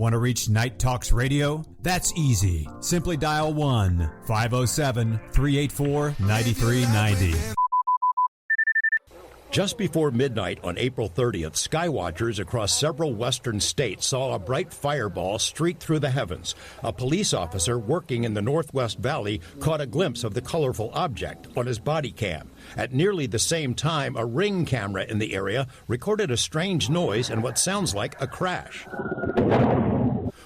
Want to reach Night Talks Radio? That's easy. Simply dial 1-507-384-9390. Just before midnight on April 30th, skywatchers across several western states saw a bright fireball streak through the heavens. A police officer working in the Northwest Valley caught a glimpse of the colorful object on his body cam. At nearly the same time, a Ring camera in the area recorded a strange noise and what sounds like a crash.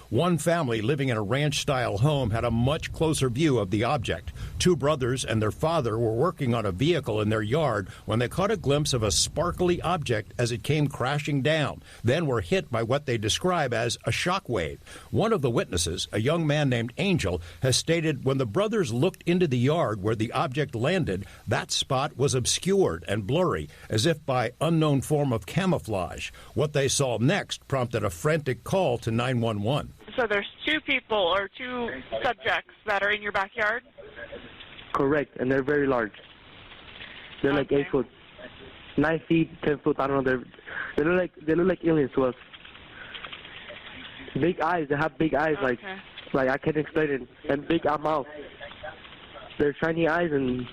One family living in a ranch-style home had a much closer view of the object. Two brothers and their father were working on a vehicle in their yard when they caught a glimpse of a sparkly object as it came crashing down, then were hit by what they describe as a shock wave. One of the witnesses, a young man named Angel, has stated when the brothers looked into the yard where the object landed, that spot was obscured and blurry, as if by unknown form of camouflage. What they saw next prompted a frantic call to 911. So there's two people or two subjects that are in your backyard? Correct, and they're very large. They're like 8 foot, 9 feet, 10 foot. I don't know. They look like aliens to us. Big eyes. They have big eyes, like I can't explain it, and big mouth. They're shiny eyes, and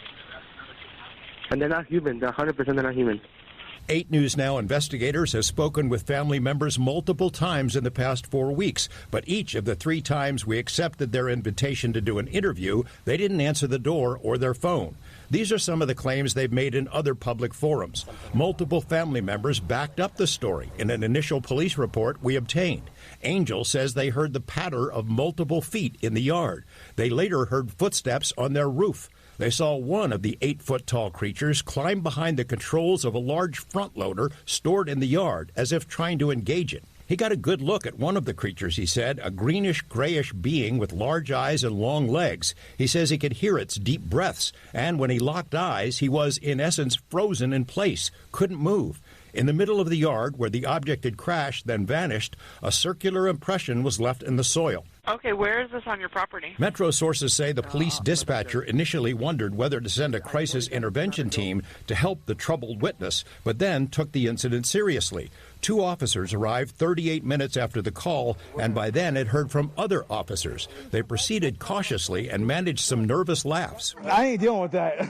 they're not human. They're 100% they're not human. 8 News Now investigators have spoken with family members multiple times in the past 4 weeks, but each of the 3 times we accepted their invitation to do an interview, they didn't answer the door or their phone. These are some of the claims they've made in other public forums. Multiple family members backed up the story in an initial police report we obtained. Angel says they heard the patter of multiple feet in the yard. They later heard footsteps on their roof. They saw one of the 8-foot-tall creatures climb behind the controls of a large front loader stored in the yard as if trying to engage it. He got a good look at one of the creatures, he said, a greenish-grayish being with large eyes and long legs. He says he could hear its deep breaths, and when he locked eyes, he was, in essence, frozen in place, couldn't move. In the middle of the yard, where the object had crashed, then vanished, a circular impression was left in the soil. Okay, where is this on your property? Metro sources say the police dispatcher initially wondered whether to send a crisis intervention team to help the troubled witness, but then took the incident seriously. 2 officers arrived 38 minutes after the call, and by then had heard from other officers. They proceeded cautiously and managed some nervous laughs. I ain't dealing with that.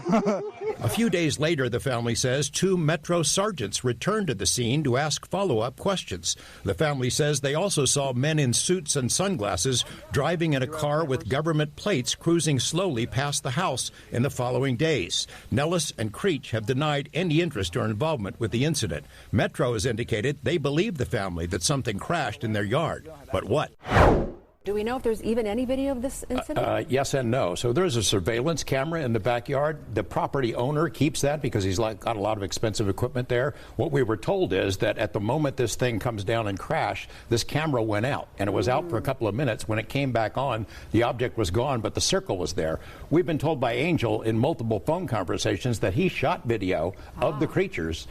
A few days later, the family says, 2 Metro sergeants returned to the scene to ask follow-up questions. The family says they also saw men in suits and sunglasses driving in a car with government plates cruising slowly past the house in the following days. Nellis and Creech have denied any interest or involvement with the incident. Metro has indicated they believe the family that something crashed in their yard. But what? Do we know if there's even any video of this incident? Yes and no. So there's a surveillance camera in the backyard. The property owner keeps that because he's got a lot of expensive equipment there. What we were told is that at the moment this thing comes down and crash, this camera went out, and it was out for a couple of minutes. When it came back on, the object was gone, but the circle was there. We've been told by Angel in multiple phone conversations that he shot video of the creatures.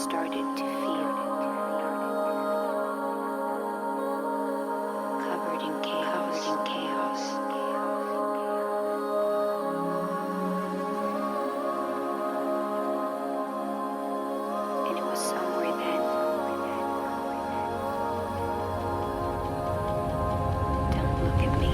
started to feel covered in chaos. And it was somewhere then. Don't look at me.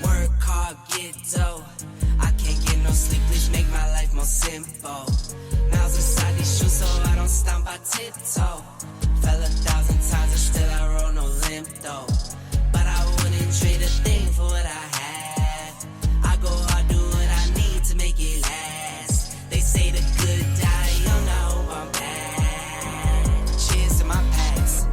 Work hard, get dough. I can't get no sleep, please make my life more simple. Miles inside these shoes so I don't stomp by tiptoe. Fell 1,000 times and still I roll no limp though. But I wouldn't trade a thing for what I have. I go hard, do what I need to make it last. They say the good die young, I hope I'm back. Cheers to my past,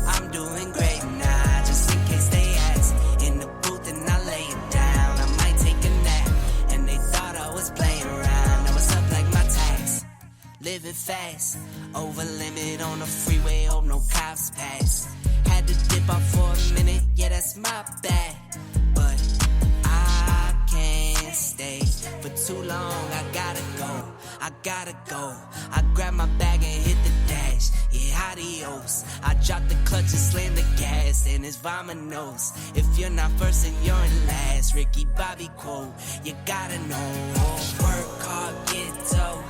I'm doing great now, just in case they ask. In the booth and I lay it down, I might take a nap. And they thought I was playing around, now it's up like my tax. Living fast, over limit on the freeway, hope no cops pass. Had to dip out for a minute, yeah that's my bad. But I can't stay for too long, I gotta go. I grab my bag and hit the dash, yeah adios. I drop the clutch and slam the gas, and it's vamonos. If you're not first then you're in last, Ricky Bobby quote, you gotta know. Work hard, get dough.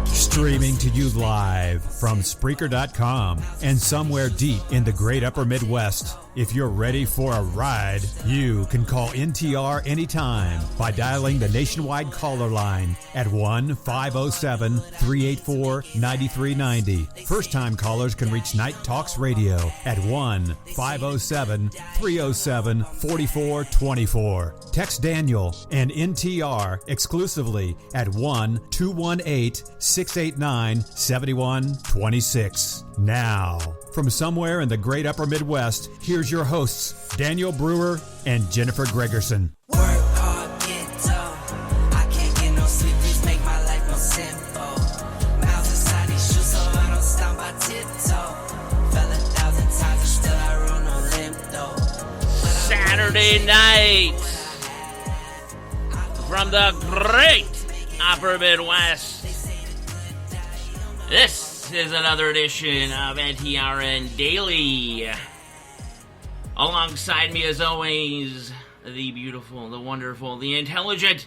Streaming to you live from Spreaker.com and somewhere deep in the great upper Midwest. If you're ready for a ride, you can call NTR anytime by dialing the nationwide caller line at 1-507-384-9390. First-time callers can reach Night Talks Radio at 1-507-307-4424. Text Daniel and NTR exclusively at 1-218-689-7126. Now, from somewhere in the great upper Midwest, here's your hosts, Daniel Brewer and Jennifer Gregerson. Work hard, get dough. I can't get no sleep, please make my life more simple. Miles inside these shoes so I don't stomp by tiptoe. Fell 1,000 times and still I roll no limp though. Saturday night from the great upper Midwest. This is another edition of NTRN Daily. Alongside me, as always, the beautiful, the wonderful, the intelligent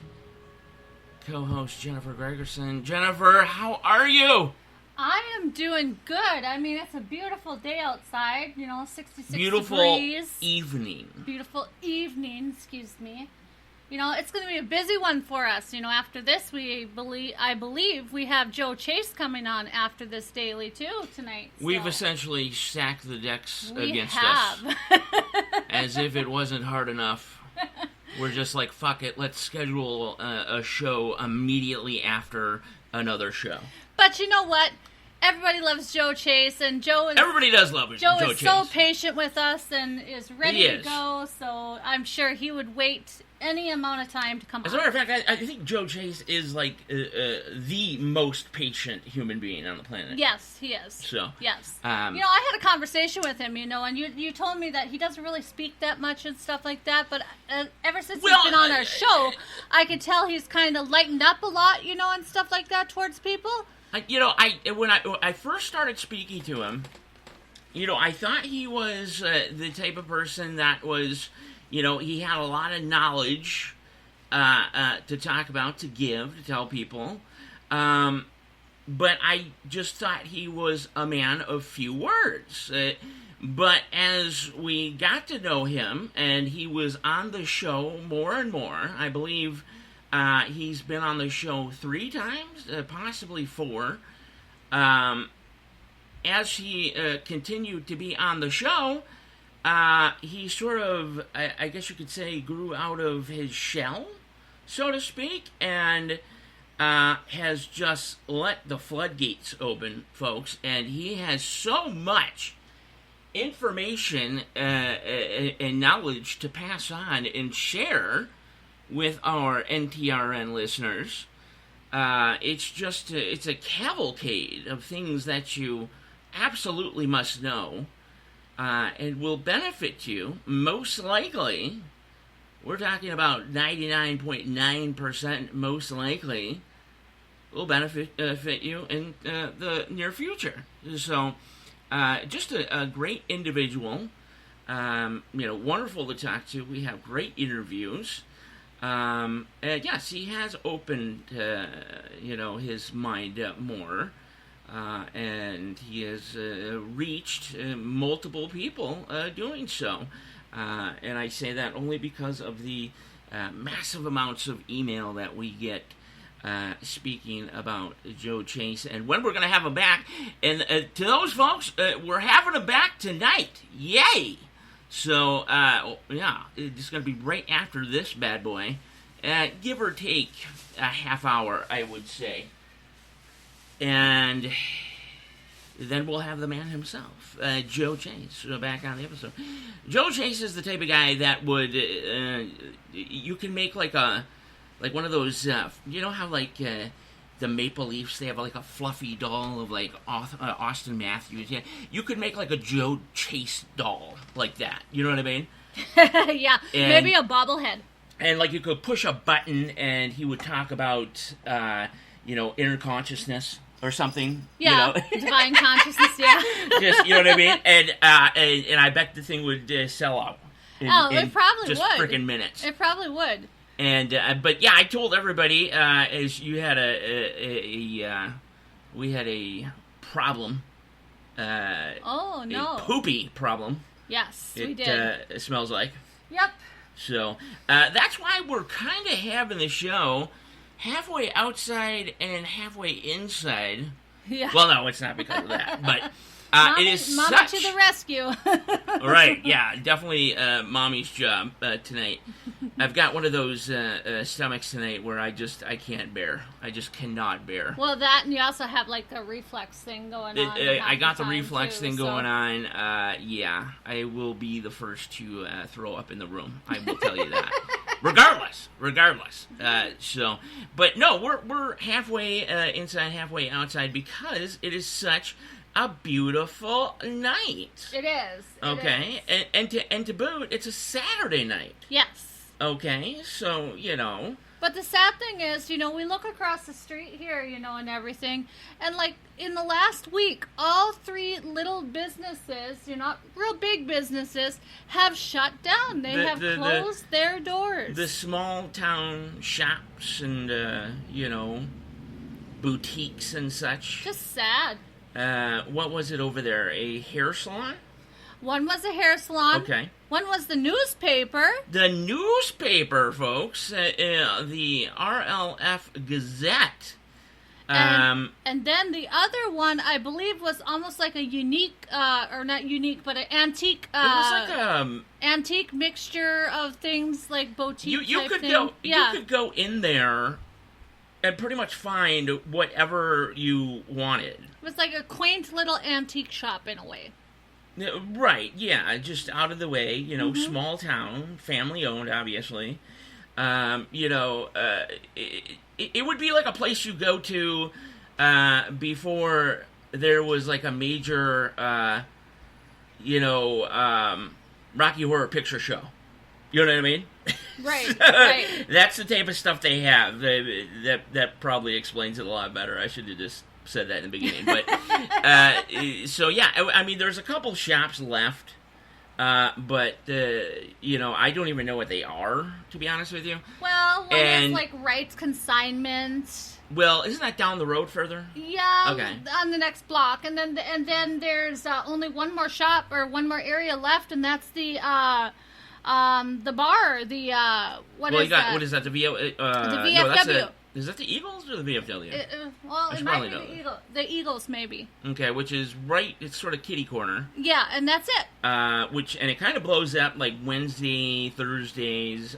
co-host Jennifer Gregerson. Jennifer, how are you? I am doing good. I mean, it's a beautiful day outside, 66 beautiful degrees. Evening. Beautiful evening, excuse me. it's going to be a busy one for us. After this, I believe we have Joe Chase coming on after this daily too tonight. So. We've essentially stacked the decks We against have. us, as if it wasn't hard enough. We're just like, fuck it, let's schedule a show immediately after another show. But you know what? Everybody loves Joe Chase, and Everybody does love Joe Chase. is so patient with us and is ready He to is. go, so I'm sure he would wait any amount of time to come As on. a matter of fact, I think Joe Chase is like the most patient human being on the planet. Yes, he is. So, yes. I had a conversation with him, and you told me that he doesn't really speak that much and stuff like that, but ever since he's been on our show, I could tell he's kind of lightened up a lot, and stuff like that towards people. When I first started speaking to him, I thought he was the type of person that was, he had a lot of knowledge to talk about, to give, to tell people. But I just thought he was a man of few words. But as we got to know him, and he was on the show more and more, I believe he's been on the show 3 times, possibly 4. As he continued to be on the show, he sort of, I guess you could say, grew out of his shell, so to speak, and has just let the floodgates open, folks, and he has so much information and knowledge to pass on and share with our NTRN listeners. It's a cavalcade of things that you absolutely must know, and will benefit you, most likely. We're talking about 99.9% most likely will benefit you in the near future. So, just a great individual, wonderful to talk to. We have great interviews. And yes, he has opened, his mind up more, and he has reached multiple people doing so. And I say that only because of the massive amounts of email that we get speaking about Joe Chase and when we're going to have him back. And to those folks, we're having him back tonight. Yay! So, it's going to be right after this bad boy. Give or take a half hour, I would say. And then we'll have the man himself, Joe Chase, back on the episode. Joe Chase is the type of guy that would, you can make like one of those, you know how the Maple Leafs, they have like a fluffy doll of like Austin Matthews. Yeah, you could make like a Joe Chase doll like that. You know what I mean? Yeah, and maybe a bobblehead. And like you could push a button and he would talk about, inner consciousness or something. Yeah, divine consciousness. Yeah. Just, you know what I mean? And I bet the thing would sell out. It probably just would. Just freaking minutes. It probably would. And but yeah, I told everybody as you had we had a problem. Oh no! A poopy problem. Yes, we did. It smells like. Yep. So that's why we're kind of having the show halfway outside and halfway inside. Yeah. Well, no, it's not because of that, but. Mommy, it is Mama such... to the rescue. Right, yeah, definitely Mommy's job tonight. I've got one of those stomachs tonight where I can't bear. I just cannot bear. Well, that, and you also have like the reflex thing going on. I got the reflex thing going on. Yeah, I will be the first to throw up in the room. I will tell you that. Regardless. But no, we're halfway inside, halfway outside because it is such a beautiful night. It is. Okay, it is. And to boot, it's a Saturday night. Yes. Okay, so But the sad thing is, we look across the street here, and everything, and like in the last week, all 3 little businesses, not real big businesses, have shut down. They have closed their doors. The small town shops and boutiques and such. Just sad. What was it over there? A hair salon? One was a hair salon. Okay. One was the newspaper. The newspaper, folks, the RLF Gazette. And then the other one, I believe, was almost like a unique, or not unique, but an antique. It was like antique mixture of things like boutique. You type could thing. go. Yeah. You could go in there and pretty much find whatever you wanted. It was like a quaint little antique shop in a way. Right? Yeah, just out of the way. Small town, family owned, obviously. It would be like a place you go to before there was like a major, Rocky Horror Picture Show. You know what I mean? Right, right. That's the type of stuff they have. That probably explains it a lot better. I should have just said that in the beginning. But so yeah, I mean, there's a couple shops left. But I don't even know what they are, to be honest with you. Well, one is like rights consignment. Well, isn't that down the road further? Yeah, okay. On the next block, and then there's only one more shop or one more area left, and that's the bar. What is that? What is that? The VFW. No, is that the Eagles or the VFW? It might be the Eagles, maybe. Okay, which is right. It's sort of kitty corner. Yeah, and that's it. And it kind of blows up like Wednesday, Thursdays,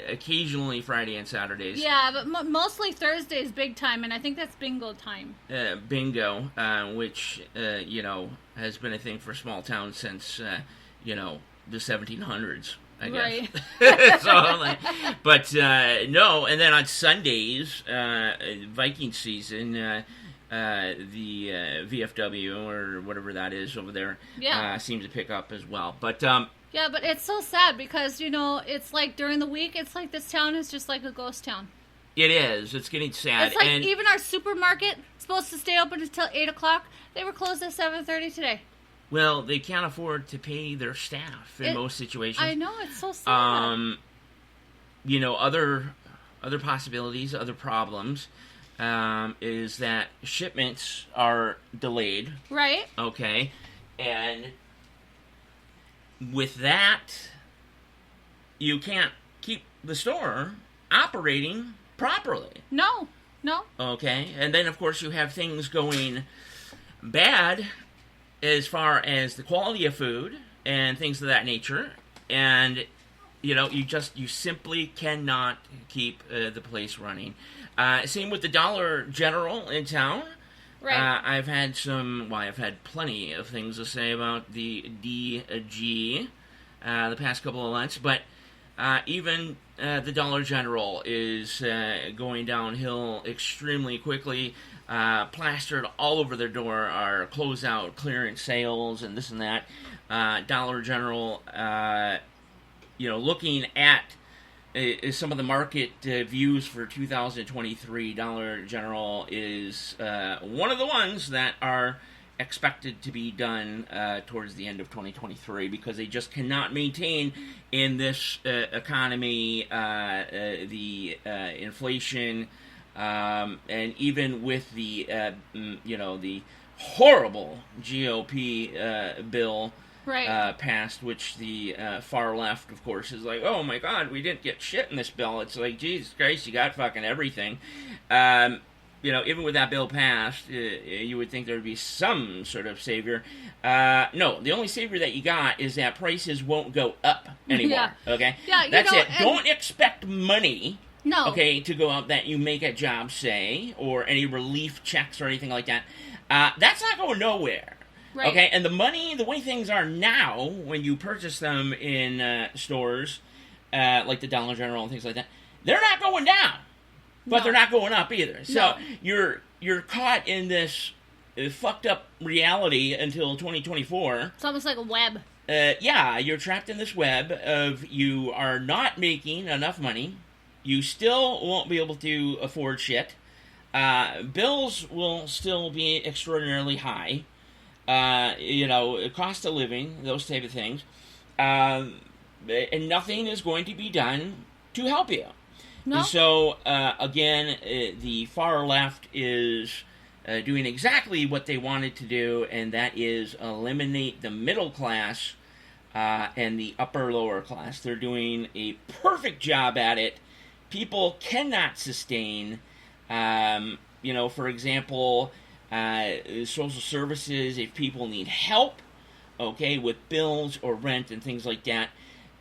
occasionally Friday and Saturdays. Yeah, but mostly Thursdays, big time, and I think that's bingo time. Bingo, which has been a thing for small towns since the 1700s. I guess. Right. No, and then on Sundays, Viking season, the VFW or whatever that is over there seems to pick up as well. But yeah, but it's so sad because it's like during the week, it's like this town is just like a ghost town. It is. It's getting sad. It's like even our supermarket supposed to stay open until 8:00. They were closed at 7:30 today. Well, they can't afford to pay their staff in most situations. I know, it's so sad. Other possibilities, other problems, is that shipments are delayed. Right. Okay. And with that, you can't keep the store operating properly. No. Okay. And then, of course, you have things going bad as far as the quality of food and things of that nature, and you simply cannot keep the place running. Same with the Dollar General in town. Right. I've had plenty of things to say about the DG the past couple of months, but even the Dollar General is going downhill extremely quickly. Plastered all over their door are closeout clearance sales and this and that. Dollar General, looking at some of the market views for 2023, Dollar General is one of the ones that are expected to be done towards the end of 2023 because they just cannot maintain in this economy the inflation. And even with the, the horrible GOP bill passed, which the far left, of course, is like, oh my God, we didn't get shit in this bill. It's like, Jesus Christ, you got fucking everything. Even with that bill passed, you would think there would be some sort of savior. No, the only savior that you got is that prices won't go up anymore. Yeah. Okay? Yeah, that's it. Don't expect money. No. Okay, to go out that you make at jobs, say, or any relief checks or anything like that. That's not going nowhere. Right. Okay, and the way things are now, when you purchase them in stores, like the Dollar General and things like that, they're not going down, but they're not going up either. So you're caught in this fucked up reality until 2024. It's almost like a web. You're trapped in this web of you are not making enough money. You still won't be able to afford shit. Bills will still be extraordinarily high. Cost of living, those type of things. And nothing is going to be done to help you. No. So, again, the far left is doing exactly what they wanted to do, and that is eliminate the middle class and the upper-lower class. They're doing a perfect job at it. People cannot sustain, for example, social services, if people need help, okay, with bills or rent and things like that.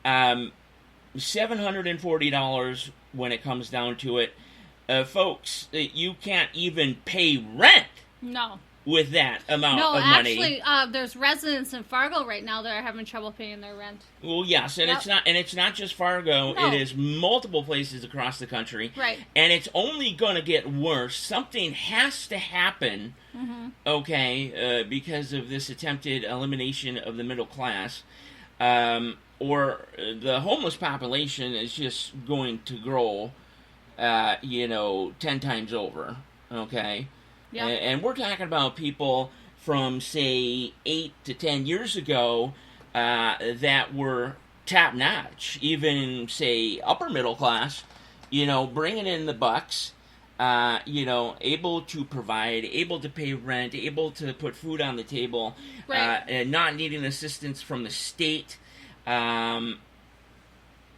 $740 when it comes down to it. Folks, you can't even pay rent. No. With that amount of money. No, actually, there's residents in Fargo right now that are having trouble paying their rent. Well, yes, and it's not just Fargo. No. It is multiple places across the country. Right. And it's only going to get worse. Something has to happen, okay, because of this attempted elimination of the middle class, or the homeless population is just going to grow, 10 times over, okay? Yeah. And we're talking about people from, say, 8 to 10 years ago that were top-notch, even, say, upper middle class, bringing in the bucks, able to provide, able to pay rent, able to put food on the table, right. And not needing assistance from the state. And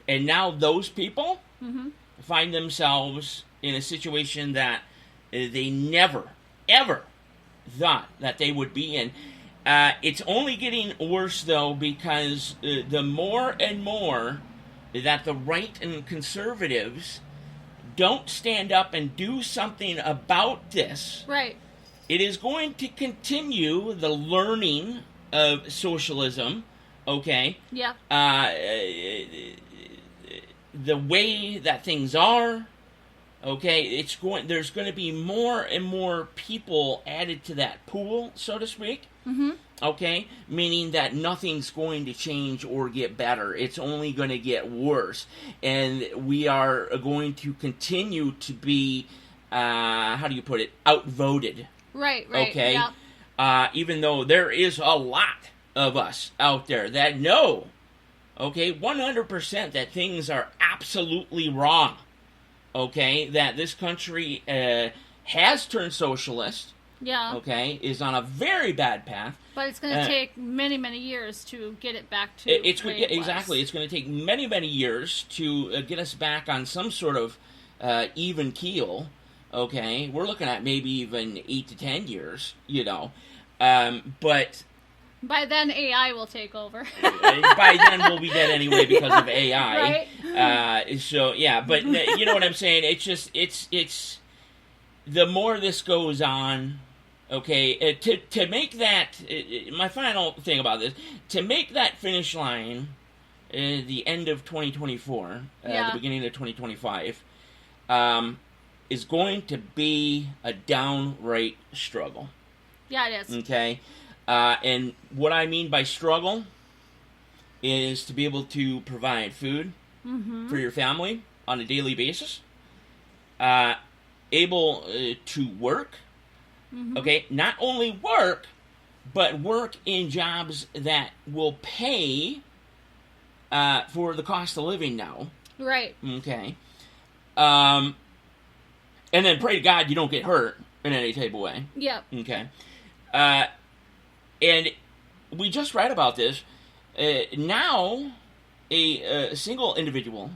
now those people find themselves in a situation that they never, ever thought that they would be in. It's only getting worse, though, because the more and more that the right and conservatives don't stand up and do something about this, right, it is going to continue the learning of socialism, okay? Yeah. The way that things are, okay, there's going to be more and more people added to that pool, so to speak. Okay, meaning that nothing's going to change or get better. It's only going to get worse, and we are going to continue to be, outvoted. Right. Okay, yeah. Even though there is a lot of us out there that know, okay, 100% that things are absolutely wrong. Okay, that this country has turned socialist. Yeah. Okay, is on a very bad path. But it's going to take many, many years to get it back to exactly. It's going to take many, many years to get us back on some sort of even keel. Okay, we're looking at maybe even 8 to 10 years. But by then AI will take over. By then we'll be dead anyway because of AI. Right. So yeah, but you know what I'm saying? It's the more this goes on, okay, to make that, my final thing about this, to make that finish line the end of 2024, the beginning of 2025, is going to be a downright struggle. Yeah, it is. Okay, and what I mean by struggle is to be able to provide food for your family on a daily basis, able to work, okay, not only work, but work in jobs that will pay for the cost of living now. Right. Okay. And then pray to God you don't get hurt in any type of way. Yep. Okay. And we just read about this. Now, a single individual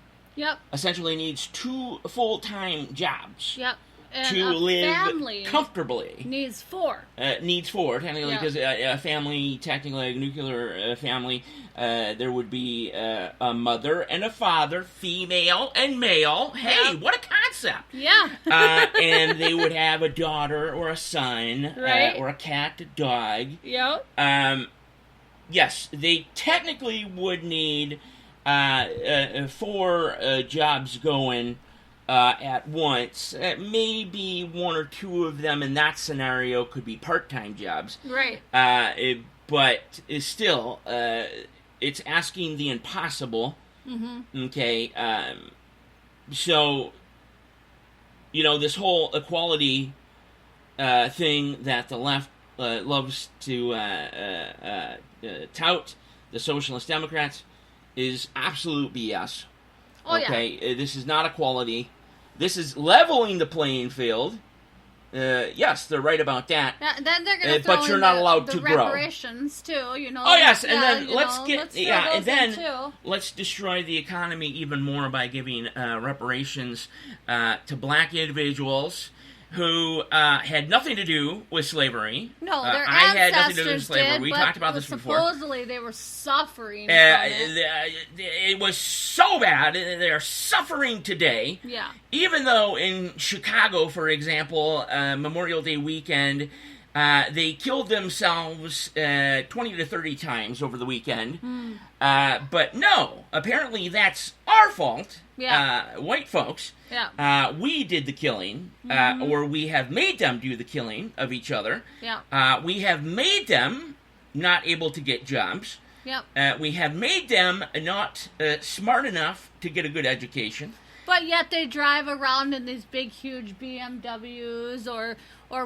essentially needs 2 full-time jobs. Yep. And to live family comfortably. Needs 4. Needs 4, technically, because a family, technically a nuclear family, there would be a mother and a father, female and male. Hey, what a concept! Yeah. And they would have a daughter or a son, right. Or a cat, a dog. Yep. Yes, they technically would need 4 jobs going at once. Maybe 1 or 2 of them in that scenario could be part-time jobs. Right. But still, it's asking the impossible. Okay. So, this whole equality thing that the left loves to tout, the Socialist Democrats, is absolute BS. Oh, okay, this is not equality. This is leveling the playing field. yes, they're right about that. Then they're going to throw but you're in not allowed the to grow. reparations too, you know. Oh yes, and Yeah, then you let's know, get let's throw those in, too. let's destroy the economy even more by giving reparations to black individuals who had nothing to do with slavery. No, their I had nothing to do with ancestors slavery. did, We but talked about this before. Supposedly they were suffering from it. It was so bad. They are suffering today. Yeah. Even though in Chicago, for example, Memorial Day weekend, they killed themselves 20 to 30 times over the weekend. But no, apparently that's our fault, white folks. Yeah. We did the killing, or we have made them do the killing of each other. Yeah. We have made them not able to get jobs. Yep. We have made them not smart enough to get a good education. But yet they drive around in these big, huge BMWs or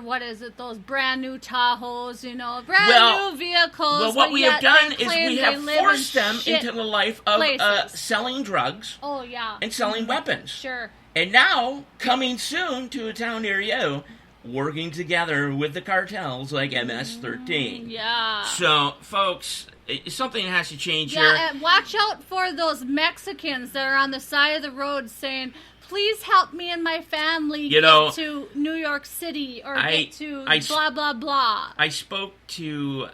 what is it, those brand new Tahoes, you know, brand new vehicles. Well, what we have done is we have forced them shit into the life of places. selling drugs Oh, yeah. and selling weapons. Sure. And now, coming soon to a town near you, working together with the cartels like MS-13. Yeah. So, folks, something has to change here. Yeah, and watch out for those Mexicans that are on the side of the road saying, please help me and my family get to New York City or get to blah, blah, blah. I spoke to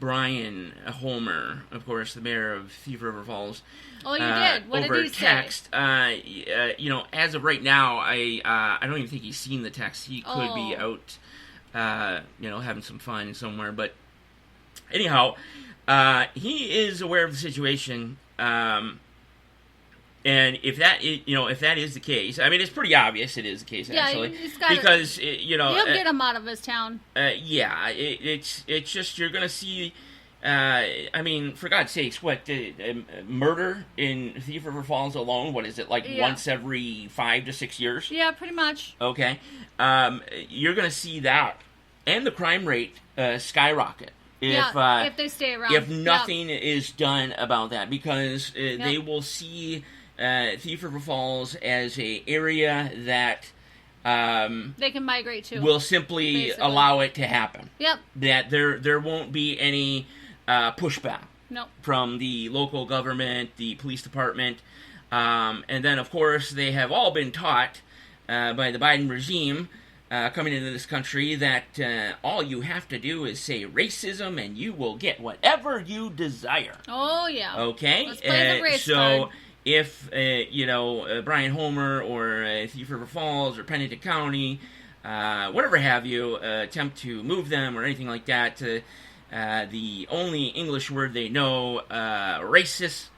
Brian Homer, of course, the mayor of Thief River Falls. Oh, you did? What over did he text. say? You know, as of right now, I don't even think he's seen the text. He could be out, you know, having some fun somewhere. But anyhow, he is aware of the situation. And if that is the case, I mean, it's pretty obvious it is the case, actually. Because, you know... He'll get him out of his town. Yeah, it's just, you're going to see... I mean, for God's sakes, what, murder in Thief River Falls alone, what is it, like once every 5 to 6 years? Yeah, pretty much. Okay. You're going to see that. And the crime rate skyrocket. If they stay around. If nothing is done about that. Because they will see Thief River Falls as a area that... they can migrate to. Will simply basically allow it to happen. Yep. That there won't be any pushback from the local government, the police department, and then of course they have all been taught by the Biden regime coming into this country that all you have to do is say racism and you will get whatever you desire. Oh yeah. Okay. Let's play the race card. If, Brian Homer or Thief River Falls or Pennington County, whatever have you, attempt to move them or anything like that, the only English word they know, racism,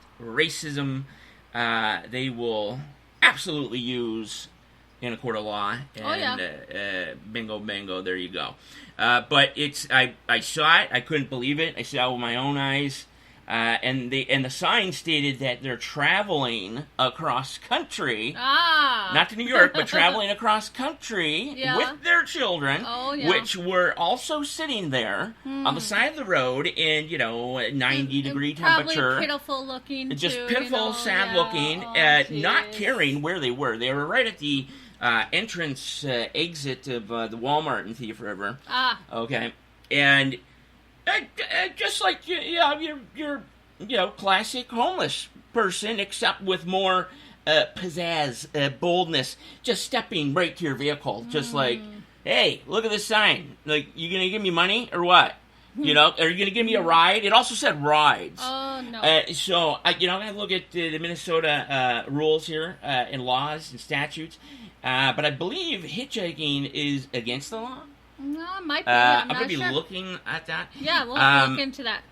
they will absolutely use in a court of law. And bingo, bango, there you go. But I saw it, I couldn't believe it, I saw it with my own eyes. And the sign stated that they're traveling across country, not to New York, but traveling across country with their children, which were also sitting there on the side of the road in 90-degree temperature, pitiful looking, just pitiful, sad looking, not caring where they were. They were right at the entrance exit of the Walmart in Thief River. Okay, and. Just like your classic homeless person, except with more pizzazz, boldness, just stepping right to your vehicle, just like, hey, look at this sign. Like, you gonna give me money or what? Are you gonna give me a ride? It also said rides. Oh no. So I gotta look at the Minnesota rules here and laws and statutes, but I believe hitchhiking is against the law. No, it might be. I'm going to be sure. looking at that. Yeah, we'll look into that.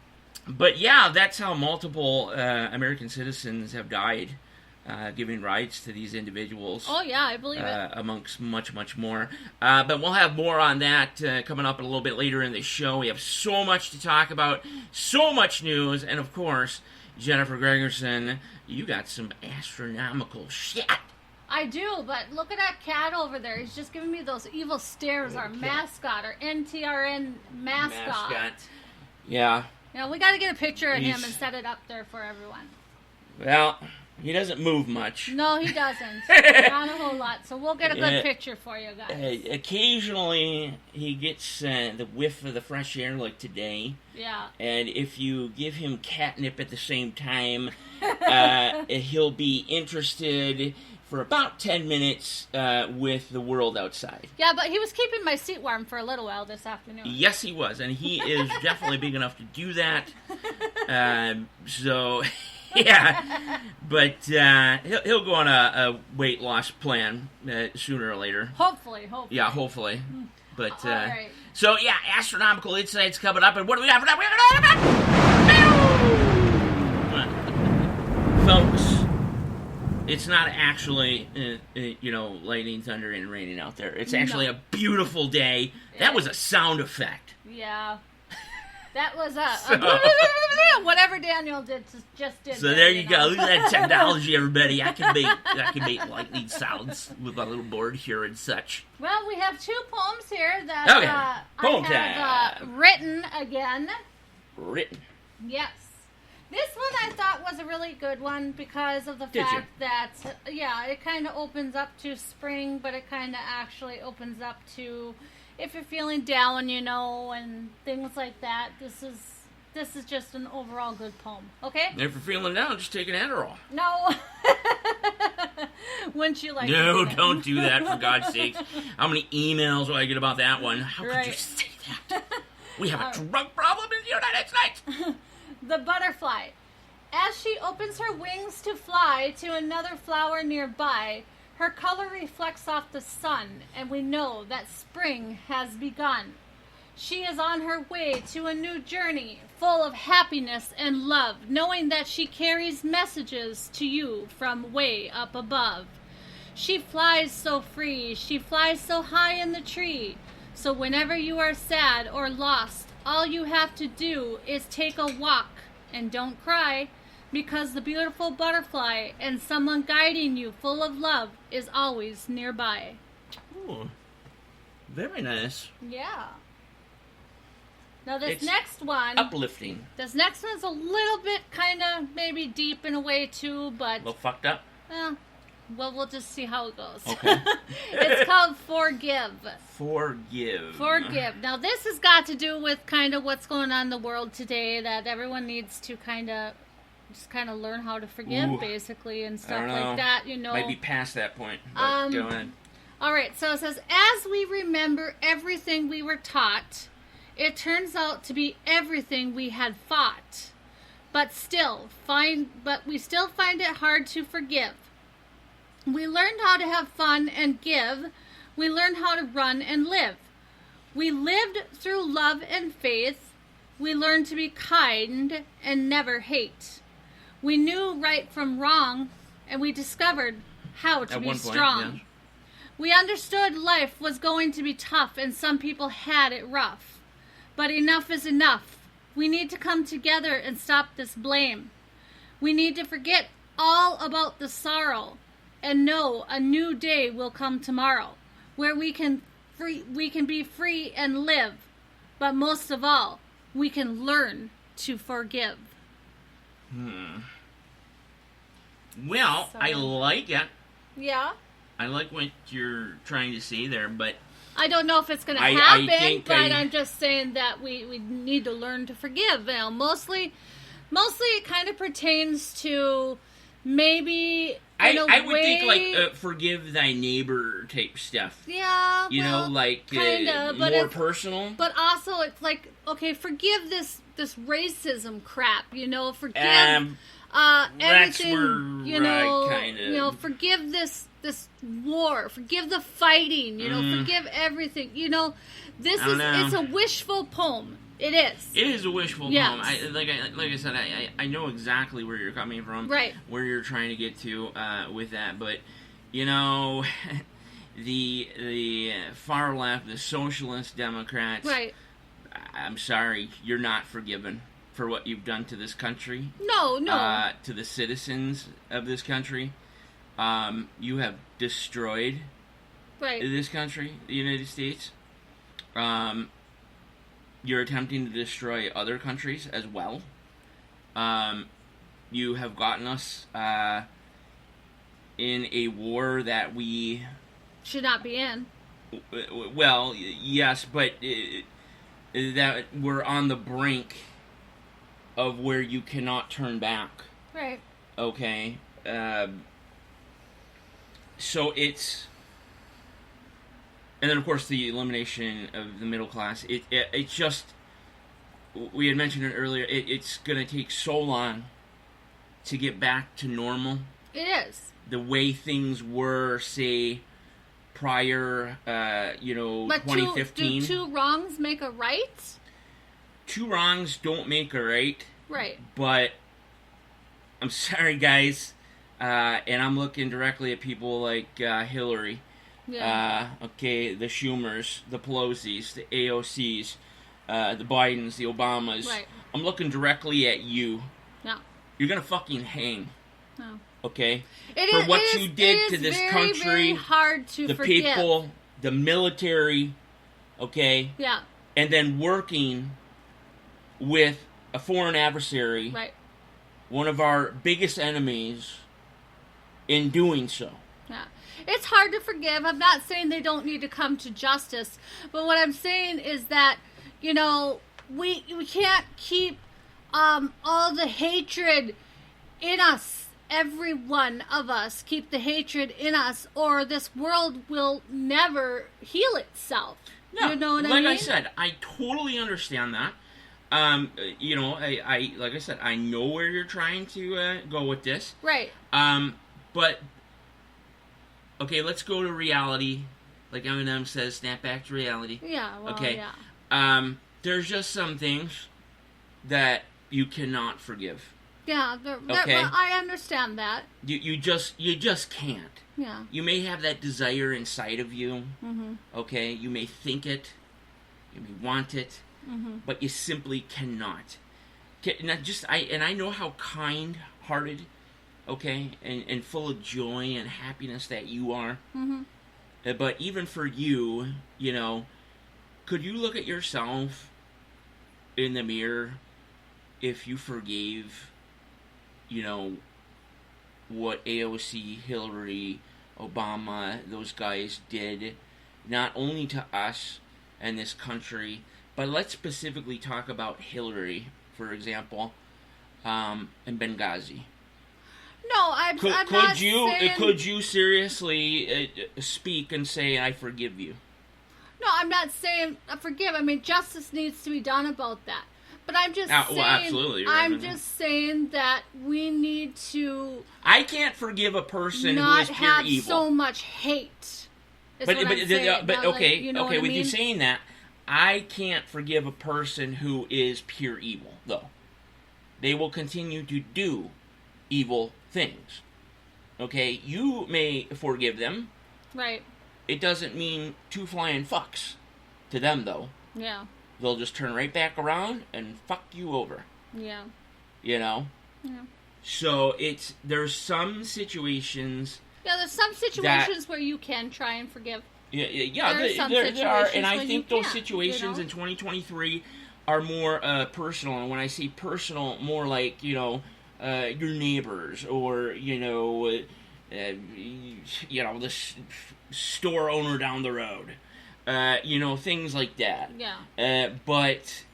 But yeah, that's how multiple American citizens have died, giving rights to these individuals. Oh yeah, I believe it. Amongst much, much more. But we'll have more on that coming up a little bit later in the show. We have so much to talk about, so much news, and of course, Jennifer Gregerson, you got some astronomical shit. I do, but look at that cat over there. He's just giving me those evil stares. Our mascot, our NTRN mascot. Yeah. We got to get a picture of him and set it up there for everyone. Well, He doesn't move much. No, he doesn't. Not a whole lot. So we'll get a good picture for you guys. Occasionally, he gets the whiff of the fresh air, like today. Yeah. And if you give him catnip at the same time, he'll be interested for about 10 minutes with the world outside. Yeah, but he was keeping my seat warm for a little while this afternoon. Yes, he was. And he is definitely big enough to do that. So... Yeah, but he'll go on a weight loss plan sooner or later. Hopefully. Yeah, hopefully. But all right. So yeah, astronomical insights coming up, and what do we got for that? Folks, it's not actually lightning, thunder, and raining out there. It's actually a beautiful day. That was a sound effect. Yeah. That was whatever Daniel just did. So there you go. Look at that technology, everybody. I can make lightning sounds with my little board here and such. Well, we have 2 poems here that Poem I have written again. Written. Yes. This one I thought was a really good one because of the fact that, it kind of opens up to spring, but it kind of actually opens up to... if you're feeling down, and things like that, this is just an overall good poem. Okay? And if you're feeling down, just take an Adderall. No. Wouldn't you like No, to do don't do that, for God's sake. How many emails will I get about that one? How could you say that? We have a drug problem in the United States. The butterfly. As she opens her wings to fly to another flower nearby, her color reflects off the sun, and we know that spring has begun. She is on her way to a new journey, full of happiness and love, knowing that she carries messages to you from way up above. She flies so free, she flies so high in the tree. So whenever you are sad or lost, all you have to do is take a walk and don't cry. Because the beautiful butterfly and someone guiding you full of love is always nearby. Ooh, very nice. Yeah. Now this It's next one... uplifting. This next one's a little bit kind of maybe deep in a way too, but... A little fucked up? Well, we'll just see how it goes. Okay. It's called Forgive. Forgive. Now this has got to do with kind of what's going on in the world today, that everyone needs to kind of learn how to forgive, basically, and stuff like that, Might be past that point, but go ahead. All right, so it says, as we remember everything we were taught, it turns out to be everything we had fought. But we still find it hard to forgive. We learned how to have fun and give. We learned how to run and live. We lived through love and faith. We learned to be kind and never hate. We knew right from wrong, and we discovered how to be strong. Yes. We understood life was going to be tough, and some people had it rough. But enough is enough. We need to come together and stop this blame. We need to forget all about the sorrow and know a new day will come tomorrow, where we can be free and live. But most of all, we can learn to forgive. Well, I like it. Yeah. I like what you're trying to say there, but... I don't know if it's going to happen, but I'm just saying that we need to learn to forgive. Mostly it kind of pertains to maybe... I would think like forgive thy neighbor type stuff. Yeah, more personal. But also, it's like, okay, forgive this racism crap. Forgive everything. Forgive this war. Forgive the fighting. Forgive everything. It's a wishful poem. It is. It is a wishful poem. Like I said, I know exactly where you're coming from. Right. Where you're trying to get to with that. But, the far left, the socialist Democrats. Right. I'm sorry, you're not forgiven for what you've done to this country. No. To the citizens of this country. You have destroyed this country, the United States. You're attempting to destroy other countries as well. You have gotten us in a war that we should not be in. Well, yes, but that we're on the brink of where you cannot turn back. Right. Okay. So it's, and then of course the elimination of the middle class. It's just, we had mentioned it earlier. It's going to take so long to get back to normal. It is. The way things were, say, prior, But 2015. Do two wrongs make a right? Two wrongs don't make a right. Right. But I'm sorry, guys, and I'm looking directly at people like Hillary. Yeah. The Schumers, the Pelosi's, the AOC's, the Bidens, the Obamas. Right. I'm looking directly at you. No. You're gonna fucking hang. No. Okay? It For is, what it you is, did it to is this very, country, very hard to the forgive. people, the military, okay? Yeah. And then working with a foreign adversary, Right. one of our biggest enemies, in doing so. Yeah. It's hard to forgive. I'm not saying they don't need to come to justice, but what I'm saying is that, we can't keep all the hatred in us. Every one of us keep the hatred in us, or this world will never heal itself. No, you know what I mean? like I said, I totally understand that. I like I said, I know where you're trying to go with this. Right. But okay, let's go to reality. Like Eminem says, snap back to reality. Yeah. Well, okay. Yeah. There's just some things that you cannot forgive. Yeah. Okay. Well, I understand that. You just can't. Yeah. You may have that desire inside of you. Mm-hmm. Okay. You may think it. You may want it. Mm-hmm. But you simply cannot. I know how kind-hearted, okay, and full of joy and happiness that you are. Mm-hmm. But even for you, could you look at yourself in the mirror if you forgave, what AOC, Hillary, Obama, those guys did, not only to us and this country, but let's specifically talk about Hillary, for example, and Benghazi. No, I'm not saying... Could you seriously speak and say, I forgive you? No, I'm not saying forgive. I mean, justice needs to be done about that. But I'm just saying... Well, absolutely. I'm just saying that we need to... I can't forgive a person who is pure not have evil. so much hate. But Okay, with mean? you saying that, I can't forgive a person who is pure evil, though. They will continue to do evil things. Okay, you may forgive them. Right. It doesn't mean two flying fucks to them, though. Yeah. They'll just turn right back around and fuck you over. Yeah. Yeah. So there's some situations. Yeah, there's some situations where you can try and forgive. Yeah. There are, and I think those situations in 2023 are more personal. And when I say personal, more like your neighbors or the store owner down the road. Things like that. Yeah. But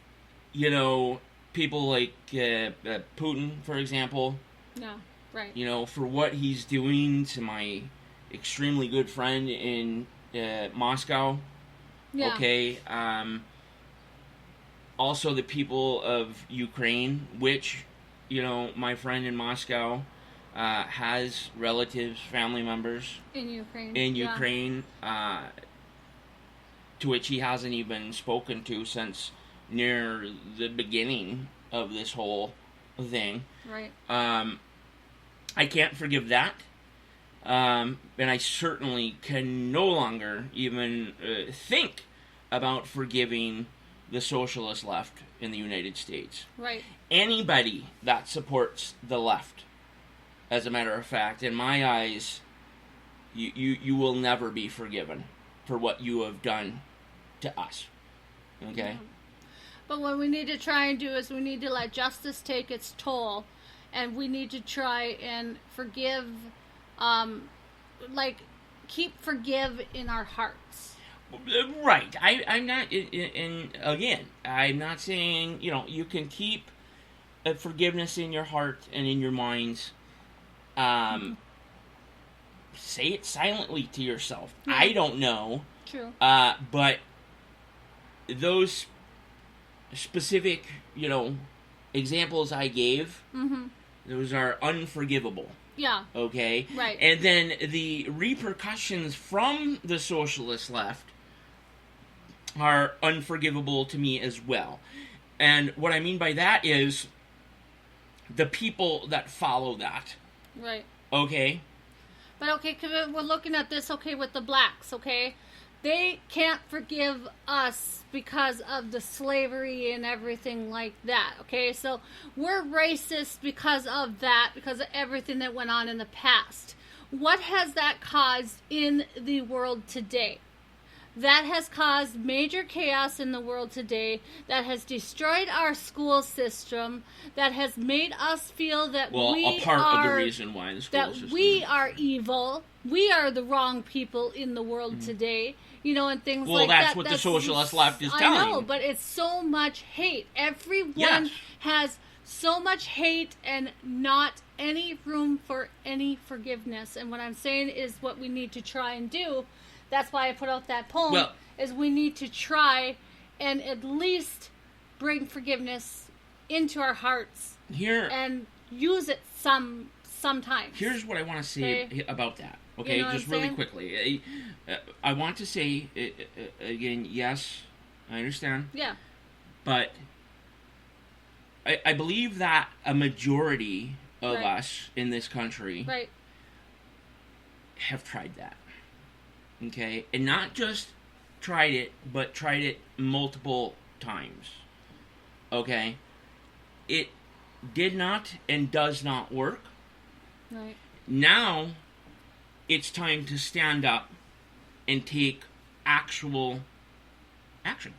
people like Putin, for example. Yeah. Right. For what he's doing to my extremely good friend in Moscow. Yeah. Okay. Also the people of Ukraine, which, my friend in Moscow has relatives, family members in Ukraine. To which he hasn't even spoken to since near the beginning of this whole thing. Right. I can't forgive that. And I certainly can no longer even think about forgiving the socialist left in the United States. Right. Anybody that supports the left, as a matter of fact, in my eyes, you will never be forgiven for what you have done to us. Okay? Yeah. But what we need to try and do is we need to let justice take its toll, and we need to try and forgive like, forgive in our hearts. Right. I'm not, and again, I'm not saying, you can keep forgiveness in your heart and in your minds. Say it silently to yourself. Yeah. I don't know. True. But those specific, examples I gave, those are unforgivable. Yeah. Okay? Right. And then the repercussions from the socialist left are unforgivable to me as well. And what I mean by that is the people that follow that. Right. Okay? But okay, 'cause we're looking at this, okay, with the blacks, okay? They can't forgive us because of the slavery and everything like that, okay? So we're racist because of that, because of everything that went on in the past. What has that caused in the world today? That has caused major chaos in the world today. That has destroyed our school system. That has made us feel that a part of the reason why the school system. we are evil. We are the wrong people in the world today. And things like that. Well, that's what the socialist left is telling. I know, but it's so much hate. Everyone has so much hate and not any room for any forgiveness. And what I'm saying is what we need to try and do. That's why I put out that poem, is we need to try and at least bring forgiveness into our hearts and use it sometimes. Here's what I want to say about that, okay? You know just really quickly. I want to say, again, yes, I understand. Yeah. But I believe that a majority of us in this country have tried that. Okay, and not just tried it, but tried it multiple times. Okay, it did not and does not work. Right. Now, it's time to stand up and take actual action.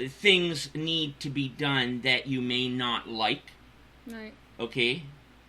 Things need to be done that you may not like. Right. Okay,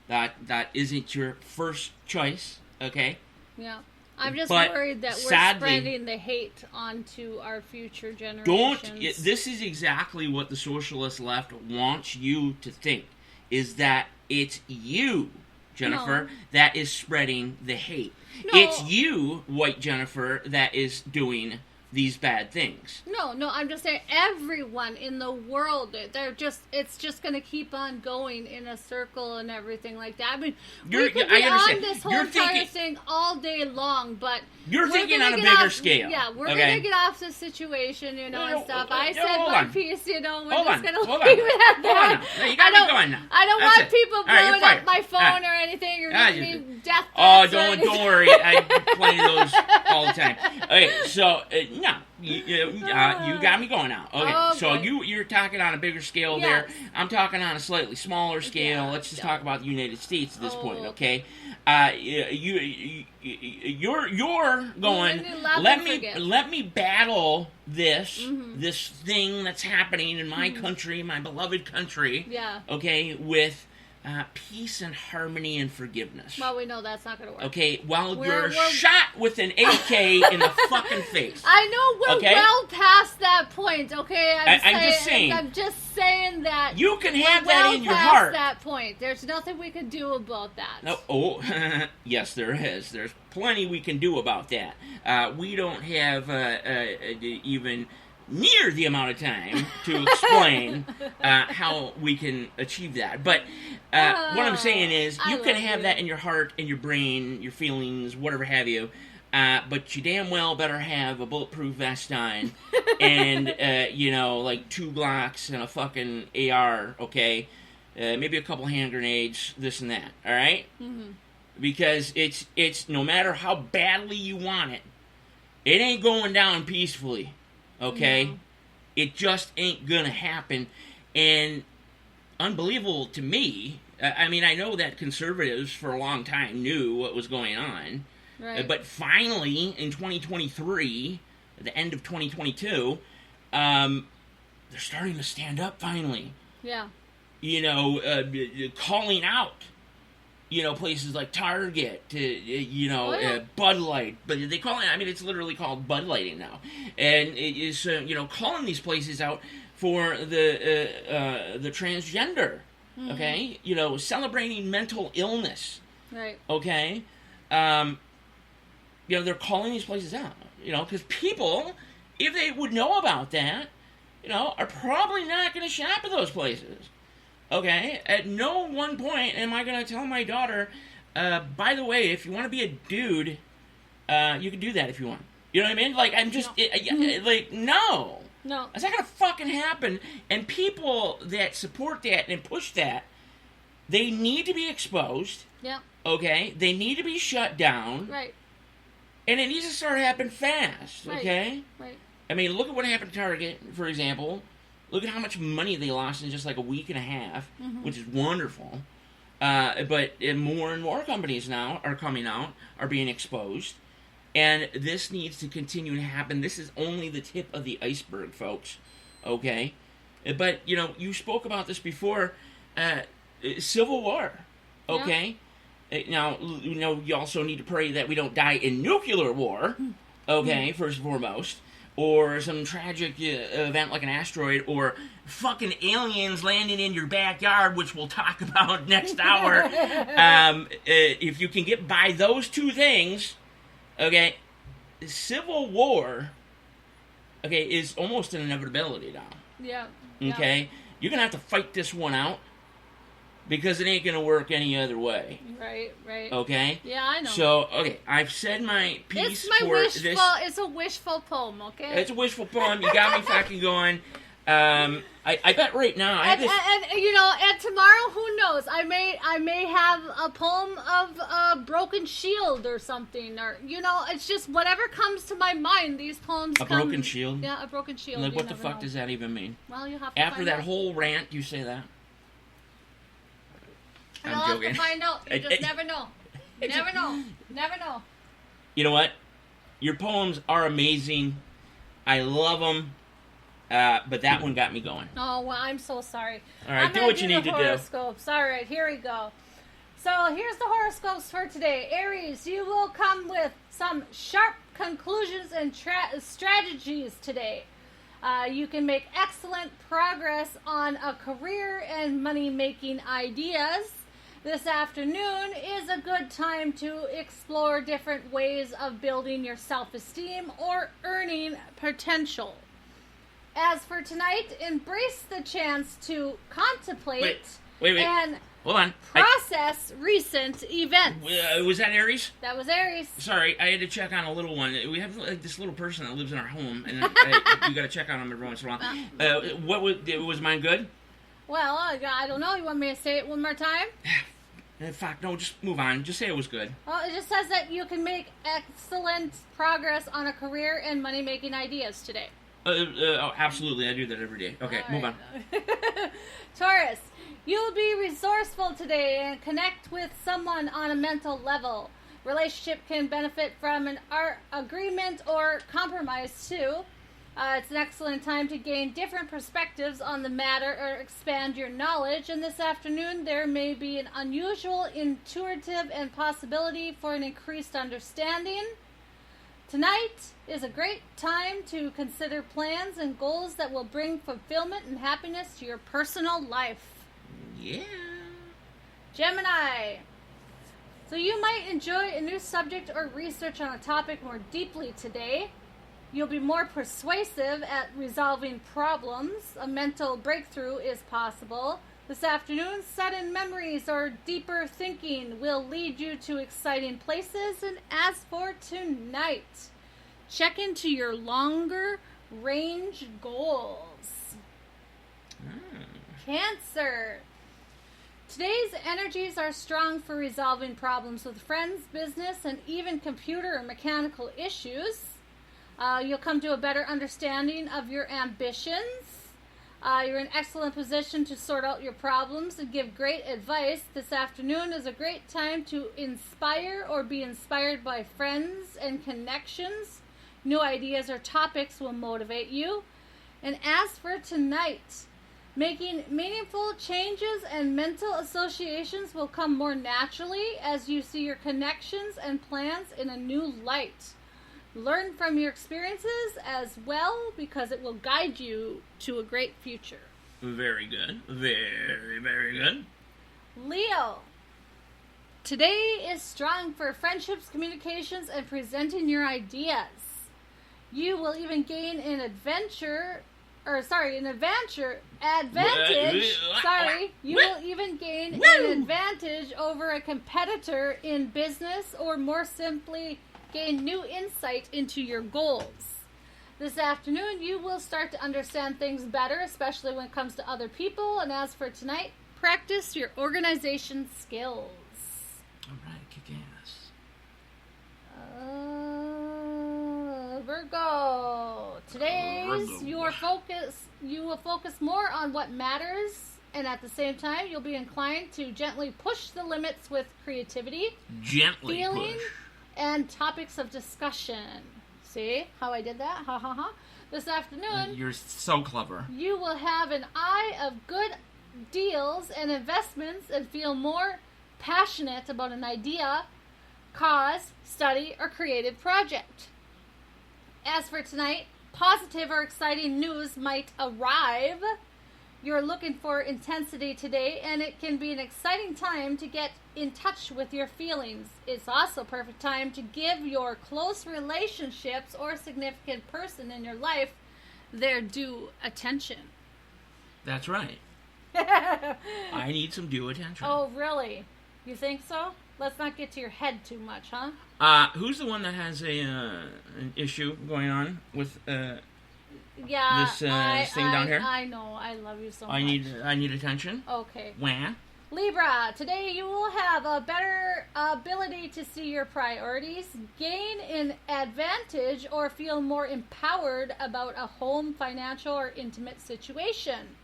that isn't your first choice. Okay. Yeah. I'm just worried that we're spreading the hate onto our future generations. This is exactly what the socialist left wants you to think, is that it's you, Jennifer, that is spreading the hate. No. It's you, white Jennifer, that is doing these bad things. No, I'm just saying everyone in the world, it's just going to keep on going in a circle and everything like that. I mean, we could be on this whole entire thing all day long, but you're thinking on a bigger scale. Yeah, we're going to get off the situation, and stuff. I said my piece, we're just going to leave it at that. No, you got me going now. I don't want people blowing up my phone or anything, or giving me death threats. Oh, don't worry. I play those all the time. Okay, so, no. You got me going now. Okay, so you're talking on a bigger scale there. I'm talking on a slightly smaller scale. Let's just talk about the United States at this point, okay? You're going. Let me battle this this thing that's happening in my country, my beloved country. Yeah. Okay, with peace and harmony and forgiveness. Well, we know that's not going to work. Okay, while you're shot with an AK in the fucking face. I know we're well past that point, okay? I'm just saying that you can have that in your heart. That point. There's nothing we can do about that. No, yes, there is. There's plenty we can do about that. We don't have even near the amount of time to explain how we can achieve that. But what I'm saying is, you can have that in your heart, in your brain, your feelings, whatever have you. But you damn well better have a bulletproof vest on and, like 2 Glocks and a fucking AR, okay? Maybe a couple hand grenades, this and that, all right? Mm-hmm. Because it's no matter how badly you want it, it ain't going down peacefully. Okay? No. It just ain't gonna happen. And unbelievable to me, I mean, I know that conservatives for a long time knew what was going on. Right. But finally, in 2023, at the end of 2022, they're starting to stand up finally. Yeah. Calling out, places like Target, Oh, yeah. Bud Light, but they call it, it's literally called Bud Lighting now. And it is, calling these places out for the transgender, okay? Celebrating mental illness, Right. okay? They're calling these places out, because people, if they would know about that, are probably not going to shop at those places. Okay? At no one point am I going to tell my daughter, by the way, if you want to be a dude, you can do that if you want. You know what I mean? Like, I'm just, no. No. That's not going to fucking happen. And people that support that and push that, they need to be exposed. Yeah. Okay? They need to be shut down. Right. And it needs to start happening fast. Okay? Right. Look at what happened to Target, for example. Look at how much money they lost in just like a week and a half, which is wonderful. But more and more companies now are coming out, are being exposed. And this needs to continue to happen. This is only the tip of the iceberg, folks. Okay? But, you spoke about this before. Civil War. Okay? Yeah. Now, you also need to pray that we don't die in nuclear war. Okay, first and foremost. Or some tragic event like an asteroid, or fucking aliens landing in your backyard, which we'll talk about next hour. If you can get by those two things, okay, Civil War, okay, is almost an inevitability now. Yeah. Okay? You're going to have to fight this one out, because it ain't going to work any other way. Right. Okay? Yeah, I know. So, okay, I've said my piece for this. It's a wishful poem, okay? It's a wishful poem. You got me fucking going. I bet right now. And tomorrow, who knows? I may have a poem of a broken shield or something, or it's just whatever comes to my mind. These poems. Broken shield. Yeah, a broken shield. Like, what the fuck does that even mean? Well, you have to. After find that out. whole rant, you say that. You'll I'm have joking. to find out. You just never know. Never know. You know what? Your poems are amazing. I love them. But that one got me going. Oh, well, I'm so sorry. All right, I'm do gonna what you need to do. Horoscopes. All right, here we go. So here's the horoscopes for today. Aries, you will come with some sharp conclusions and strategies today. You can make excellent progress on a career and money-making ideas. This afternoon is a good time to explore different ways of building your self-esteem or earning potential. As for tonight, embrace the chance to contemplate Wait. and Hold on. process recent events. Was that Aries? That was Aries. Sorry, I had to check on a little one. We have like this little person that lives in our home, and you got to check on him every once in a while. Was mine good? Well, I don't know. You want me to say it one more time? Fuck, no, just move on. Just say it was good. Well, it just says that you can make excellent progress on a career and money-making ideas today. Absolutely, I do that every day. Okay, move on. Taurus, you'll be resourceful today and connect with someone on a mental level. Relationship can benefit from an agreement or compromise too. It's an excellent time to gain different perspectives on the matter or expand your knowledge. And this afternoon, there may be an unusual, intuitive, and possibility for an increased understanding. Tonight is a great time to consider plans and goals that will bring fulfillment and happiness to your personal life. Yeah. Gemini. So you might enjoy a new subject or research on a topic more deeply today. You'll be more persuasive at resolving problems. A mental breakthrough is possible. This afternoon, sudden memories or deeper thinking will lead you to exciting places. And as for tonight, check into your longer range goals. Cancer. Today's energies are strong for resolving problems with friends, business, and even computer or mechanical issues. You'll come to a better understanding of your ambitions. You're in excellent position to sort out your problems and give great advice. This afternoon is a great time to inspire or be inspired by friends and connections. New ideas or topics will motivate you. And as for tonight, Making meaningful changes and mental associations will come more naturally as you see your connections and plans in a new light. Learn from your experiences as well because it will guide you to a great future. Very good. Very, very good. Leo. Today is strong for friendships, communications, and presenting your ideas. You will even gain an advantage. You will even gain an advantage over a competitor in business, or more simply, gain new insight into your goals. This afternoon, you will start to understand things better, especially when it comes to other people. And as for tonight, practice your organization skills. All right, kick ass. Virgo. Today's you will focus more on what matters, and at the same time, you'll be inclined to gently push the limits with creativity, feeling, and topics of discussion. See how I did that? Ha ha ha. This afternoon, you're so clever. You will have an eye of good deals and investments and feel more passionate about an idea, cause, study, or creative project. As for tonight, positive or exciting news might arrive. You're looking for intensity today, and it can be an exciting time to get in touch with your feelings. It's also a perfect time to give your close relationships or significant person in your life their due attention. That's right. I need some due attention. Oh, really? You think so? Let's not get to your head too much, huh? Who's the one that has an issue going on with this thing down here? I know. I love you so much. I need attention. Okay. Wah. Libra, today you will have a better ability to see your priorities, gain an advantage, or feel more empowered about a home, financial, or intimate situation.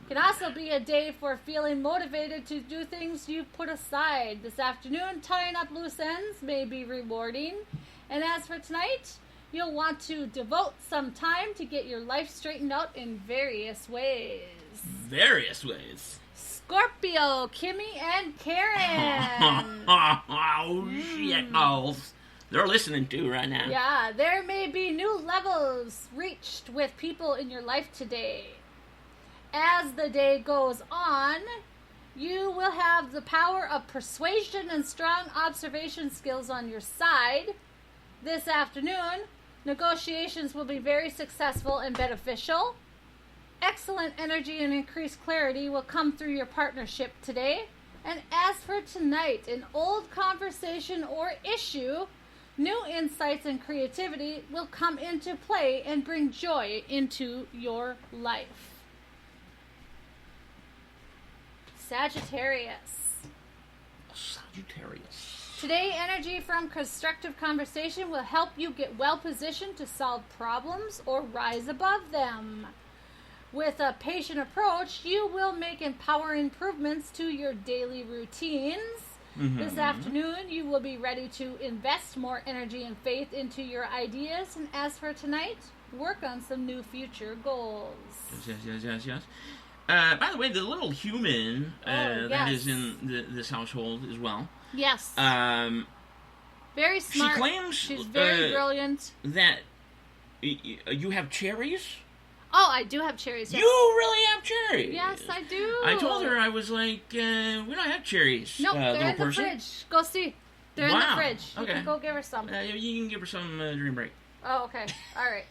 It can also be a day for feeling motivated to do things you put aside. This afternoon, tying up loose ends may be rewarding. And as for tonight, you'll want to devote some time to get your life straightened out in various ways. Various ways. Scorpio, Kimmy, and Karen. Oh, shit balls. They're listening to right now. Yeah, there may be new levels reached with people in your life today. As the day goes on, you will have the power of persuasion and strong observation skills on your side. This afternoon, negotiations will be very successful and beneficial. Excellent energy and increased clarity will come through your partnership today. And as for tonight, an old conversation or issue, new insights and creativity will come into play and bring joy into your life. Sagittarius. Today, energy from constructive conversation will help you get well positioned to solve problems or rise above them. With a patient approach, you will make empowering improvements to your daily routines. This afternoon, you will be ready to invest more energy and faith into your ideas. And as for tonight, work on some new future goals. Yes. By the way, the little human that is in this household as well. Yes. Very smart. She claims she's very brilliant. That you have cherries. Oh, I do have cherries. Yes. You really have cherries? Yes, I do. I told her, I was like, we don't have cherries. Nope, they're in the fridge. Go see. They're in the fridge. You can go give her some. You can give her some during break. Oh, okay. All right.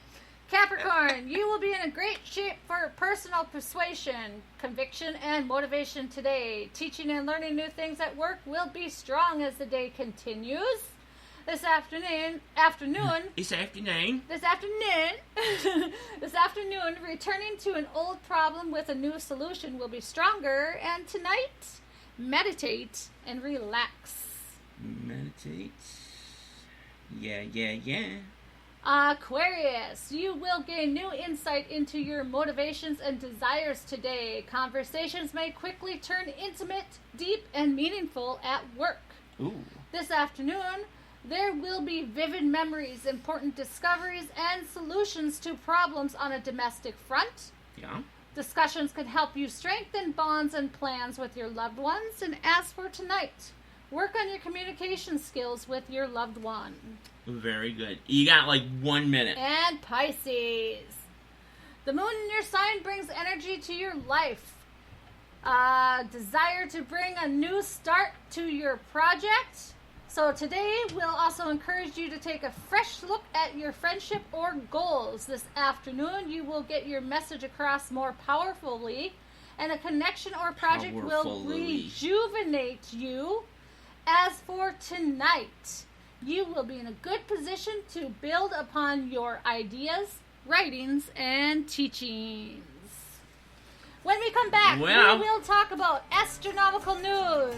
Capricorn, you will be in a great shape for personal persuasion, conviction, and motivation today. Teaching and learning new things at work will be strong as the day continues. This afternoon, returning to an old problem with a new solution will be stronger. And tonight, meditate and relax. Meditate. Yeah. Aquarius, you will gain new insight into your motivations and desires today. Conversations may quickly turn intimate, deep, and meaningful at work. Ooh. This afternoon, there will be vivid memories, important discoveries, and solutions to problems on a domestic front. Yeah. Discussions can help you strengthen bonds and plans with your loved ones. And as for tonight, work on your communication skills with your loved one. Very good. You got like 1 minute. And Pisces. The moon in your sign brings energy to your life. Desire to bring a new start to your project. So today we'll also encourage you to take a fresh look at your friendship or goals. This afternoon you will get your message across more powerfully, and a connection or project will rejuvenate you. As for tonight, you will be in a good position to build upon your ideas, writings, and teachings. When we come back, we will talk about astronomical news.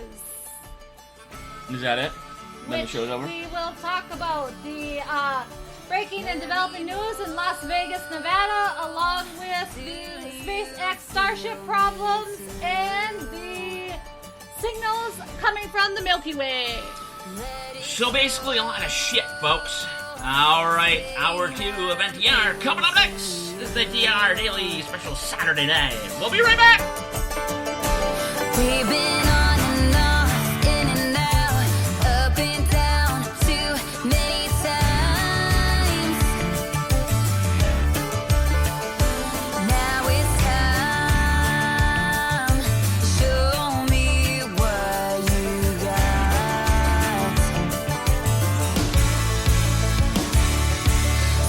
Is that it? Then the show's over? We will talk about the breaking and developing news in Las Vegas, Nevada, along with the SpaceX Starship problems and the signals coming from the Milky Way. So basically a lot of shit, folks. Alright, hour 2 of NTR coming up next. This is the NTR Daily Special Saturday Night. We'll be right back. We've been on and off, in and out, up and down too many times. Now it's time. Show me what you got.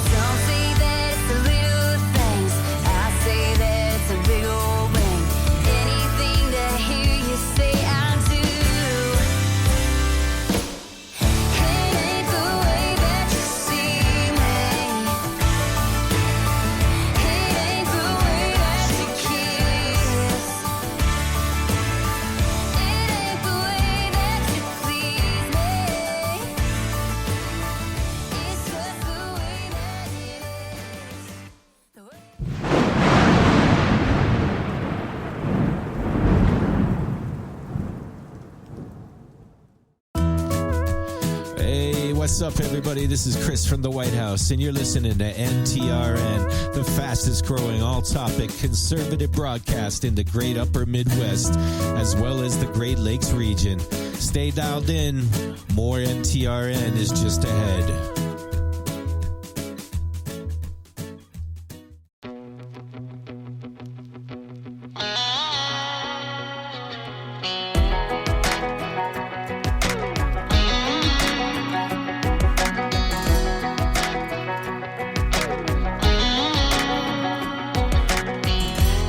Some say that it's the little things. I say that it's a big old ring. Anything to hear you say I do. It ain't the way that you see me. It ain't the way that you kiss. It ain't the way that you please me. It's just the way that it is. Hey, what's up, everybody? This is Chris from the White House, and you're listening to NTRN, the fastest growing all-topic conservative broadcast in the great upper Midwest, as well as the Great Lakes region. Stay dialed in. More NTRN is just ahead.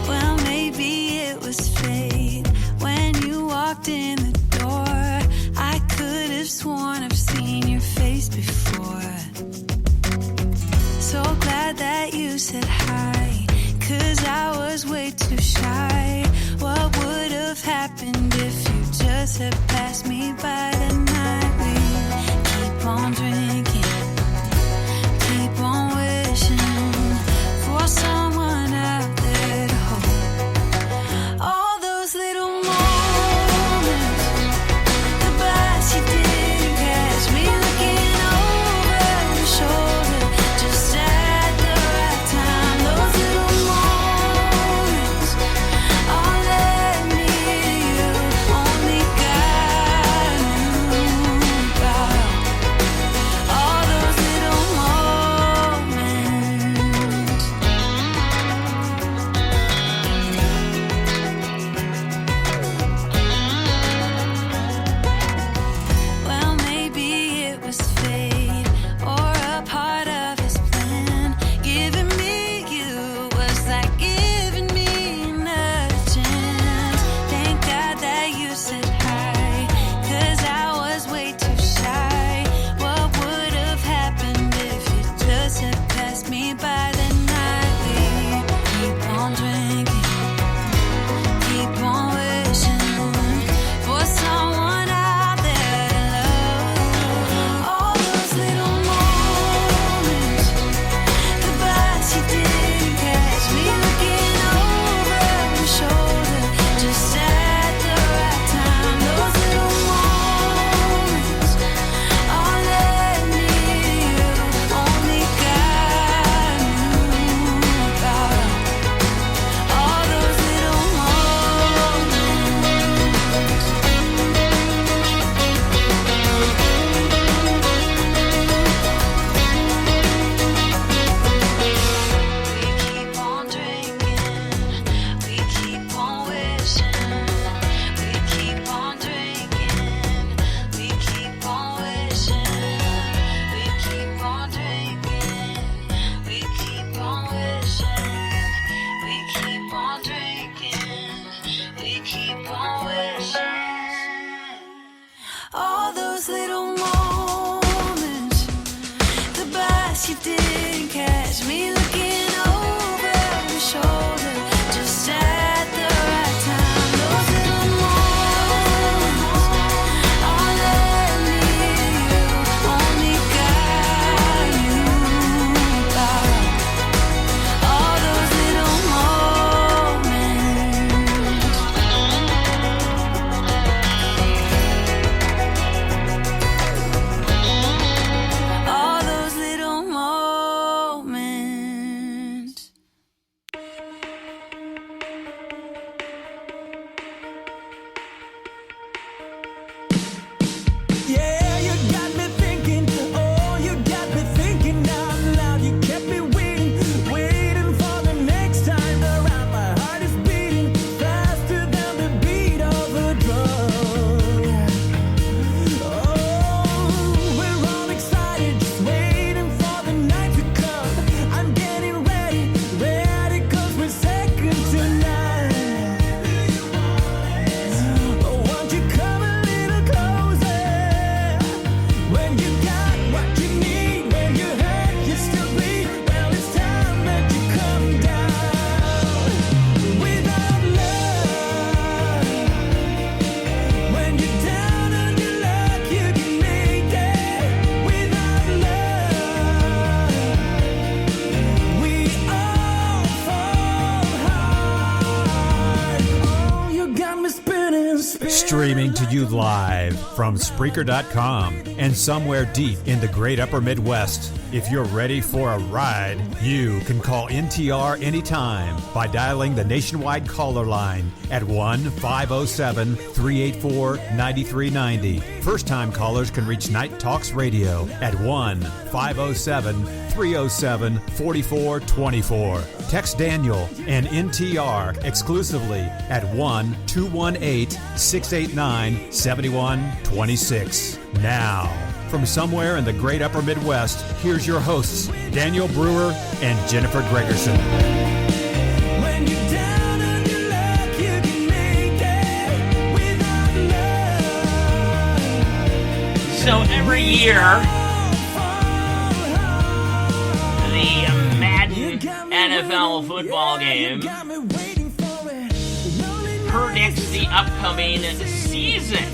Well, maybe it was fate when you walked in the door. I could have sworn I've seen your face before. So glad that you said hi, 'cause I was way too shy. What would have happened if you just had passed me by tonight? We keep on drinking, keep on wishing for someone out there to hold. All those little moments, the bites you didn't catch me looking over your shoulder, just at the right time. Those little moments all led me to you. Only God knew about Streaming to you live from Spreaker.com and somewhere deep in the great upper Midwest. If you're ready for a ride, you can call NTR anytime by dialing the nationwide caller line at 1-507-384-9390. First-time callers can reach Night Talks Radio at 1-507-307-4424. Text Daniel and NTR exclusively at 1-218-689-7126. Now, from somewhere in the great upper Midwest, here's your hosts, Daniel Brewer and Jennifer Gregerson. When you're down on your luck, you can make it without love. So every year, the Madden NFL football game predicts the upcoming season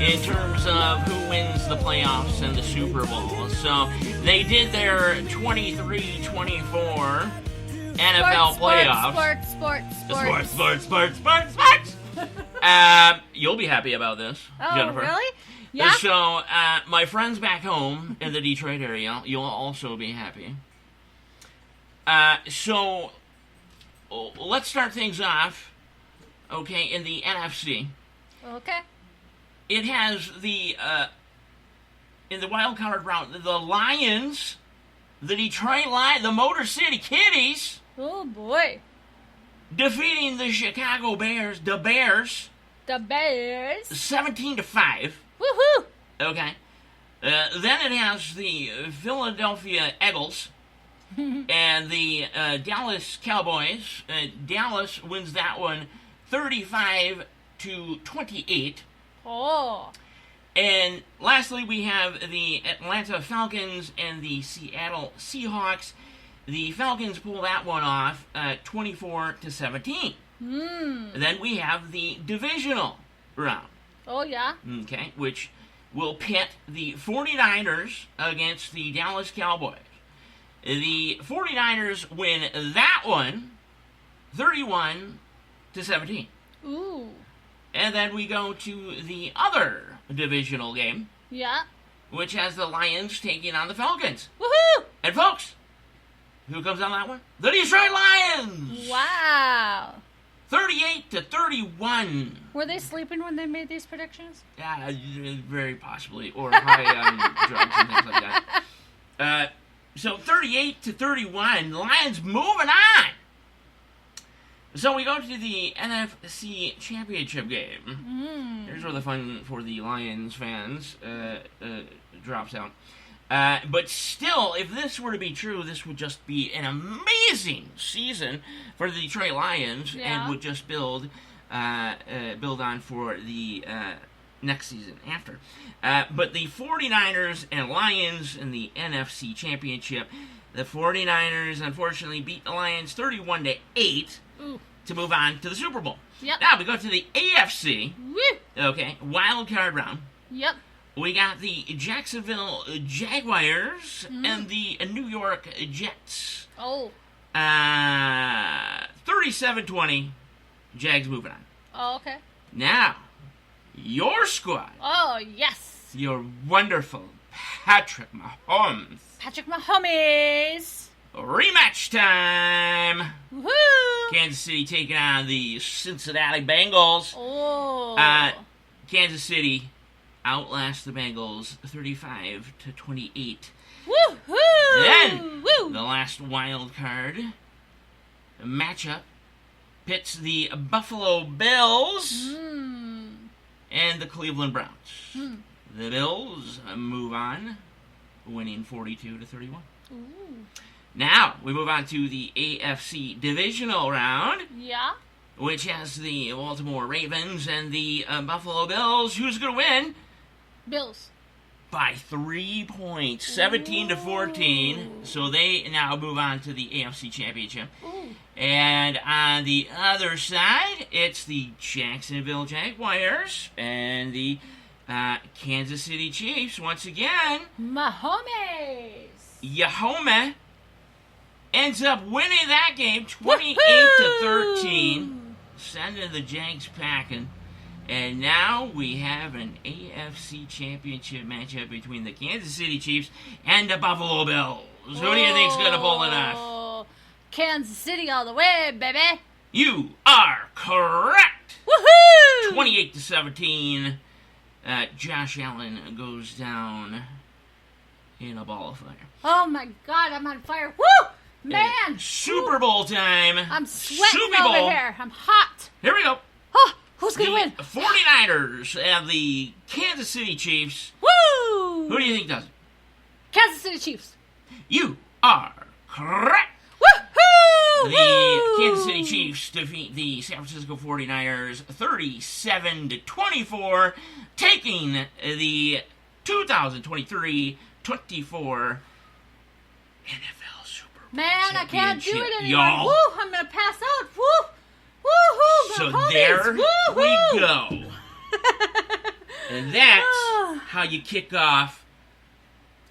in terms of who wins the playoffs and the Super Bowl. So they did their 23-24 NFL playoffs. Sports. You'll be happy about this, Jennifer. Oh, really? Yeah. So my friends back home in the Detroit area, you'll also be happy. So let's start things off, okay, in the NFC. Okay. It has the, in the wild card round, the Lions, the Detroit Lions, the Motor City Kitties. Oh, boy. Defeating the Chicago Bears, the Bears. 17-5. Woohoo! Okay. Then it has the Philadelphia Eagles and the Dallas Cowboys. Dallas wins that one 35-28. Oh. And lastly, we have the Atlanta Falcons and the Seattle Seahawks. The Falcons pull that one off 24-17. Then we have the divisional round. Oh, yeah. Okay, which will pit the 49ers against the Dallas Cowboys. The 49ers win that one 31-17. Ooh. And then we go to the other divisional game. Yeah. Which has the Lions taking on the Falcons. Woohoo! And folks, who comes on that one? The Detroit Lions! Wow. 38-31. Were they sleeping when they made these predictions? Yeah, very possibly. Or high on drugs and things like that. So 38-31. The Lions moving on. So we go to the NFC Championship game. Here's where the fun for the Lions fans drops out. But still, if this were to be true, this would just be an amazing season for the Detroit Lions, and would just build on for the next season after. But the 49ers and Lions in the NFC Championship, the 49ers unfortunately beat the Lions 31-8 to move on to the Super Bowl. Yep. Now we go to the AFC. Woo! Okay, wild card round. Yep. We got the Jacksonville Jaguars and the New York Jets. Oh. 37-20. Jags moving on. Oh, okay. Now, your squad. Oh, yes. Your wonderful Patrick Mahomes. Patrick Mahomes. Rematch time. Woohoo! Kansas City taking on the Cincinnati Bengals. Oh. Kansas City outlast the Bengals 35-28. Woohoo! Then the last wild card matchup pits the Buffalo Bills and the Cleveland Browns. The Bills move on, winning 42-31. Now we move on to the AFC divisional round. Yeah. Which has the Baltimore Ravens and the Buffalo Bills. Who's going to win? Bills. By 3 points, 17-14. So they now move on to the AFC Championship. Ooh. And on the other side, it's the Jacksonville Jaguars and the Kansas City Chiefs. Once again, Mahomes. Yahoma ends up winning that game 28-13, sending the Jags packing. And now we have an AFC Championship matchup between the Kansas City Chiefs and the Buffalo Bills. Who do you think's going to pull it off? Kansas City all the way, baby. You are correct. Woohoo! 28-17. Josh Allen goes down in a ball of fire. Oh my God, I'm on fire. Woo! Man! Super Bowl time. I'm sweating Super Bowl. over here. I'm hot. Here we go. Oh, who's going to win? 49ers and the Kansas City Chiefs. Woo! Who do you think does it? Kansas City Chiefs. You are correct. Woohoo! The Kansas City Chiefs defeat the San Francisco 49ers 37-24, taking the 2023-24 NFL Super Bowl Man, I can't do it championship, anymore. y'all. Woo! I'm going to pass out. Woo! Woohoo! So homies. there Woo-hoo. we go. And that's how you kick off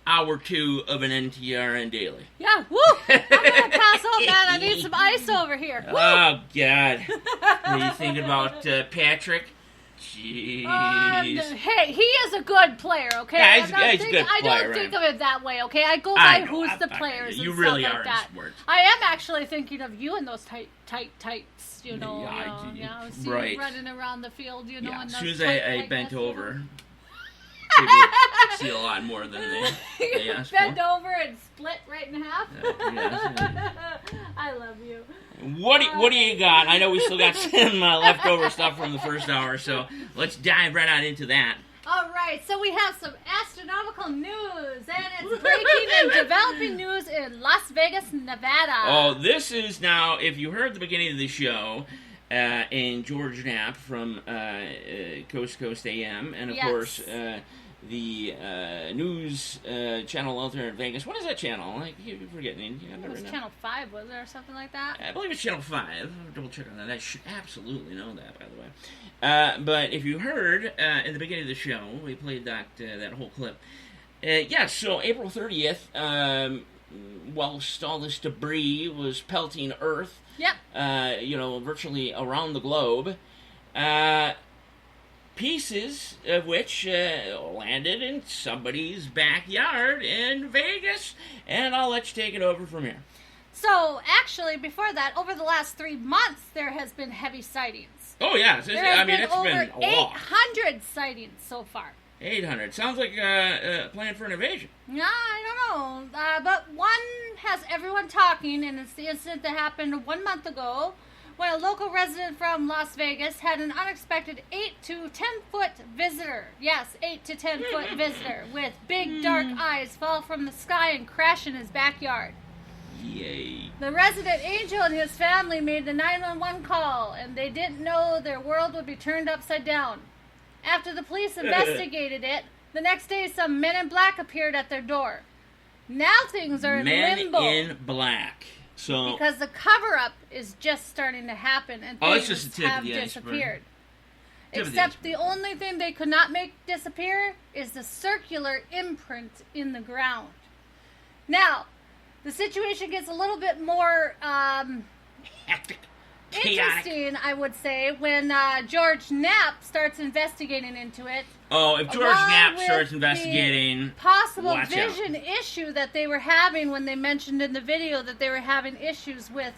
hour 2 of an NTRN Daily. Yeah, woo! I'm going to pass out, man. I need some ice over here. Woo! Oh, God. Are you thinking about Patrick? Jeez. Hey, he is a good player, okay? Yeah, he's a good I player, don't think right? of it that way, okay? I go by know, who's the players you and really stuff are like that. smart. I am actually thinking of you in those tights, you know. Yeah, see right. you running around the field, you know. Yeah, in as those soon as tight, I like bent this, over, people see a lot more than they asked Bend for. over and split right in half. Yeah. I love you. What do you got? I know we still got some leftover stuff from the first hour, so let's dive right on into that. All right, so we have some astronomical news, and it's breaking and developing news in Las Vegas, Nevada. Oh, this is now, if you heard the beginning of the show, and George Knapp from Coast to Coast AM, and of Yes. course, the news channel out there in Vegas. What is that channel? I keep forgetting. It was Channel 5, was there, or something like that? I believe it's Channel 5. I'll double check on that. I should absolutely know that, by the way. But if you heard in the beginning of the show, we played that whole clip. So April 30th, whilst all this debris was pelting Earth, Yep. Virtually around the globe, pieces of which landed in somebody's backyard in Vegas, and I'll let you take it over from here. So, actually, before that, over the last 3 months, there has been heavy sightings. Oh, yeah. It's over been a lot. 800 sightings so far. 800. Sounds like a plan for an invasion. Yeah, I don't know. But one has everyone talking, and it's the incident that happened 1 month ago when a local resident from Las Vegas had an unexpected 8 to 10 foot visitor. Yes, 8 to 10 foot visitor with big dark eyes fall from the sky and crash in his backyard. Yay. The resident Angel and his family made the 911 call, and they didn't know their world would be turned upside down. After the police investigated it, the next day some men in black appeared at their door. Now things are in limbo. Men in black. So because the cover-up is just starting to happen, and it's things just the tip have of the iceberg. disappeared. Tip of the Except iceberg. the only thing they could not make disappear is the circular imprint in the ground. Now, the situation gets a little bit more hectic, interesting, I would say, when George Knapp starts investigating into it. Oh, if George along Knapp with starts the investigating, possible watch out. vision issue that they were having when they mentioned in the video that they were having issues with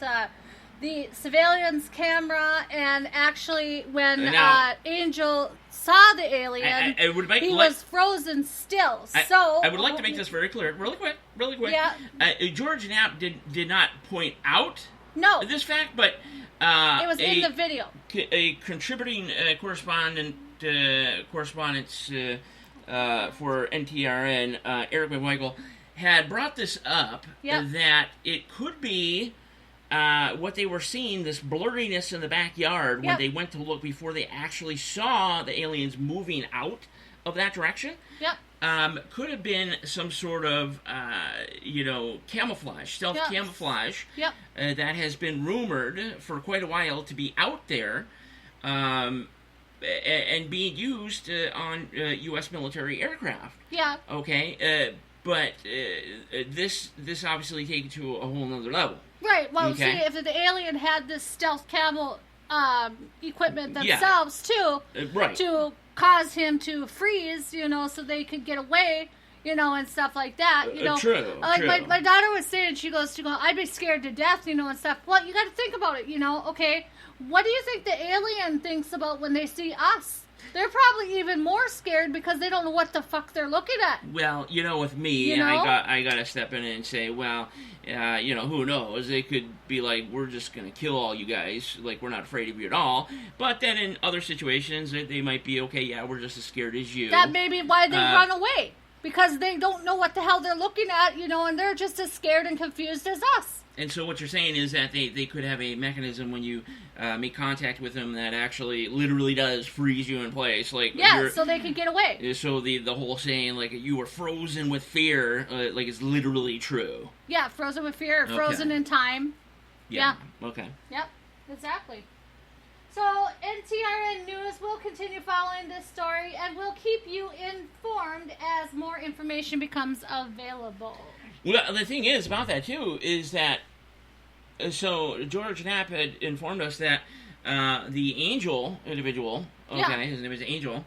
the surveillance camera, and actually when Now- Angel saw the alien, I would make- he like- was frozen still. I would like to make this very clear, really quick. Yeah. George Knapp did not point out No. this fact, but It was in the video. A contributing correspondence for NTRN, Eric McMichael, had brought this up, Yep. that it could be what they were seeing, this blurriness in the backyard when Yep. they went to look before they actually saw the aliens moving out of that direction. Yep. Could have been some sort of, camouflage, stealth Yep. camouflage, Yep. that has been rumored for quite a while to be out there, and being used on U.S. military aircraft. Yeah. Okay, but this obviously takes it to a whole nother level. Right. Well, Okay. see, if the alien had this stealth equipment themselves too, right, to cause him to freeze, you know, so they could get away, you know, and stuff like that, you know. True. My daughter was saying, she goes, I'd be scared to death, you know, and stuff. Well, you got to think about it, you know. Okay, what do you think the alien thinks about when they see us? They're probably even more scared because they don't know what the fuck they're looking at. Well, you know, with me, you know? I got to step in and say, well, you know, who knows? They could be like, we're just going to kill all you guys. Like, we're not afraid of you at all. But then in other situations, they might be, okay, yeah, we're just as scared as you. That may be why they run away. Because they don't know what the hell they're looking at, you know, and they're just as scared and confused as us. And so what you're saying is that they could have a mechanism when you make contact with them that actually literally does freeze you in place. Like, yeah, so they can get away. So the whole saying, like, you were frozen with fear, like, is literally true. Yeah, frozen with fear, frozen in time. Yeah. Okay. Yep, exactly. So, NTRN News will continue following this story, and we'll keep you informed as more information becomes available. Well, the thing is about that, too, is that, so George Knapp had informed us that the Angel individual, his name is Angel,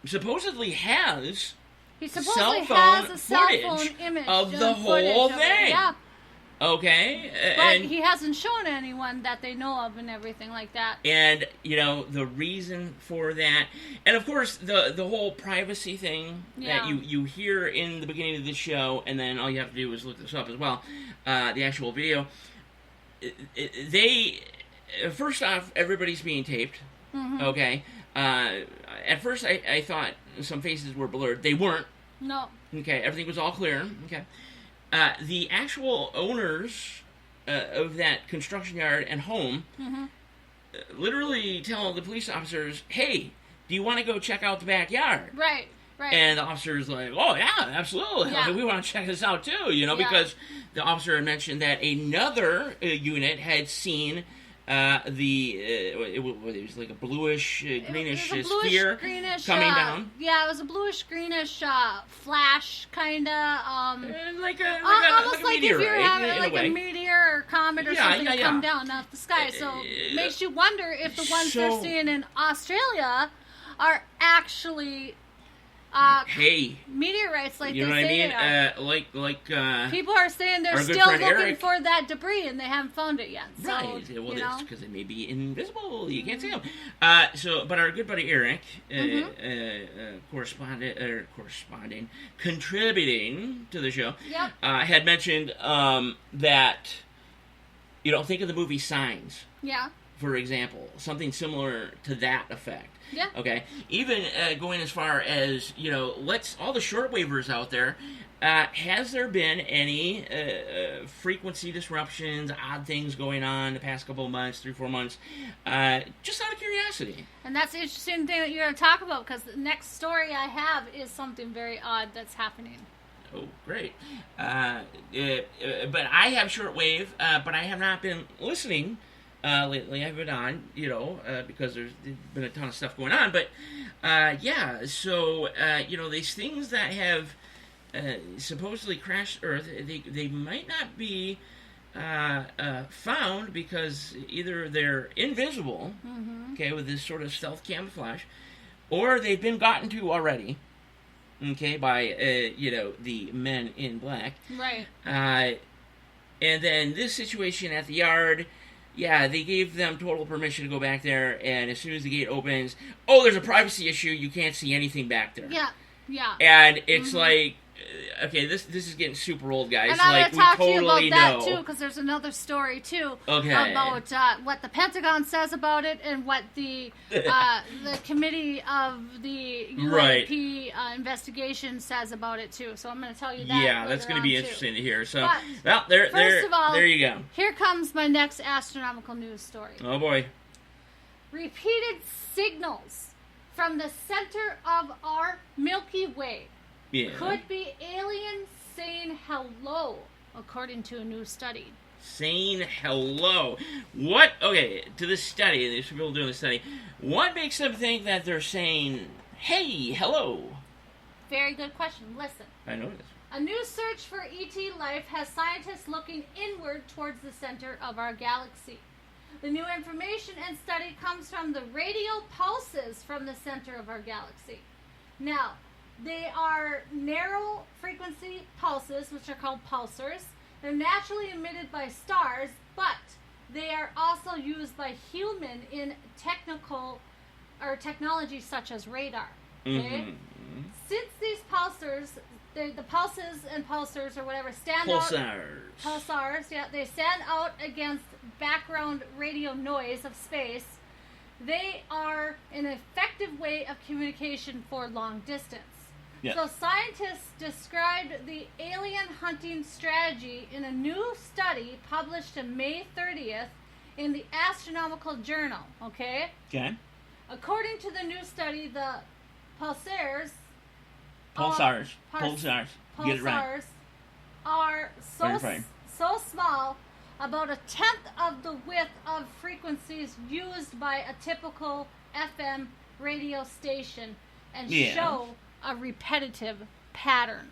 supposedly has a cell phone image of the whole thing. Yeah. Okay. But he hasn't shown anyone that they know of and everything like that. And, you know, the reason for that, and of course, the whole privacy thing that you hear in the beginning of the show, and then all you have to do is look this up as well, the actual video, first off, everybody's being taped, okay? At first, I thought some faces were blurred. They weren't. No. Okay, everything was all clear, okay? The actual owners of that construction yard and home literally tell the police officers, hey, do you want to go check out the backyard? Right. And the officer's like, oh, yeah, absolutely. Yeah. I mean, we want to check this out, too, you know, because the officer had mentioned that another unit had seen it was like a bluish, greenish sphere coming down. Yeah, it was a bluish, greenish flash, kind of. Like almost a like meteor, if you're having like a meteor or comet or something come down off the sky. So makes you wonder if the ones they're seeing in Australia are actually meteorites, like you know they what say I mean? They are. People are saying they're still looking Eric, for that debris and they haven't found it yet. So, right. Well, it's because they may be invisible. You can't see them. But our good buddy Eric, contributing to the show, had mentioned that, you know, think of the movie Signs. Yeah. For example, something similar to that effect. Yeah. Okay. Even going as far as, you know, all the shortwavers out there. Has there been any frequency disruptions, odd things going on the past couple of months, 3-4 months? Just out of curiosity. And that's the interesting thing that you're going to talk about, because the next story I have is something very odd that's happening. Oh, great. But I have shortwave, but I have not been listening lately. I've been on, you know, because there's been a ton of stuff going on. But, so, you know, these things that have supposedly crashed Earth, they might not be found because either they're invisible, okay, with this sort of stealth camouflage, or they've been gotten to already, okay, by, you know, the men in black. Right. And then this situation at the yard, they gave them total permission to go back there, and as soon as the gate opens, there's a privacy issue, you can't see anything back there. Yeah. And it's like, okay, this is getting super old, guys. And I'm like, going to talk totally to you about that, know. too, because there's another story, too, okay, about what the Pentagon says about it and what the committee of the UAP investigation says about it, too. So I'm going to tell you that. Yeah, that's going to be interesting to hear. So, but, first of all, there you go. Here comes my next astronomical news story. Oh, boy. Repeated signals from the center of our Milky Way could be aliens saying hello, according to a new study. Saying hello. What? Okay, to this study, there's people doing the study. What makes them think that they're saying, hey, hello? Very good question. Listen. I know this. A new search for ET life has scientists looking inward towards the center of our galaxy. The new information and study comes from the radio pulses from the center of our galaxy. Now, they are narrow frequency pulses, which are called pulsars. They're naturally emitted by stars, but they are also used by human in technology such as radar. Okay? Mm-hmm. Since these pulsars, the pulses and pulsars or whatever stand out. Pulsars, yeah, they stand out against background radio noise of space. They are an effective way of communication for long distance. Yes. So scientists described the alien hunting strategy in a new study published on May 30th in the Astronomical Journal. Okay? Okay. According to the new study, the pulsars. Get it right. Are so small, about a tenth of the width of frequencies used by a typical FM radio station, and show a repetitive pattern.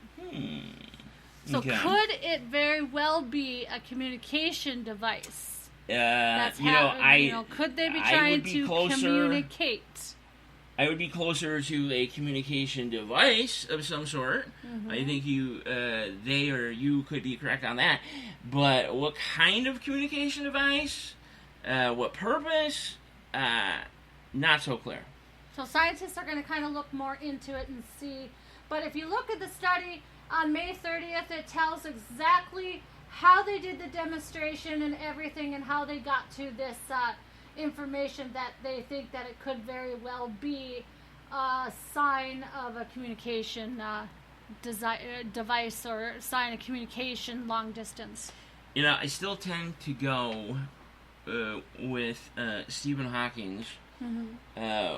So could it very well be a communication device? Could they be trying to communicate? I would be closer to a communication device of some sort. Mm-hmm. I think they or you could be correct on that. But what kind of communication device? What purpose? Not so clear. So scientists are going to kind of look more into it and see. But if you look at the study on May 30th, it tells exactly how they did the demonstration and everything and how they got to this information that they think that it could very well be a sign of a communication device or sign of communication long distance. I still tend to go with Stephen Hawking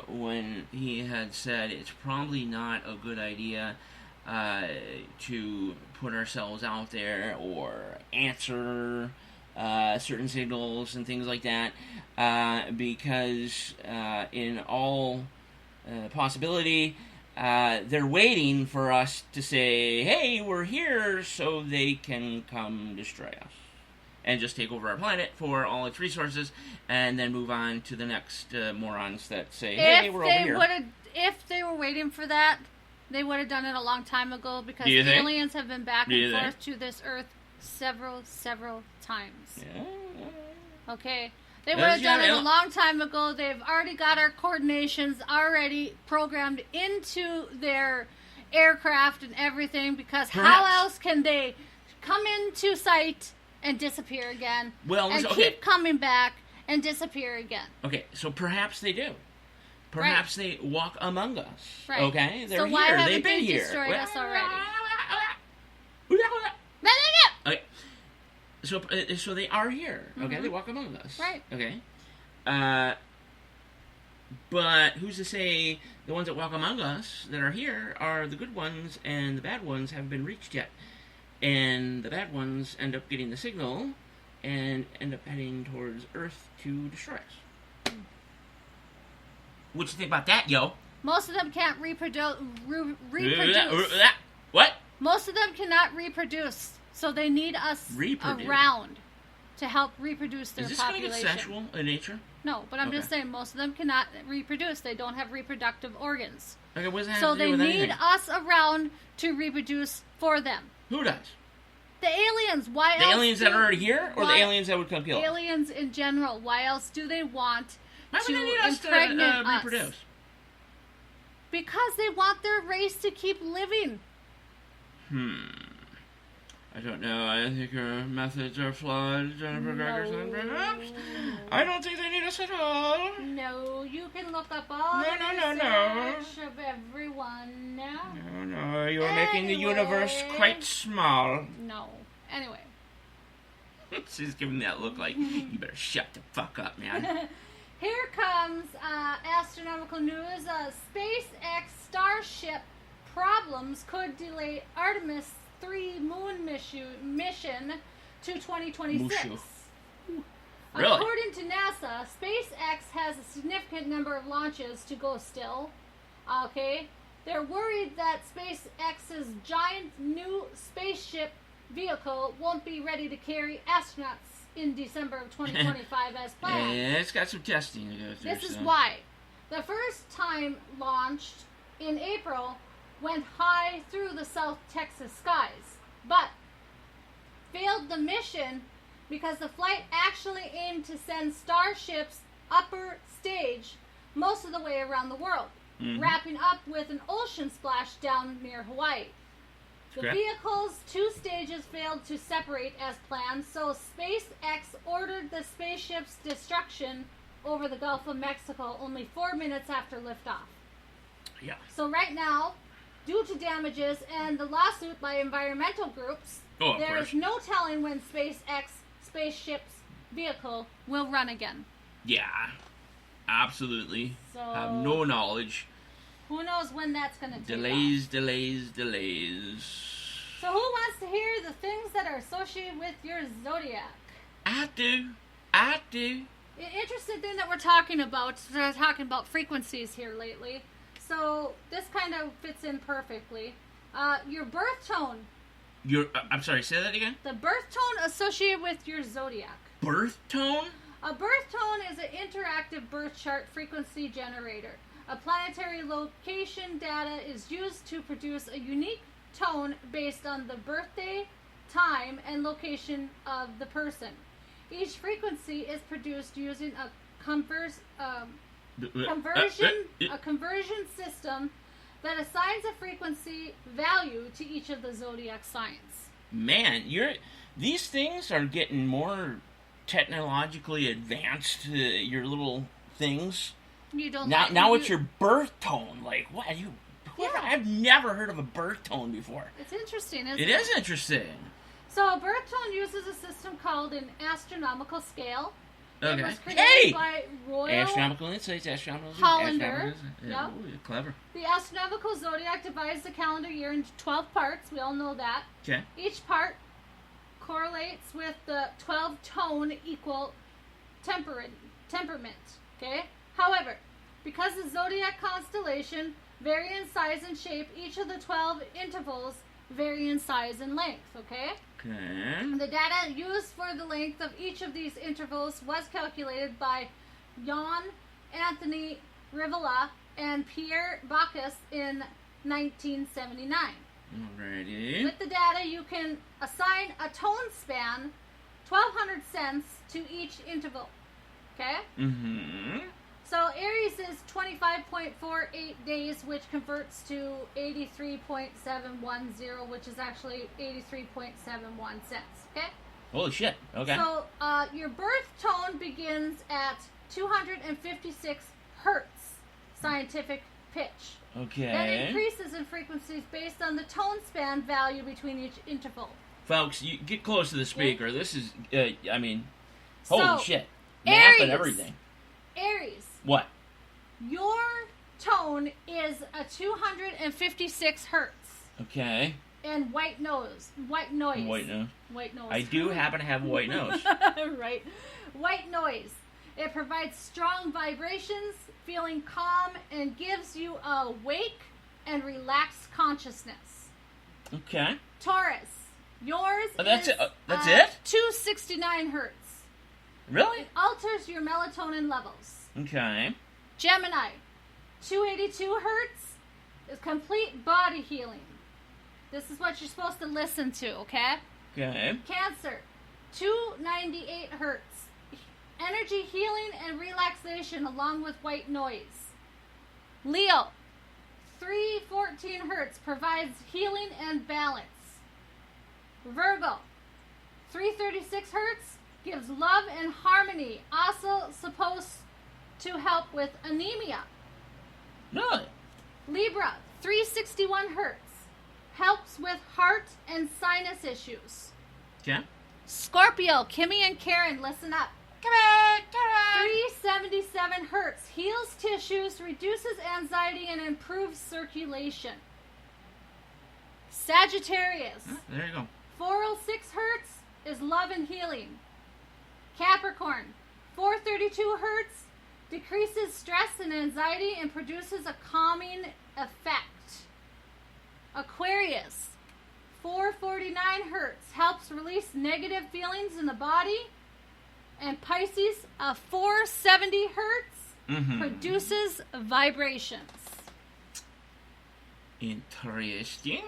when he had said it's probably not a good idea to put ourselves out there or answer certain signals and things like that, because in all possibility, they're waiting for us to say, hey, we're here, so they can come destroy us and just take over our planet for all its resources and then move on to the next morons that say, hey, we're over here. If they were waiting for that, they would have done it a long time ago, because aliens have been back and forth to this Earth several times. Yeah. Okay. They would have done it a long time ago. They've already got our coordinations already programmed into their aircraft and everything, because how else can they come into sight and disappear again keep coming back and disappear again? Okay, so perhaps they do. Perhaps they walk among us. Right. Okay? They're so here. Why haven't They've been they here. Destroyed us already? Okay. So they are here. Okay, they walk among us. Right. Okay. But who's to say the ones that walk among us that are here are the good ones and the bad ones haven't been reached yet? And the bad ones end up getting the signal and end up heading towards Earth to destroy us. What you think about that, yo? Most of them can't reproduce. What? Most of them cannot reproduce, so they need us around to help reproduce their population. Is this going to get sexual in nature? No, but I'm just saying most of them cannot reproduce. They don't have reproductive organs. Okay, what does that so have to do with they need us around to reproduce for them. Who does? The aliens. Why the else? The aliens that are already here, or the aliens that would come kill us? Aliens in general. Why else do they want to impregnate us? Reproduce? Because they want their race to keep living. I don't know. I think your methods are flawed, Jennifer Gregerson, perhaps. I don't think they need us at all. No, you can look up all research of everyone. No. You're making the universe quite small. No. Anyway. She's giving that look like, you better shut the fuck up, man. Here comes astronomical news. SpaceX Starship problems could delay Artemis 3 moon mission to 2026. Really? According to NASA, SpaceX has a significant number of launches to go still. Okay? They're worried that SpaceX's giant new spaceship vehicle won't be ready to carry astronauts in December of 2025 as planned. And it's got some testing to go through. This is why. The first time launched in April went high through the South Texas skies, but failed the mission because the flight actually aimed to send Starship's upper stage most of the way around the world, wrapping up with an ocean splash down near Hawaii. The vehicle's two stages failed to separate as planned, so SpaceX ordered the spaceship's destruction over the Gulf of Mexico only 4 minutes after liftoff. Yeah. So right now, due to damages and the lawsuit by environmental groups, there is no telling when SpaceX spaceship's vehicle will run again. Yeah, absolutely. So, have no knowledge. Who knows when that's going to take Delays, off. delays. So who wants to hear the things that are associated with your zodiac? I do. Interesting thing that we're talking about frequencies here lately. So this kind of fits in perfectly. Your birth tone. I'm sorry, say that again? The birth tone associated with your zodiac. Birth tone? A birth tone is an interactive birth chart frequency generator. A planetary location data is used to produce a unique tone based on the birthday, time, and location of the person. Each frequency is produced using a conversion system that assigns a frequency value to each of the zodiac signs. Man, these things are getting more technologically advanced. Your little things. You don't now it's your birth tone. Like what? I've never heard of a birth tone before. It's interesting, isn't it? It is interesting. So a birth tone uses a system called an astronomical scale. Okay. It was created by Royal Astronomical Insights, Hollander. Yeah, ooh, clever. The astronomical zodiac divides the calendar year into 12 parts. We all know that. Okay. Each part correlates with the 12-tone equal temperament. Okay? However, because the zodiac constellation vary in size and shape, each of the 12 intervals vary in size and length. Okay? Okay. The data used for the length of each of these intervals was calculated by Jan Anthony Rivera and Pierre Bacchus in 1979. Alrighty. With the data, you can assign a tone span, 1200 cents, to each interval. Okay? Mm-hmm. So Aries is 25.48 days, which converts to 83.710, which is actually 83.71 cents. Okay? Holy shit. Okay. So your birth tone begins at 256 hertz, scientific pitch. Okay. That increases in frequencies based on the tone span value between each interval. Folks, you get close to the speaker. Okay. This is, holy shit. Math Aries, and everything. Aries. What? Your tone is a 256 hertz. Okay. And white noise. White noise. I do happen to have a white nose. Right. White noise. It provides strong vibrations, feeling calm, and gives you a awake and relaxed consciousness. Okay. Taurus. Yours that's is it. That's it? 269 hertz. Really? It alters your melatonin levels. Okay. Gemini. 282 hertz is complete body healing. This is what you're supposed to listen to, okay? Okay. Cancer. 298 hertz. Energy healing and relaxation along with white noise. Leo. 314 hertz provides healing and balance. Virgo. 336 hertz gives love and harmony. Also supposed to help with anemia. Really? Libra. 361 hertz helps with heart and sinus issues. Okay. Scorpio. Kimmy and Karen, listen up. Come on. 377 hertz heals tissues, reduces anxiety, and improves circulation. Sagittarius. There you go. 406 hertz is love and healing. Capricorn. 432 hertz decreases stress and anxiety and produces a calming effect. Aquarius. 449 hertz helps release negative feelings in the body And Pisces, a 470 hertz, produces vibrations. Interesting.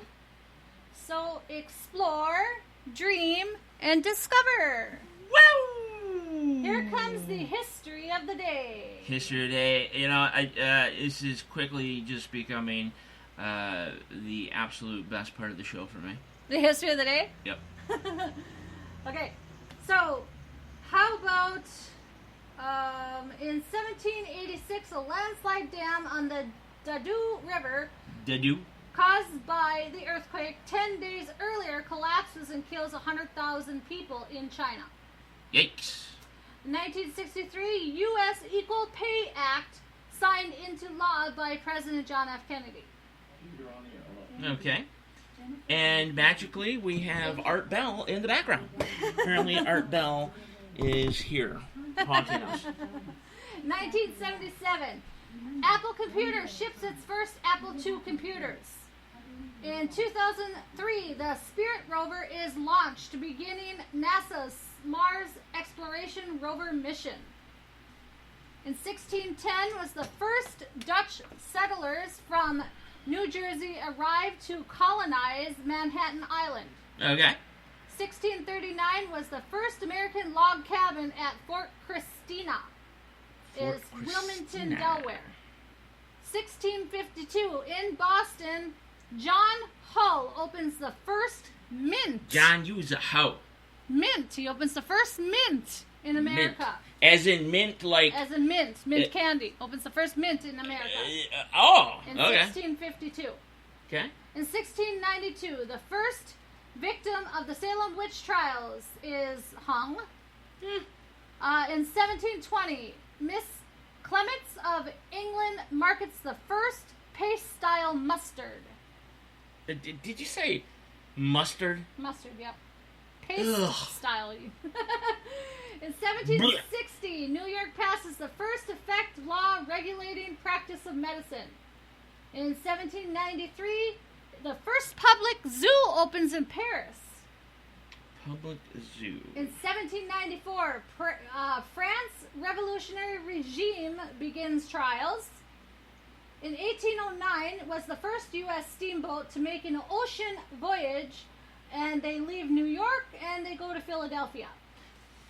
So explore, dream, and discover. Woo! Here comes the history of the day. History of the day. You know, this is quickly just becoming the absolute best part of the show for me. The history of the day? Yep. Okay, so how about in 1786, a landslide dam on the Dadu River caused by the earthquake 10 days earlier collapses and kills 100,000 people in China. Yikes. 1963, U.S. Equal Pay Act signed into law by President John F. Kennedy. Okay. And magically, we have Art Bell in the background. Apparently, Art Bell is here, haunting us. 1977, Apple Computer ships its first Apple II computers. In 2003, the Spirit rover is launched, beginning NASA's Mars Exploration Rover mission. In 1610 was the first Dutch settlers from New Jersey arrived to colonize Manhattan Island. Okay. 1639 was the first American log cabin at Fort Christina, Wilmington, Delaware. 1652 in Boston, John Hull opens the first mint. John use a hoe. Mint. He opens the first mint in America. Mint. As in mint, like... As in mint. Mint candy. Opens the first mint in America. In okay. 1652. Okay. In 1692, the first victim of the Salem witch trials is hung. In 1720, Miss Clements of England markets the first paste-style mustard. Did you say mustard? Mustard, yep. Paste-style. In 1760, New York passes the first effect law regulating practice of medicine. In 1793, the first public zoo opens in Paris. Public zoo. In 1794, France revolutionary regime begins trials. In 1809 was the first U.S. steamboat to make an ocean voyage, and they leave New York and they go to Philadelphia.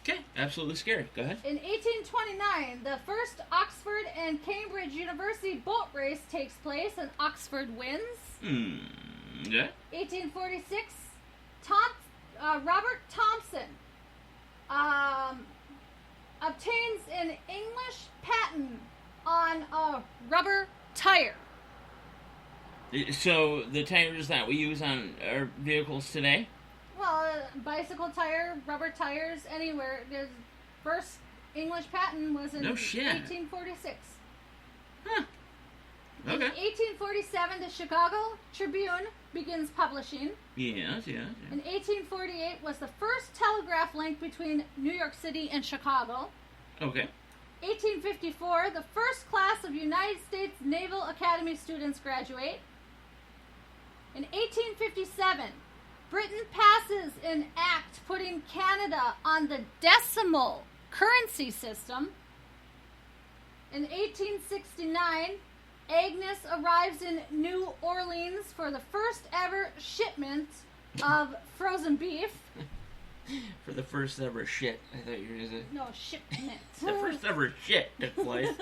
Okay, absolutely scary. Go ahead. In 1829, the first Oxford and Cambridge University boat race takes place, and Oxford wins. Yeah. 1846, Robert Thompson obtains an English patent on a rubber tire. So the tires that we use on our vehicles today? Well, bicycle tire, rubber tires, anywhere. The first English patent was in 1846. Huh. Okay. In 1847, the Chicago Tribune begins publishing. Yes. In 1848 was the first telegraph link between New York City and Chicago. Okay. 1854, the first class of United States Naval Academy students graduate. In 1857, Britain passes an act putting Canada on the decimal currency system. In 1869, Agnes arrives in New Orleans for the first ever shipment of frozen beef. For the first ever shit, I thought you were going to say. No, shipment. The first ever shit took place.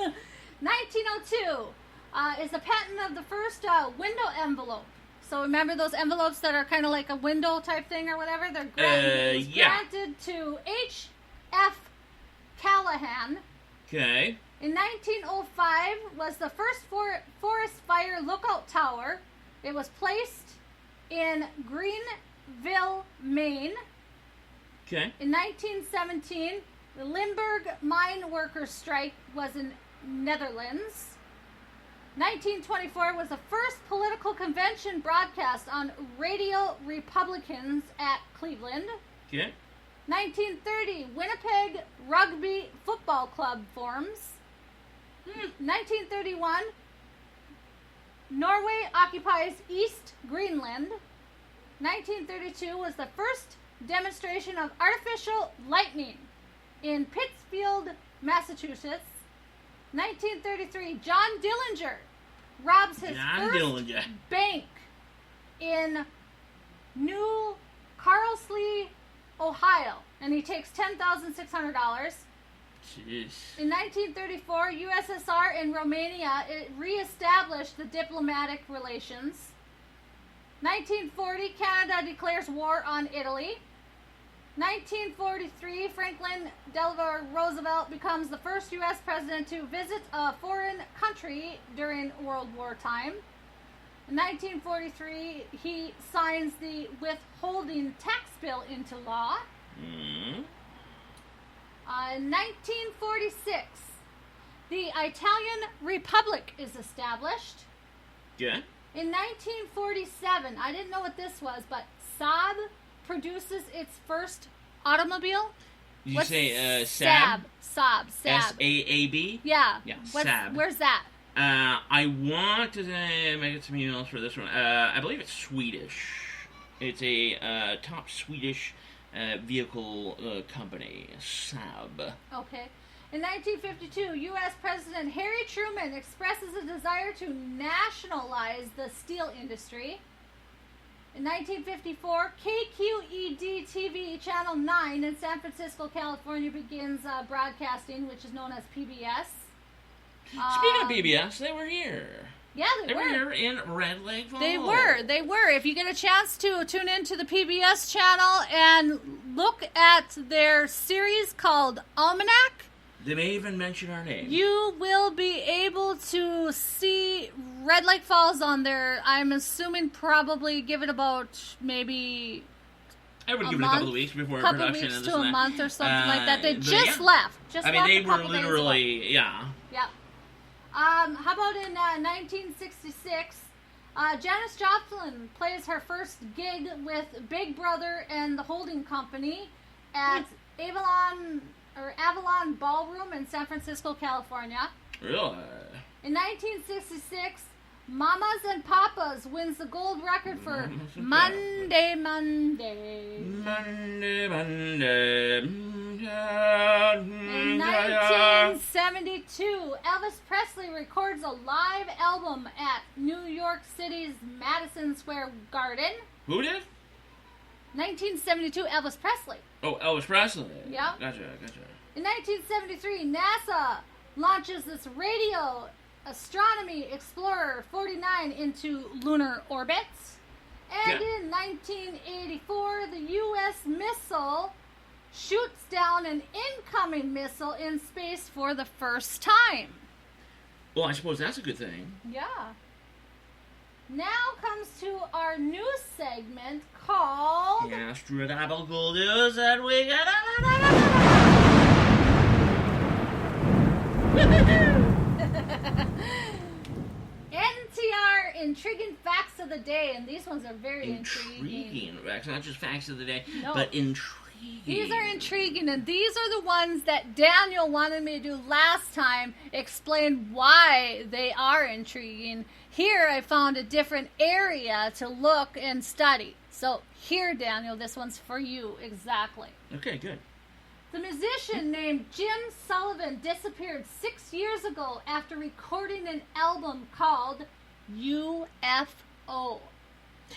1902 is the patent of the first window envelope. So remember those envelopes that are kind of like a window type thing or whatever? They're granted to H.F. Callahan. Okay. In 1905 was the first forest fire lookout tower. It was placed in Greenville, Maine. Okay. In 1917, the Limburg mine workers' strike was in Netherlands. 1924 was the first political convention broadcast on Radio Republicans at Cleveland. Okay. 1930, Winnipeg Rugby Football Club forms. 1931, Norway occupies East Greenland. 1932 was the first demonstration of artificial lightning In Pittsfield, Massachusetts, 1933, John Dillinger robs his first bank in New Carlisle, Ohio, and he takes $10,600. Jeez. In 1934, USSR and Romania reestablished the diplomatic relations. 1940, Canada declares war on Italy. 1943, Franklin Delano Roosevelt becomes the first U.S. president to visit a foreign country during World War time. In 1943, he signs the withholding tax bill into law. In 1946, the Italian Republic is established. Yeah. In 1947, I didn't know what this was, but Saab produces its first automobile. Did you say Saab? Saab. S-A-A-B? Yeah. Yeah, Saab. Saab. Where's that? I want to make some emails for this one. I believe it's Swedish. It's a top Swedish vehicle company, Saab. Okay. In 1952, U.S. President Harry Truman expresses a desire to nationalize the steel industry. In 1954, KQED TV Channel 9 in San Francisco, California begins broadcasting, which is known as PBS. Speaking of PBS, they were here. Yeah, they were. They were here in Red Lake Falls. They were. If you get a chance to tune into the PBS channel and look at their series called Almanac, they may even mention our name. You will be able to see Red Lake Falls on there. I'm assuming probably give it about maybe I would give it a couple of weeks before production. A couple of weeks to a month or something like that. They just left. They were literally, yeah. Yeah. How about in 1966, Janis Joplin plays her first gig with Big Brother and the Holding Company at Avalon Ballroom in San Francisco, California. Really? In 1966, Mamas and Papas wins the gold record for Monday. In 1972, Elvis Presley records a live album at New York City's Madison Square Garden. Who did? 1972, Elvis Presley. Oh, Elvis Presley. Yeah. Gotcha. In 1973, NASA launches this radio astronomy Explorer 49 into lunar orbit. And in 1984, the U.S. missile shoots down an incoming missile in space for the first time. Well, I suppose that's a good thing. Yeah. Now comes to our news segment called Astronomical News that we get. NTR Intriguing Facts of the Day, and these ones are very intriguing facts, not just facts of the day, no. but intriguing. These are intriguing, and these are the ones that Daniel wanted me to do last time, explain why they are intriguing. Here I found a different area to look and study. So here, Daniel, this one's for you exactly. Okay, good. The musician named Jim Sullivan disappeared 6 years ago after recording an album called UFO.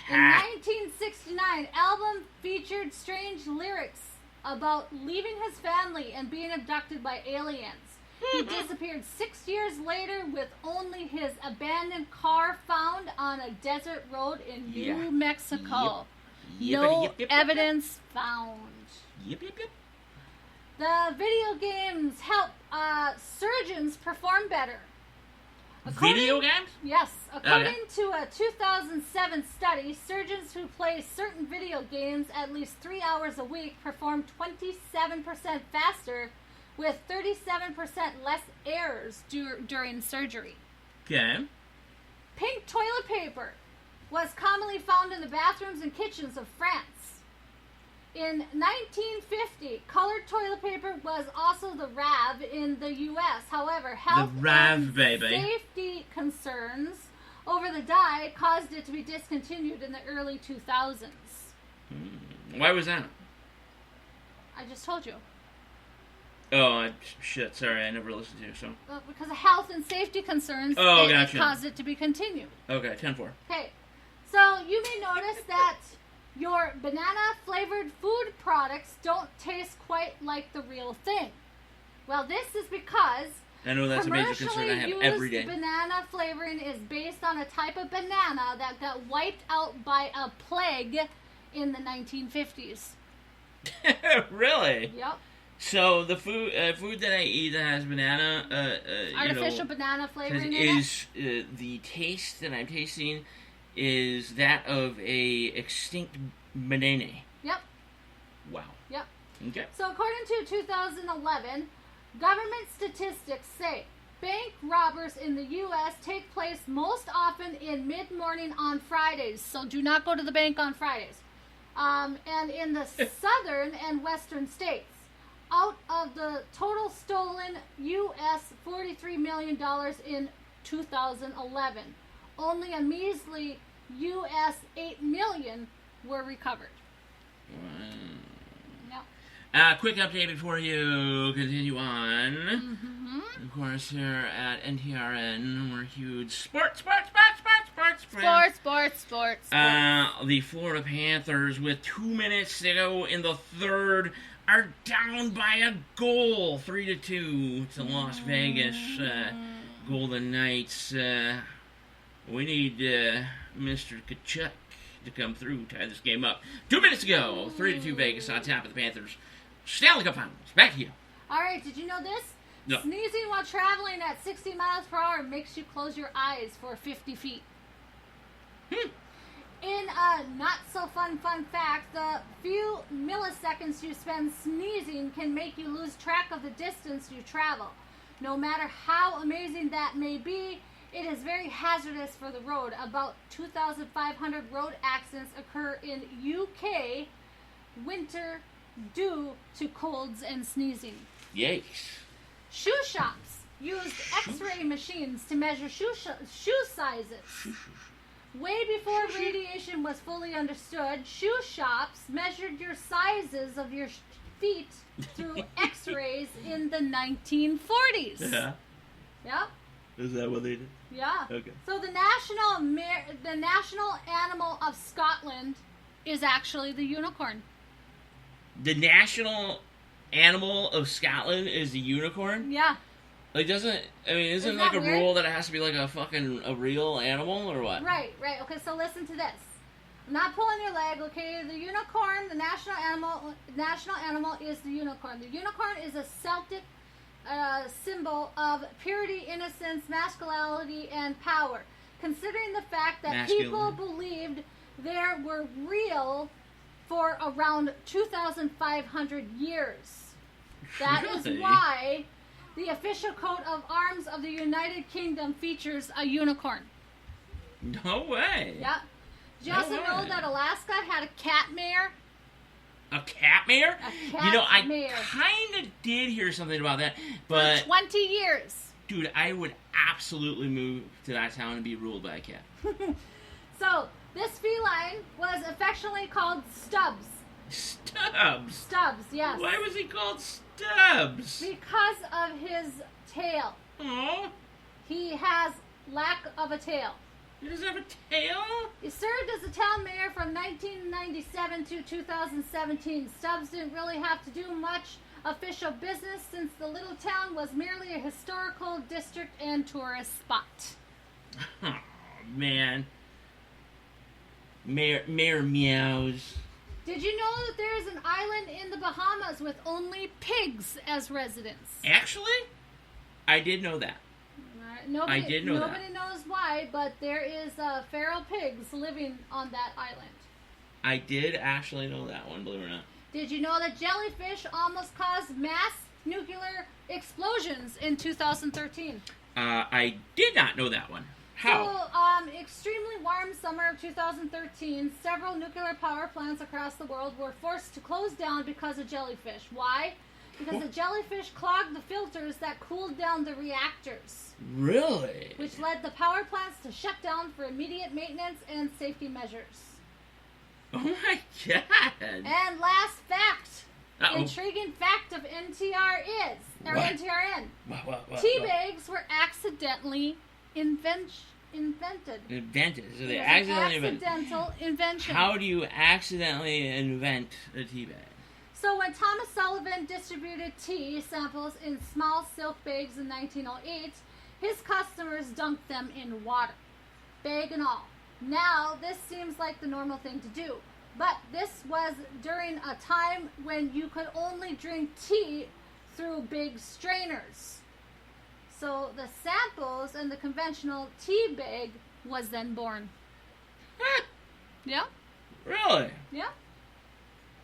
In 1969, album featured strange lyrics about leaving his family and being abducted by aliens. He disappeared 6 years later with only his abandoned car found on a desert road in New Mexico. No evidence found. The video games help surgeons perform better. Video games? Yes. According to a 2007 study, surgeons who play certain video games at least 3 hours a week perform 27% faster with 37% less errors during surgery. Okay. Pink toilet paper was commonly found in the bathrooms and kitchens of France. In 1950, colored toilet paper was also the RAV in the U.S. However, health and safety concerns over the dye caused it to be discontinued in the early 2000s. Why was that? I just told you. Oh, shit. Sorry, I never listened to you, so. Because of health and safety concerns, gotcha. it caused it to be continued. Okay, 10-4. Okay, so you may notice that your banana-flavored food products don't taste quite like the real thing. Well, this is because I know that's a major concern I have every day. Banana flavoring is based on a type of banana that got wiped out by a plague in the 1950s. Really? Yep. So the food that I eat that has banana, artificial banana flavoring is the taste that I'm tasting is that of a extinct banana. Yep. Wow. Yep. Okay. So according to 2011, government statistics say bank robberies in the U.S. take place most often in mid-morning on Fridays. So do not go to the bank on Fridays. And in the southern and western states. Out of the total stolen U.S. $43 million in 2011, only a measly U.S. $8 million were recovered. Yep. Quick update before you continue on. Mm-hmm. Of course, here at NTRN, we're huge sports. The Florida Panthers, with 2 minutes to go in the third, are down by a goal, 3-2 to Las Vegas Golden Knights. We need Mr. Kachuk to come through, tie this game up. 2 minutes ago, 3-2 Vegas on top of the Panthers. Stanley Cup Finals. Back to you. All right, did you know this? No. Sneezing while traveling at 60 miles per hour makes you close your eyes for 50 feet. In a not-so-fun fact, the few milliseconds you spend sneezing can make you lose track of the distance you travel. No matter how amazing that may be, it is very hazardous for the road. About 2,500 road accidents occur in UK winter due to colds and sneezing. Yikes. Shoe shops used X-ray machines to measure shoe sizes. Way before radiation was fully understood, shoe shops measured your sizes of your feet through X-rays in the 1940s. Yeah. Yep. Is that what they did? Yeah. Okay. So the national animal of Scotland is actually the unicorn. The national animal of Scotland is the unicorn? Yeah. Like, isn't like a weird? rule that it has to be like a real animal or what? Right. Okay, so listen to this. I'm not pulling your leg, okay? The unicorn, the national animal is the unicorn. The unicorn is a Celtic symbol of purity, innocence, masculinity, and power. Considering the fact that people believed there were real for around 2,500 years. That Really? is why the official coat of arms of the United Kingdom features a unicorn. No way. Yep. Did you also know that Alaska had a cat mayor? A cat mayor? A cat mayor. I kind of did hear something about that, but... For 20 years. Dude, I would absolutely move to that town and be ruled by a cat. So, this feline was affectionately called Stubbs. Stubbs? Stubbs, yes. Why was he called Stubbs? Because of his tail. Aww. He has lack of a tail. He doesn't have a tail? He served as a town mayor from 1997 to 2017. Stubbs didn't really have to do much official business since the little town was merely a historical district and tourist spot. Oh, man. Mayor Meows. Did you know that there is an island in the Bahamas with only pigs as residents? Actually, I did know that. Nobody that. knows why, but there is feral pigs living on that island. I did actually know that one, believe it or not. Did you know that jellyfish almost caused mass nuclear explosions in 2013? I did not know that one. How? So, extremely warm summer of 2013, several nuclear power plants across the world were forced to close down because of jellyfish. Why? Because the jellyfish clogged the filters that cooled down the reactors. Really? Which led the power plants to shut down for immediate maintenance and safety measures. Oh my god. And last fact intriguing fact of NTRN. Tea bags were accidentally invented. Invented. So they accidental invention. How do you accidentally invent a tea bag? So when Thomas Sullivan distributed tea samples in small silk bags in 1908, his customers dunked them in water, bag and all. Now, this seems like the normal thing to do. But this was during a time when you could only drink tea through big strainers. So the samples and the conventional tea bag was then born. Yeah. Really? Yeah.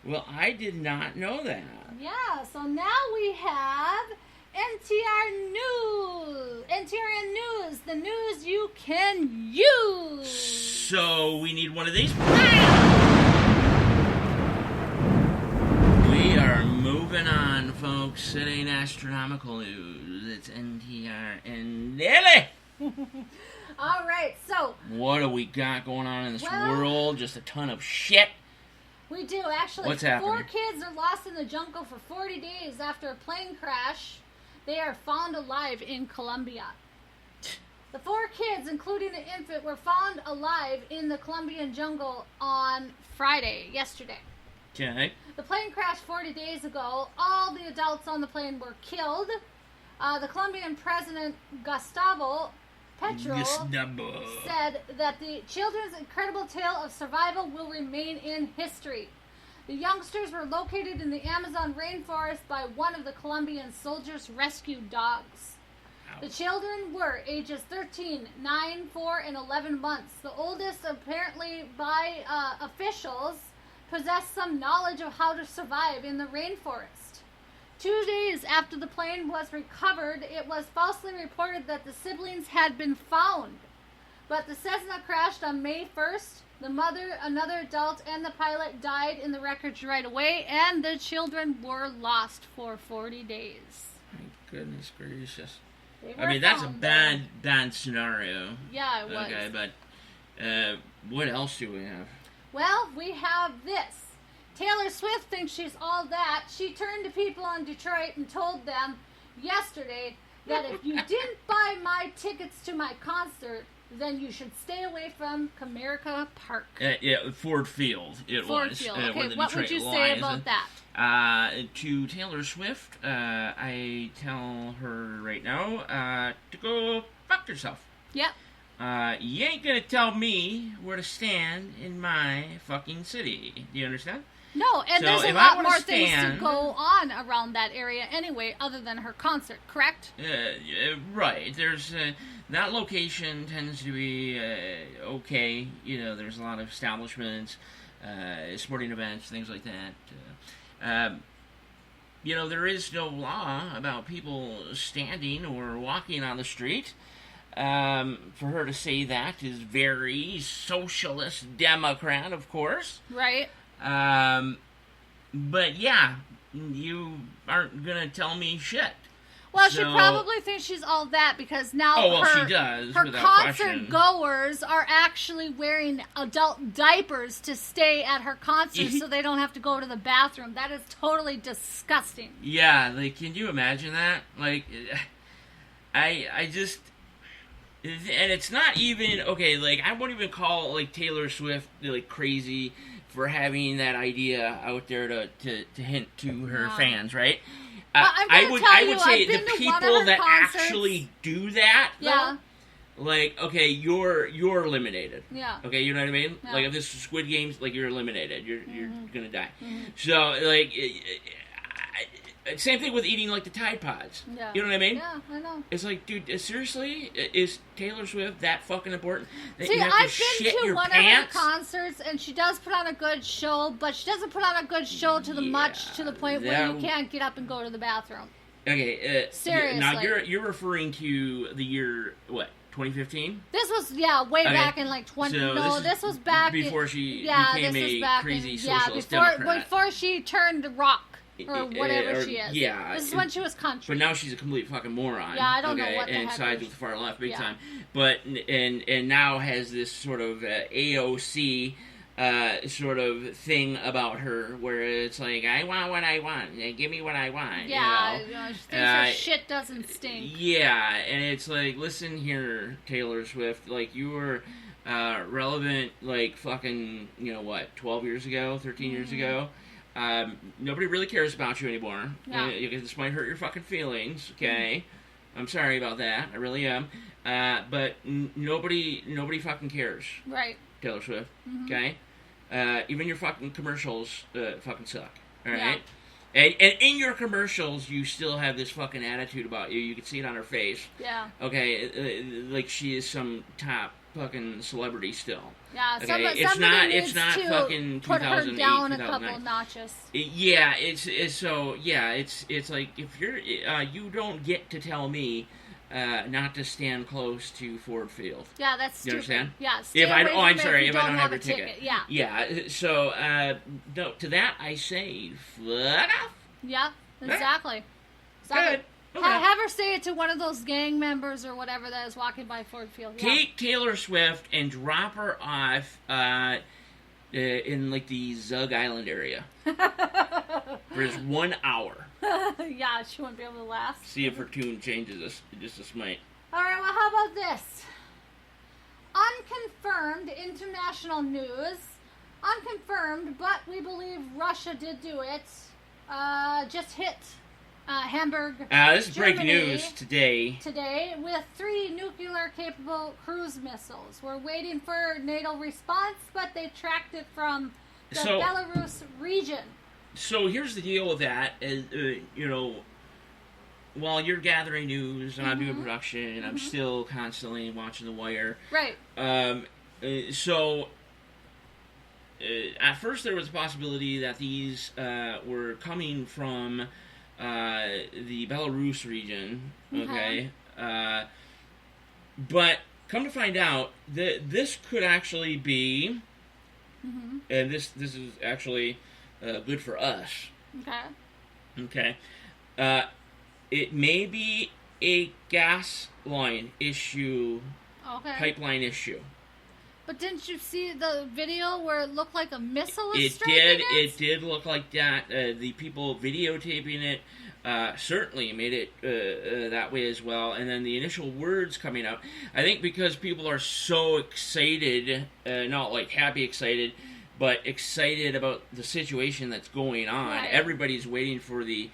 Well, I did not know that. Yeah, so now we have NTRN News, the news you can use. So we need one of these. We are moving on, folks. It ain't astronomical news. It's NTRN Daily. All right, so what do we got going on in this world? Just a ton of shit. We do, actually. What's happening? 4 kids are lost in the jungle for 40 days after a plane crash. They are found alive in Colombia. The 4 kids, including the infant, were found alive in the Colombian jungle on Friday, yesterday. Okay. The plane crashed 40 days ago. All the adults on the plane were killed. The Colombian president, Gustavo Petro, said that the children's incredible tale of survival will remain in history. The youngsters were located in the Amazon rainforest by one of the Colombian soldiers' rescue dogs. The children were ages 13, 9, 4, and 11 months. The oldest, apparently by officials, possessed some knowledge of how to survive in the rainforest. 2 days after the plane was recovered, it was falsely reported that the siblings had been found. But the Cessna crashed on May 1st. The mother, another adult, and the pilot died in the wreckage right away, and the children were lost for 40 days. My goodness gracious. I mean, that's a bad scenario. Yeah, it was. Okay, but what else do we have? Well, we have this. Taylor Swift thinks she's all that. She turned to people in Detroit and told them yesterday that if you didn't buy my tickets to my concert, then you should stay away from Comerica Park. Yeah, Ford Field. Ford Field. Okay, what would you say about that? To Taylor Swift, I tell her right now to go fuck yourself. Yep. You ain't gonna tell me where to stand in my fucking city. Do you understand? No, and there's a lot more things to go on around that area anyway, other than her concert, correct? Right. There's that location tends to be okay. You know, there's a lot of establishments, sporting events, things like that. You know, there is no law about people standing or walking on the street. For her to say that is very socialist Democrat, of course. Right. But yeah, you aren't gonna tell me shit. Well, she probably thinks she's all that because now she does. Her concert goers are actually wearing adult diapers to stay at her concert so they don't have to go to the bathroom. That is totally disgusting. Yeah, like, can you imagine that? Like, I just... And it's not even... Okay, like, I won't even call, like, Taylor Swift, like, crazy for having that idea out there to hint to her fans, right? I would say the people that actually do that, though, like, okay, you're eliminated. Yeah. Okay, you know what I mean? Yeah. Like, if this is Squid Games, like, you're eliminated. You're gonna die. So, like, same thing with eating, like, the Tide Pods. Yeah. You know what I mean? Yeah, I know. It's like, dude, seriously? Is Taylor Swift that fucking important? That See, you have to shit your one pants? of her concerts, and she does put on a good show, but she doesn't put on a good show to the point where you can't get up and go to the bathroom. Okay, seriously. Now, you're referring to the year, what, 2015? This was, way back in, like, 20... So no, this was back... Before she became a crazy socialist Democrat. Before she turned rock. Or whatever she is. Yeah. This is when she was country. But now she's a complete fucking moron. Yeah, I don't know what the and heck sides with the far left big time. But, and now has this sort of AOC sort of thing about her, where it's like, I want what I want, give me what I want. Yeah, you know? she thinks her shit doesn't stink. Yeah, and it's like, listen here, Taylor Swift, like, you were relevant, like, fucking, 12 years ago, 13 years ago. Nobody really cares about you anymore. Yeah. This might hurt your fucking feelings, okay? I'm sorry about that, I really am. But nobody fucking cares. Right. Taylor Swift, okay? Even your fucking commercials fucking suck, alright? Yeah. And in your commercials, you still have this fucking attitude about you. You can see it on her face. Yeah. Okay, like she is some top fucking celebrity still. Yeah, okay? Somebody It's not to fucking 2008, put her down a 2009. couple notches. Yeah, it's like, if you're you don't get to tell me not to stand close to Ford Field. Yeah, that's stupid. You understand? Yeah, I'm sorry, if I don't have a a ticket. Yeah. Yeah, so no, to that I say, fuck off. Yeah, exactly. Good. Okay. Have her say it to one of those gang members or whatever that is walking by Ford Field. Yeah. Take Taylor Swift and drop her off in like the Zug Island area for just 1 hour. Yeah, she wouldn't be able to last. See if her tune changes just a smite. All right, well, how about this? Unconfirmed international news. Unconfirmed, but we believe Russia did do it. Just hit Hamburg, This is breaking Germany news today. Today, with 3 nuclear-capable cruise missiles. We're waiting for NATO response, but they tracked it from the Belarus region. So here's the deal with that. While you're gathering news and I'm doing production, I'm still constantly watching The Wire. Right. At first there was a possibility that these were coming from the Belarus region, okay? But come to find out that this could actually be, and this is actually good for us. Okay. It may be a gas line issue, pipeline issue. But didn't you see the video where it looked like a missile was It striking did. It did look like that. The people videotaping it certainly made it that way as well. And then the initial words coming out, I think because people are so excited, not like happy excited, but excited about the situation that's going on. Right. Everybody's waiting for the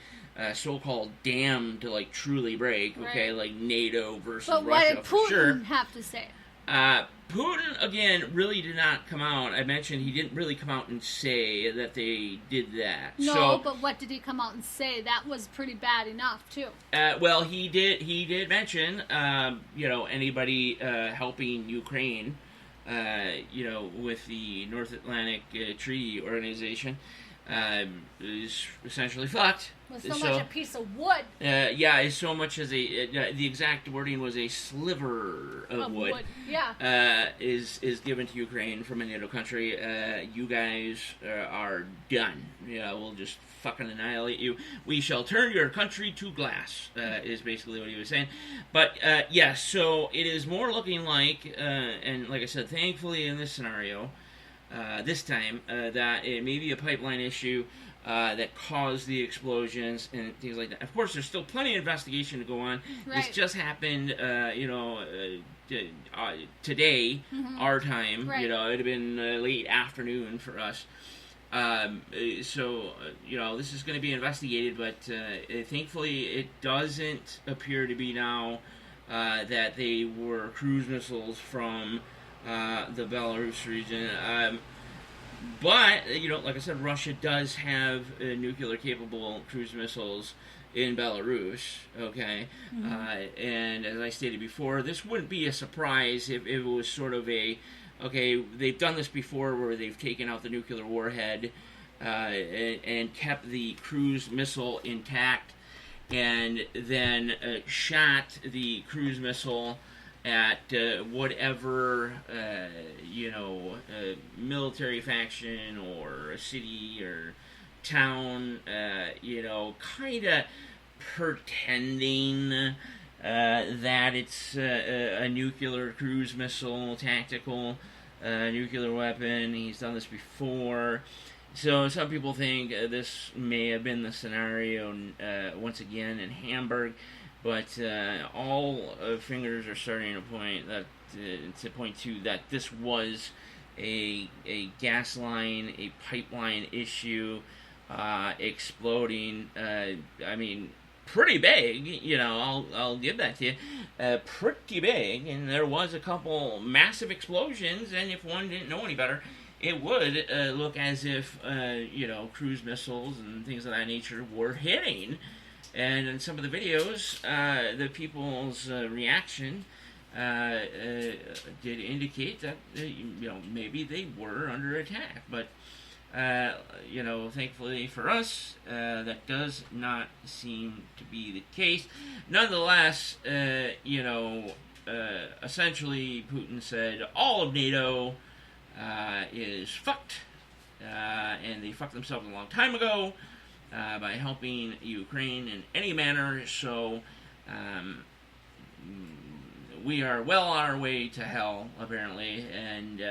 so-called dam to like truly break. Okay, like NATO versus But Russia. what did for sure. Putin have to say? Putin, again, really did not come out. I mentioned he didn't really come out and say that they did that. No, but what did he come out and say? That was pretty bad enough, too. Well, he did mention, anybody helping Ukraine, with the North Atlantic Treaty Organization, is essentially fucked. Was so much a piece of wood. As so much as the exact wording was a sliver of wood. Yeah. Is given to Ukraine from a NATO country. You guys are done. Yeah, we'll just fucking annihilate you. We shall turn your country to glass. Is basically what he was saying. But so it is more looking like, and like I said, thankfully in this scenario, this time that it may be a pipeline issue. That caused the explosions and things like that. Of course, there's still plenty of investigation to go on. Right. This just happened, today, our time. Right. It would have been late afternoon for us. This is going to be investigated, but thankfully it doesn't appear to be now that they were cruise missiles from the Belarus region. But, like I said, Russia does have nuclear-capable cruise missiles in Belarus, okay? And as I stated before, this wouldn't be a surprise if it was sort of they've done this before where they've taken out the nuclear warhead and kept the cruise missile intact and then shot the cruise missile at whatever military faction or a city or town, kind of pretending that it's a nuclear cruise missile, tactical, nuclear weapon. He's done this before. So some people think this may have been the scenario once again in Hamburg, but all fingers are starting to point to that this was a gas line, a pipeline issue exploding. I mean, pretty big. You know, I'll give that to you. Pretty big, and there was a couple massive explosions. And if one didn't know any better, it would look as if, cruise missiles and things of that nature were hitting. And in some of the videos, the people's reaction did indicate that, maybe they were under attack. But, thankfully for us, that does not seem to be the case. Nonetheless, essentially Putin said all of NATO is fucked, and they fucked themselves a long time ago by helping Ukraine in any manner, so we are well on our way to hell, apparently, and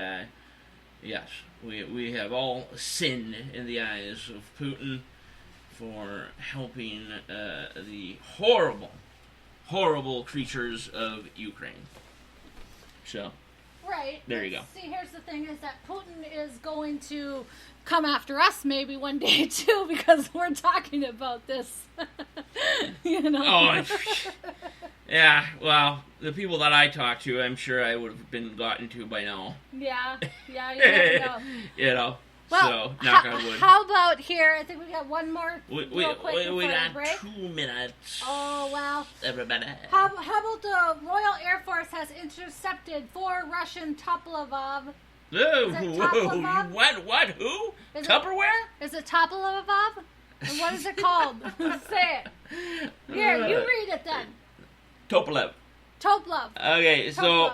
yes, we have all sinned in the eyes of Putin for helping the horrible, horrible creatures of Ukraine. So... Right. There you go. See, here's the thing: is that Putin is going to come after us maybe one day too, because we're talking about this. Oh, yeah. Well, the people that I talk to, I'm sure I would have been gotten to by now. Yeah. You never know. So Well, knock on wood. How about here? I think we got one more. We got break. 2 minutes. Oh well. Everybody. How about the Royal Air Force has intercepted 4 Russian Topolov? Oh, what? Who? Tupperware? Is it Topolov? What is it called? Say it. Here, you read it then. Tupolev. Okay, so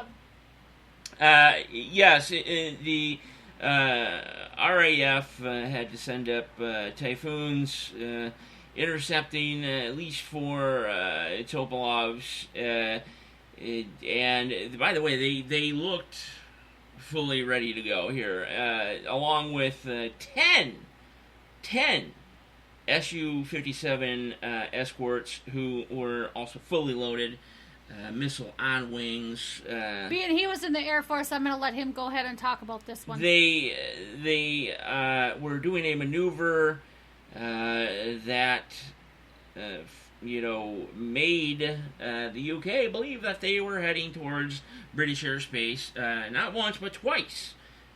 yes, the RAF had to send up Typhoons intercepting at least 4 Tupolovs, and by the way, they looked fully ready to go here, along with 10 Su-57 escorts who were also fully loaded, missile on wings. Being he was in the Air Force, I'm going to let him go ahead and talk about this one. They were doing a maneuver that made the UK believe that they were heading towards British airspace, not once but twice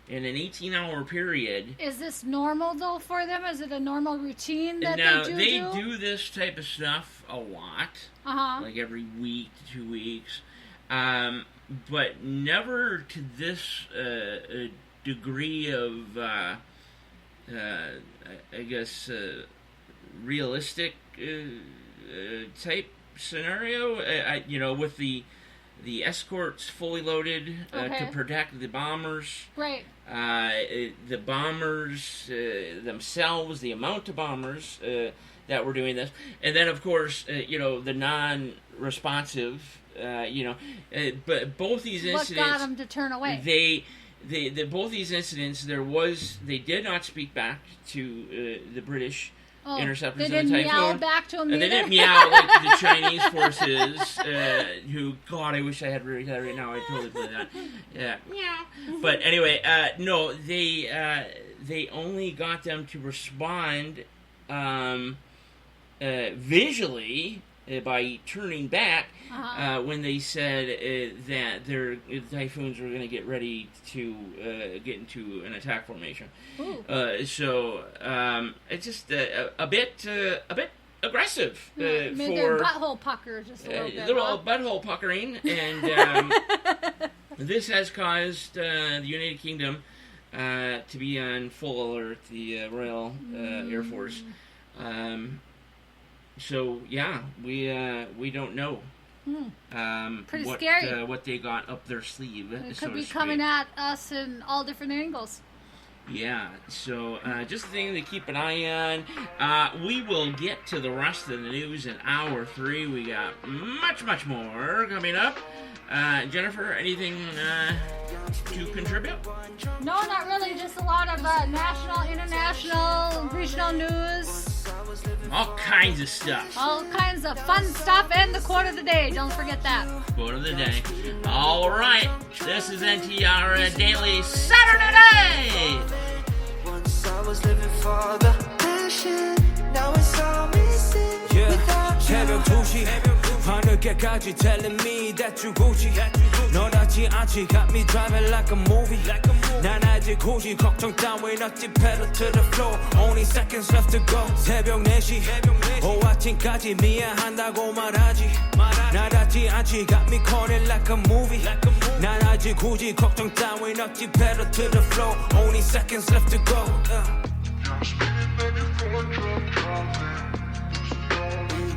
in an 18-hour period. Is this normal though for them? Is it a normal routine that now, they do this type of stuff a lot, like every week to 2 weeks, but never to this degree of, I guess, realistic type scenario. With the escorts fully loaded to protect the bombers. Right. The bombers themselves, the amount of bombers that were doing this, and then of course, the non-responsive, but both these incidents. What got them to turn away? Both these incidents, they did not speak back to the British. Interceptors they in the didn't Typhoon. Meow back to him. They didn't meow like the Chinese forces. Who, God, I wish I had that right now. I'd totally play that. Yeah, meow. But anyway, no, they only got them to respond visually by turning back when they said that their Typhoons were going to get ready to get into an attack formation. So it's just a bit aggressive made their butthole pucker just a little bit. Little butthole puckering, and this has caused the United Kingdom to be on full alert. The Royal Air Force. So yeah, we don't know. Pretty scary. What they got up their sleeve. It could be coming at us in all different angles. Yeah, so just a thing to keep an eye on. We will get to the rest of the news in hour 3. We got much more coming up. Jennifer, anything to contribute? No, not really. Just a lot of national, international, regional news. All kinds of stuff. All kinds of fun stuff, and the quote of the day. Don't forget that. Quote of the day. All right. This is NTRN Daily Saturday. Once I was living for the passion. Now it's all missing. Yeah. 새벽 2시 밤늦게까지 telling me that you Gucci. 너답지 않지 got me driving like a movie. 난 아직 굳이 걱정 따윈 없지 pedal to the floor. Only seconds left to go. 새벽 4시 오후 아침까지 미안한다고 말하지. 나답지 않지 got me calling like a movie. 난 아직 굳이 걱정 따윈 없지 pedal to the floor. Only seconds left to go.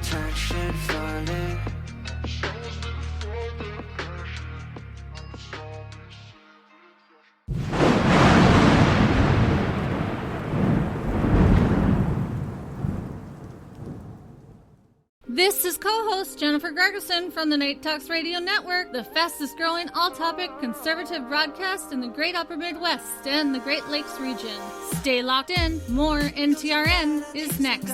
Intention falling. This is co-host Jennifer Gregerson from the Night Talks Radio Network, the fastest growing all-topic conservative broadcast in the Great Upper Midwest and the Great Lakes region. Stay locked in. More NTRN is next.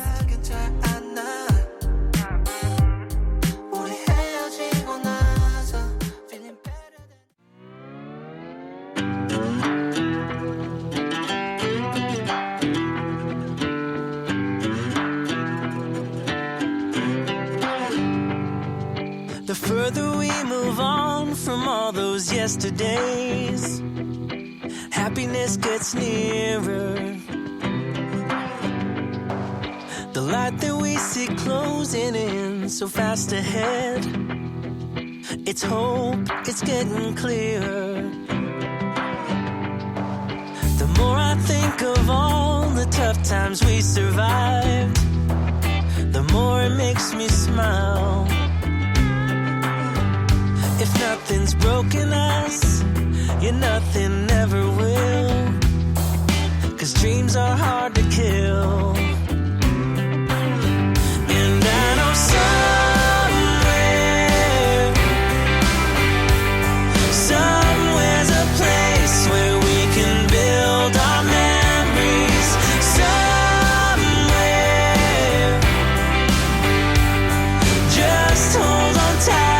The further we move on from all those yesterdays, happiness gets nearer. The light that we see closing in so fast ahead, it's hope, it's getting clearer. The more I think of all the tough times we survived, the more it makes me smile. If nothing's broken us, yeah, nothing ever will. 'Cause dreams are hard to kill. And I know somewhere's a place where we can build our memories. Somewhere, just hold on tight.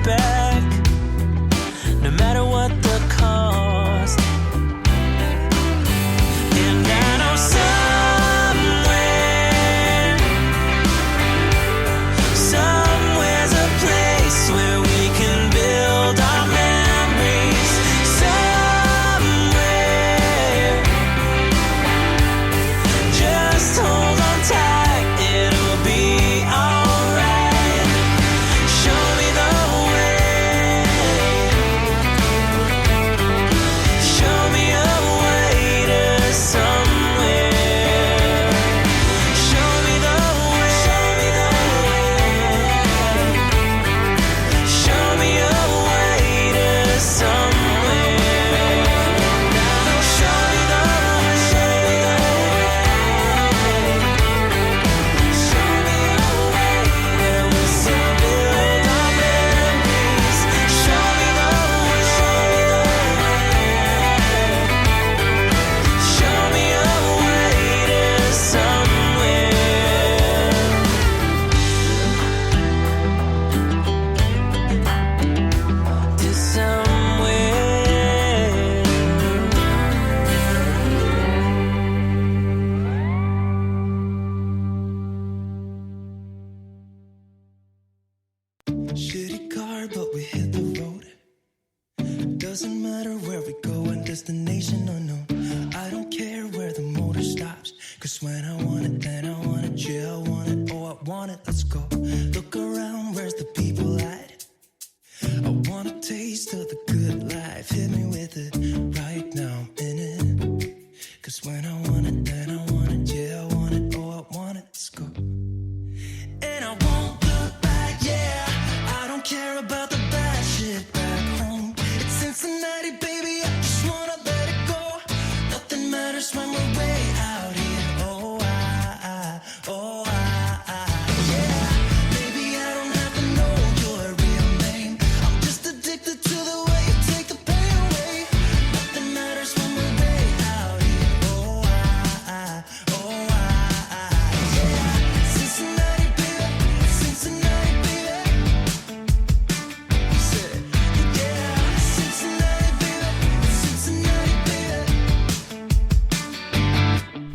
Back, no matter what the cost. And I know somewhere's a place where we can build our memories. Somewhere, just hold on tight, it'll be alright. 'Cause when I want it, then I want it, yeah, I want it, oh, I want it, let's go. Look around, where's the people at? I want a taste of the good life, hit me with it right now, in it. 'Cause when I want it, then I want it, yeah, I want it, oh, I want it, let's go. And I won't look back, yeah, I don't care about the bad shit back home. It's Cincinnati, baby, I just wanna let it go. Nothing matters when we're way out here. Yeah. Maybe I don't have to know your real name. I'm just addicted to the way you take the pain away. Nothing matters when we're way out here. Yeah. Cincinnati, baby. Cincinnati, baby. Said, yeah. Cincinnati, baby. Cincinnati, baby.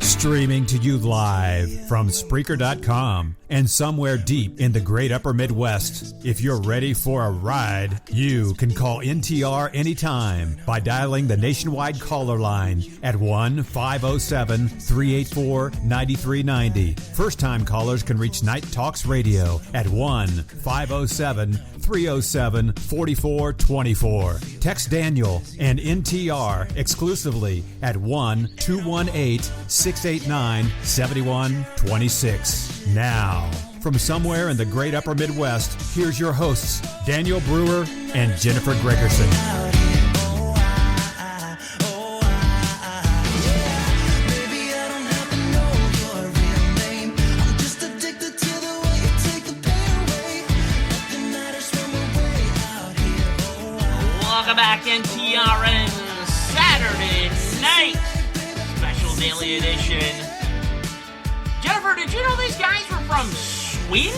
Streaming to you live from Spreaker.com and somewhere deep in the great upper Midwest. If you're ready for a ride, you can call NTR anytime by dialing the nationwide caller line at 1-507-384-9390. First-time callers can reach Night Talks Radio at 1-507-307-4424. Text Daniel and NTR exclusively at 1-218-689-7126. Now, from somewhere in the great upper Midwest, here's your hosts, Daniel Brewer and Jennifer Gregerson. Welcome back, NTRN Saturday night special daily edition. Jennifer, did you know these guys were from Sweden?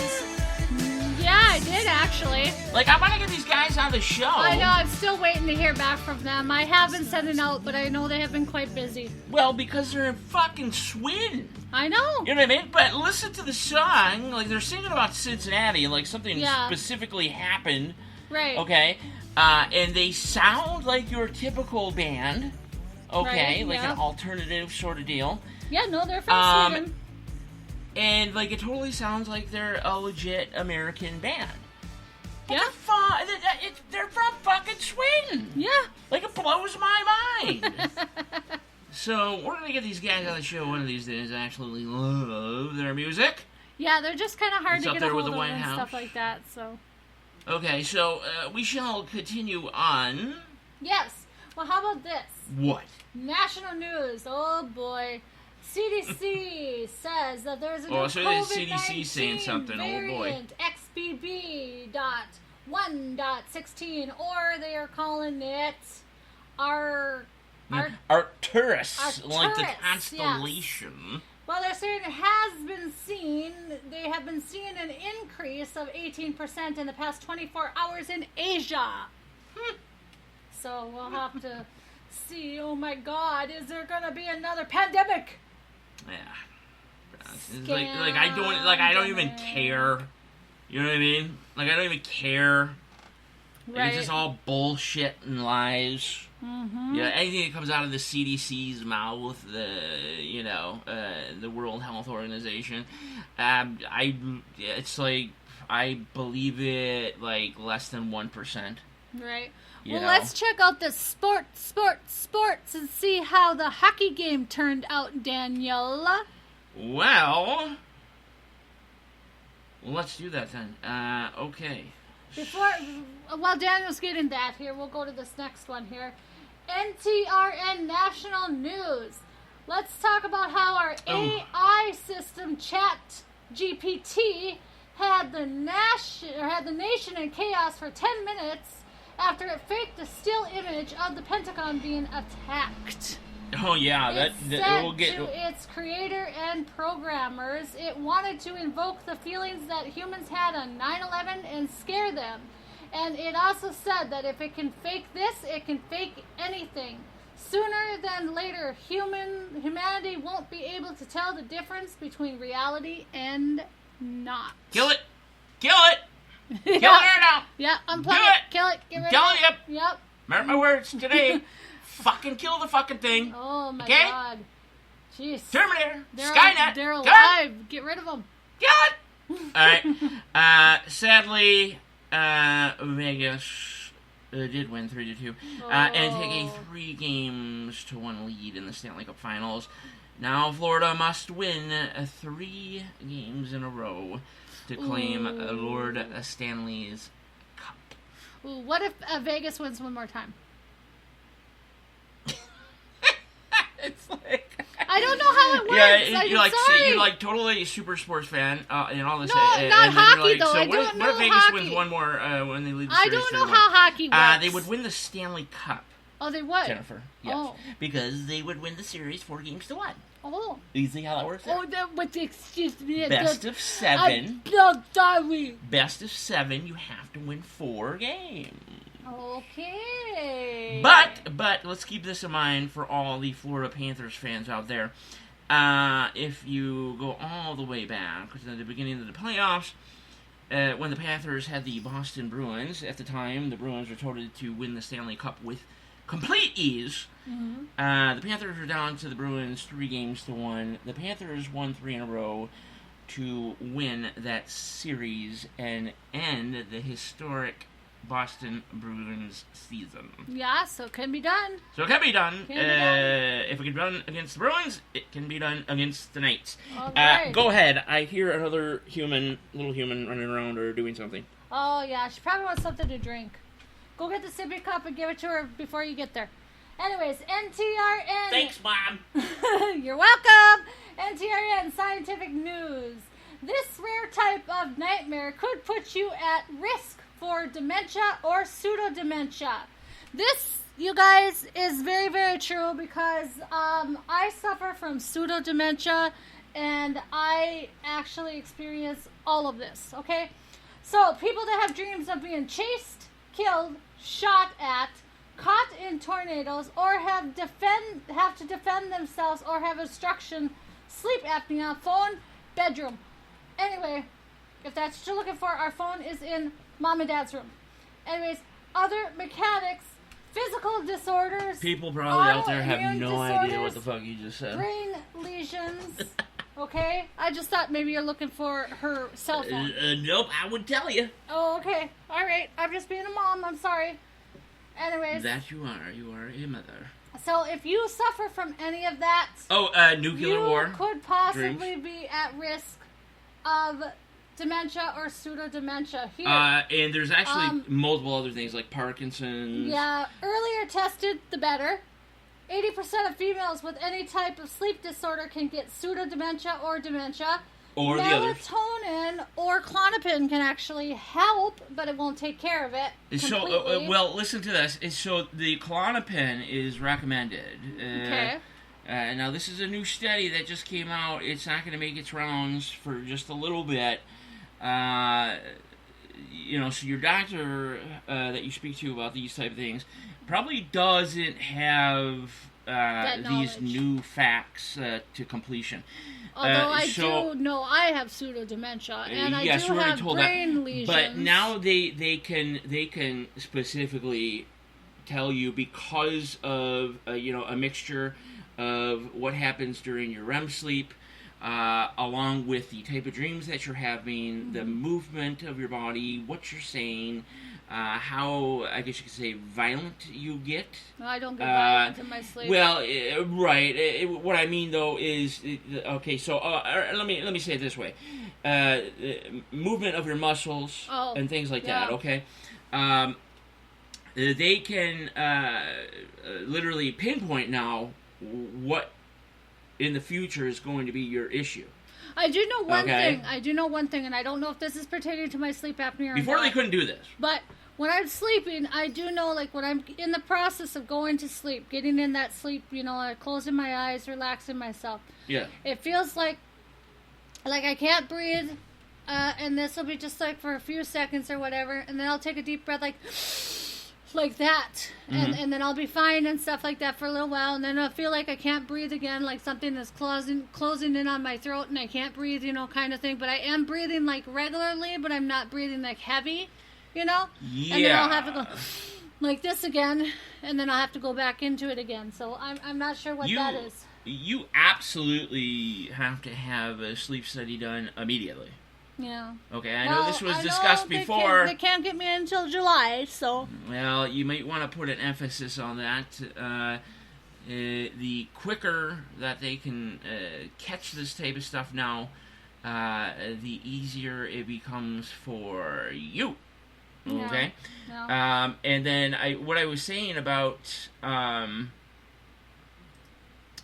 Yeah, I did actually. Like, I want to get these guys on the show. I know, I'm still waiting to hear back from them. I haven't sent it out, but I know they have been quite busy. Well, because they're in fucking Sweden. I know. You know what I mean? But listen to the song. Like, they're singing about Cincinnati, like something specifically happened. Right. Okay. And they sound like your typical band. Okay. Right, like an alternative sort of deal. Yeah, no, they're from Sweden. And, like, it totally sounds like they're a legit American band. But Yeah. they're from fucking Sweden. Yeah. Like, it blows my mind. So, we're going to get these guys on the show one of these days. I absolutely love their music. Yeah, they're just kind of hard It's to up get there a with hold the of White and House. stuff like that, so. Okay, so we shall continue on. Yes. Well, how about this? What? National news. Oh, boy. CDC says that there's a new Oh, so the COVID-19 CDC saying something. Oh, boy. variant, XBB.1.16, or they are calling it Arcturus, like the Arcturus, constellation. Yes. Well, they're saying they have been seeing an increase of 18% in the past 24 hours in Asia. So we'll have to see. Oh my God, is there gonna be another pandemic? Yeah. It's I don't even care. You know what I mean? Like, I don't even care. Like, Right. it's just all bullshit and lies. Mm-hmm. Yeah, anything that comes out of the CDC's mouth, the World Health Organization, it's like, I believe it like less than 1%. Right. You Well, know? let's check out the sports and see how the hockey game turned out, Daniela. Well, let's do that then. Okay. While Daniel's getting that here, we'll go to this next one here. NTRN National News. Let's talk about how our AI system, Chat GPT, had the nation in chaos for 10 minutes after it faked a still image of the Pentagon being attacked. Oh yeah, It said to its creator and programmers it wanted to invoke the feelings that humans had on 9/11 and scare them. And it also said that if it can fake this, it can fake anything. Sooner than later, humanity won't be able to tell the difference between reality and not. Kill it! Kill it! Kill it right now! Yeah, unplug Do it. it! Kill it. Get rid Kill of it, it. yep. Yep. Mark my words today. Fucking kill the fucking thing. Oh my Okay? God. Jeez. Terminator. They're Skynet. They're Cut. alive. Get rid of them. Cut. All right. Sadly, Vegas did win 3-2, and take a 3-games-to-1 lead in the Stanley Cup Finals. Now Florida must win 3 games in a row to claim Lord Stanley's Cup. Ooh, what if Vegas wins one more time? It's like I don't know how it works. You're like totally a super sports fan and all this. No, not and then hockey you're like, though. So I what don't if, know what if Vegas hockey. wins one more when they leave the I series? don't know how hockey works. They would win the Stanley Cup. Oh, they would. Jennifer, yes, Oh. Because they would win the series 4-1. Oh. Do you see how that works? Oh, with the excuse me. Best of 7. I'm sorry. Best of 7. You have to win 4 games. Okay. But let's keep this in mind for all the Florida Panthers fans out there. If you go all the way back to the beginning of the playoffs, when the Panthers had the Boston Bruins, at the time the Bruins were touted to win the Stanley Cup with complete ease. Mm-hmm. The Panthers were down to the Bruins 3-1. The Panthers won 3 in a row to win that series and end the historic Boston Bruins season. Yeah, so it can be done. So it can be done. Can be done. If it can be done against the Bruins, it can be done against the Knights. All right. Go ahead. I hear another little human running around or doing something. Oh, yeah, she probably wants something to drink. Go get the sippy cup and give it to her before you get there. Anyways, NTRN. Thanks, Mom. You're welcome. NTRN Scientific News. This rare type of nightmare could put you at risk for dementia or pseudo-dementia. This, you guys, is very, very true because I suffer from pseudo-dementia and I actually experience all of this, okay? So, people that have dreams of being chased, killed, shot at, caught in tornadoes, or have to defend themselves or have obstruction, sleep apnea, phone, bedroom. Anyway, if that's what you're looking for, our phone is in Mom and Dad's room. Anyways, other mechanics, physical disorders. People probably out there have autoimmune no idea what disorders, the fuck you just said. Brain lesions. Okay? I just thought maybe you're looking for her cell phone. Nope, I would tell you. Oh, okay. All right. I'm just being a mom. I'm sorry. Anyways. That you are. You are a mother. So if you suffer from any of that. Oh, nuclear war. You could possibly Dreams. be at risk of dementia or pseudo-dementia. Here. And there's actually multiple other things like Parkinson's. Yeah. Earlier tested, the better. 80% of females with any type of sleep disorder can get pseudo-dementia or dementia. Or the others. Melatonin or Klonopin can actually help, but it won't take care of it completely. So, well, listen to this. So the Klonopin is recommended. Okay. Now, this is a new study that just came out. It's not going to make its rounds for just a little bit. So your doctor that you speak to about these type of things probably doesn't have these new facts to completion. Although I do know I have pseudo-dementia, and I do have brain lesions. But now they can specifically tell you because of a mixture of what happens during your REM sleep, along with the type of dreams that you're having, the movement of your body, what you're saying, how, I guess you could say, violent you get. No, I don't get violent in my sleep. Well, right. What I mean, though, is... Okay, so let me say it this way. Movement of your muscles and things like that, okay? They can literally pinpoint now what in the future is going to be your issue. I do know one thing. I do know one thing, and I don't know if this is pertaining to my sleep apnea or Before not. they couldn't do this. But when I'm sleeping, I do know, like, when I'm in the process of going to sleep, getting in that sleep, closing my eyes, relaxing myself. Yeah. It feels like I can't breathe, and this will be just, like, for a few seconds or whatever, and then I'll take a deep breath, like that, and then I'll be fine and stuff like that for a little while, and then I'll feel like I can't breathe again, like something is closing in on my throat, and I can't breathe, kind of thing. But I am breathing like regularly, but I'm not breathing like heavy, Yeah. And then I'll have to go like this again, and then I'll have to go back into it again. So I'm not sure what that is. you absolutely have to have a sleep study done immediately. Yeah. Okay, I know this was discussed before. They can't get me until July, so. Well, you might want to put an emphasis on that. The quicker that they can catch this type of stuff now, the easier it becomes for you. Okay? Yeah. And then what I was saying about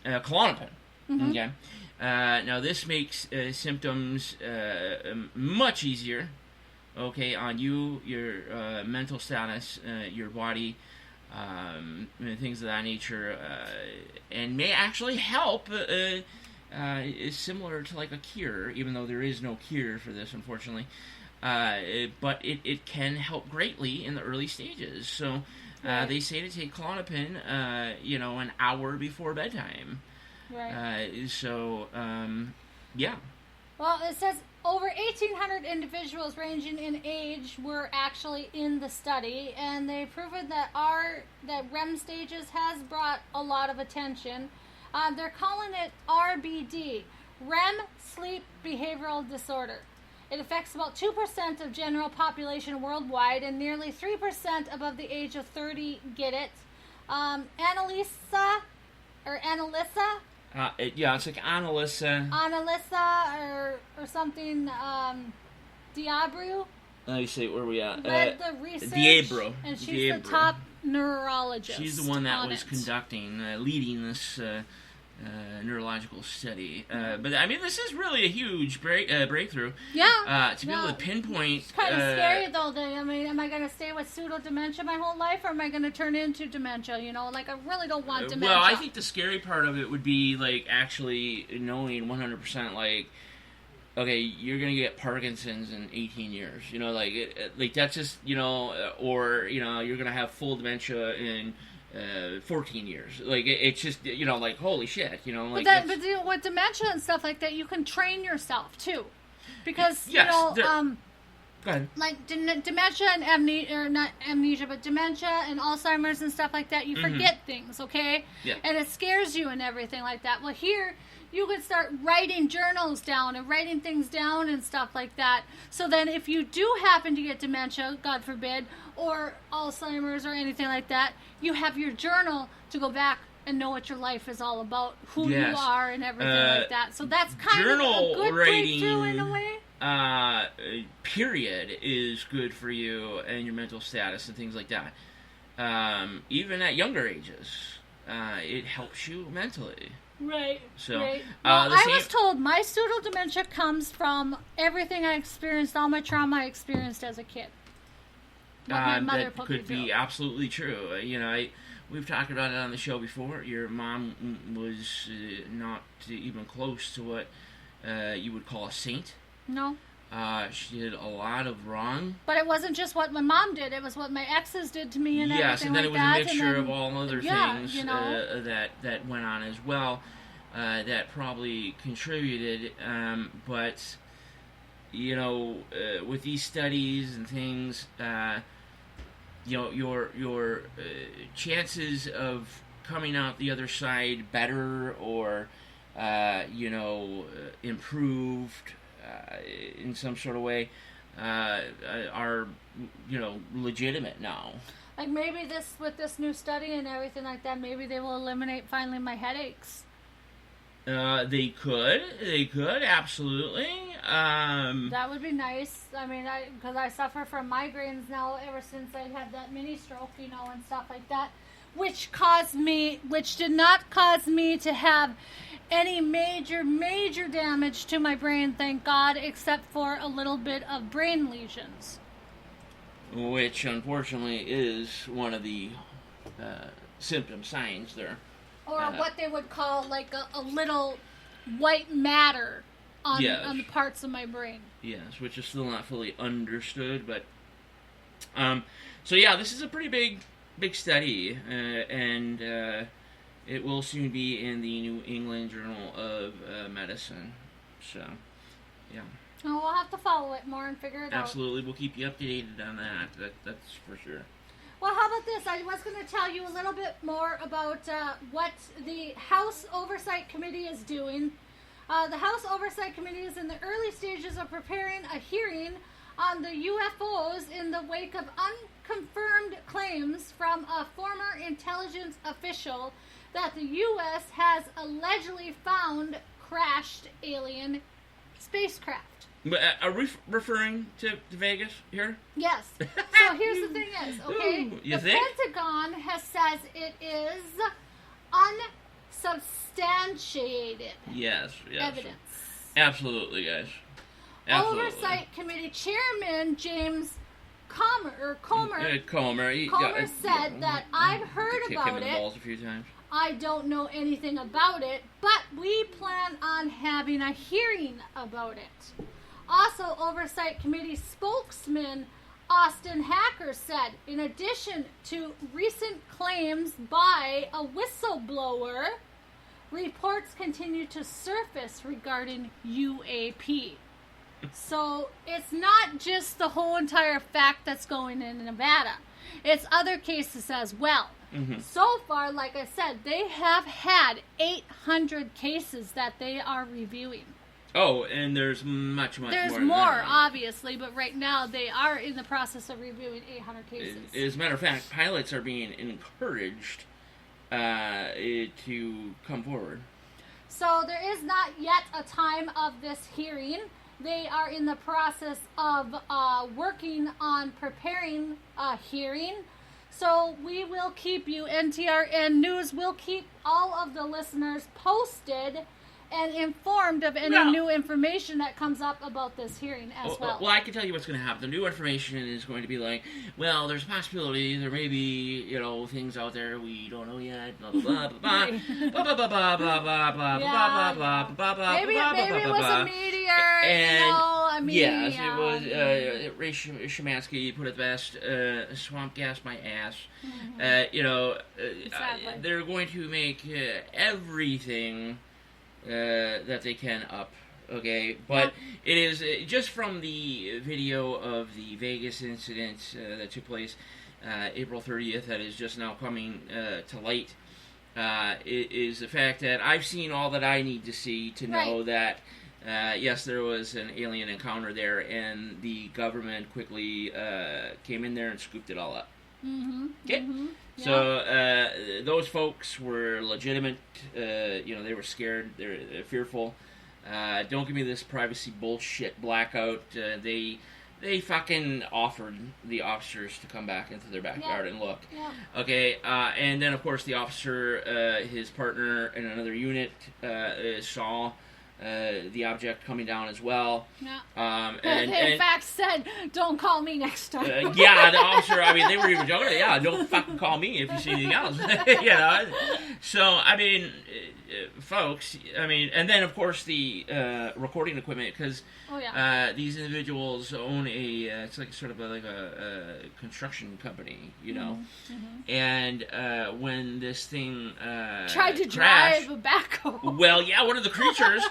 Klonopin. Mm-hmm. Okay? Now, this makes symptoms much easier, okay, on you, your mental status, your body, and things of that nature, and may actually help, is similar to like a cure, even though there is no cure for this, unfortunately. But it can help greatly in the early stages. So they say to take Klonopin, an hour before bedtime. Right. Yeah. Well, it says over 1,800 individuals ranging in age were actually in the study, and they proven that REM stages has brought a lot of attention. They're calling it RBD, REM Sleep Behavioral Disorder. It affects about 2% of general population worldwide, and nearly 3% above the age of 30 get it. Annalisa. It's like Annalisa. Annalisa or something, Diabru. Let me see, where we at? Led the research. Diabro. And she's the top neurologist. She's the one that was leading this neurological study. But, I mean, this is really a huge breakthrough. Yeah. To be able to pinpoint... It's kind of scary, though. I mean, am I going to stay with pseudo-dementia my whole life, or am I going to turn into dementia? Like, I really don't want dementia. Well, I think the scary part of it would be, like, actually knowing 100%, like, okay, you're going to get Parkinson's in 18 years. Like, that's just, or, you're going to have full dementia in... 14 years. Like, it's just, like, holy shit, like... But with dementia and stuff like that, you can train yourself, too. Because, yes, go ahead. Like, dementia and amnesia, or not amnesia, but dementia and Alzheimer's and stuff like that, you forget things, okay? Yeah. And it scares you and everything like that. Well, here... you could start writing journals down and writing things down and stuff like that. So then if you do happen to get dementia, God forbid, or Alzheimer's or anything like that, you have your journal to go back and know what your life is all about, who you are and everything like that. So that's kind of a good breakthrough in a way. Period is good for you and your mental status and things like that. Even at younger ages, it helps you mentally. Right. So, right. Well, I was told my pseudo-dementia comes from everything I experienced, all my trauma I experienced as a kid. What my mother that put could me be through. Absolutely true. We've talked about it on the show before. Your mom was not even close to what you would call a saint. No. She did a lot of wrong. But it wasn't just what my mom did. It was what my exes did to me and everything like that. Yes, and then it was a mixture of all other things that went on as well that probably contributed. But, with these studies and things, your chances of coming out the other side better or, improved in some sort of way are legitimate now. Like maybe with this new study and everything like that, maybe they will eliminate finally my headaches. They could absolutely. That would be nice. I mean, because I suffer from migraines now ever since I had that mini stroke, and stuff like that, which did not cause me to have any major damage to my brain, thank God, except for a little bit of brain lesions. Which, unfortunately, is one of the symptom signs there. Or what they would call, like, a little white matter on the parts of my brain. Yes, which is still not fully understood, but... this is a pretty big study, and... it will soon be in the New England Journal of Medicine. So, yeah. Oh, we'll have to follow it more and figure it out. Absolutely. We'll keep you updated on that. That's for sure. Well, how about this? I was going to tell you a little bit more about what the House Oversight Committee is doing. The House Oversight Committee is in the early stages of preparing a hearing on the UFOs in the wake of unconfirmed claims from a former intelligence official that the U.S. has allegedly found crashed alien spacecraft. Are we referring to Vegas here? Yes. So here's the thing is, okay, You the think? Pentagon has says it is unsubstantiated Yes. evidence. Absolutely, guys. Absolutely. Oversight Committee Chairman James Comer Comer said that I've heard kick about him in the it. balls a few times. I don't know anything about it, but we plan on having a hearing about it. Also, Oversight Committee spokesman Austin Hacker said, in addition to recent claims by a whistleblower, reports continue to surface regarding UAP. So it's not just the whole entire fact that's going in Nevada. It's other cases as well. Mm-hmm. So far, like I said, they have had 800 cases that they are reviewing. Oh, and there's much more. There's than more, that. obviously, but right now they are in the process of reviewing 800 cases. As a matter of fact, pilots are being encouraged to come forward. So there is not yet a time of this hearing. They are in the process of working on preparing a hearing. So we will keep you, NTRN News will keep all of the listeners posted and informed of any new information that comes up about this hearing as well. Well, I can tell you what's going to happen. The new information is going to be like, well, there's a possibility there may be, things out there we don't know yet. Blah blah blah blah blah blah blah blah blah blah blah blah blah blah. Maybe it was a meteor. Yes, it was. Ray Shemansky put it best. Swamp gas my ass. Exactly. They're going to make everything that they can up, okay? But it is just from the video of the Vegas incident that took place April 30th that is just now coming to light. It is the fact that I've seen all that I need to see to know that yes, there was an alien encounter there, and the government quickly came in there and scooped it all up. Mm-hmm. Okay. Mm-hmm. Yeah. So those folks were legitimate. They were scared. They're fearful. Don't give me this privacy bullshit blackout. They fucking offered the officers to come back into their backyard and look. Yeah. Okay. And then of course the officer, his partner in another unit, saw the object coming down as well. Yeah. And in fact said, don't call me next time. Yeah, the officer, they were even joking. Yeah, don't fucking call me if you see anything else. So, folks, and then, of course, the recording equipment, because these individuals own it's like sort of like a construction company, Mm-hmm. And when this thing tried to crashed, drive a backhoe. Well, yeah, one of the creatures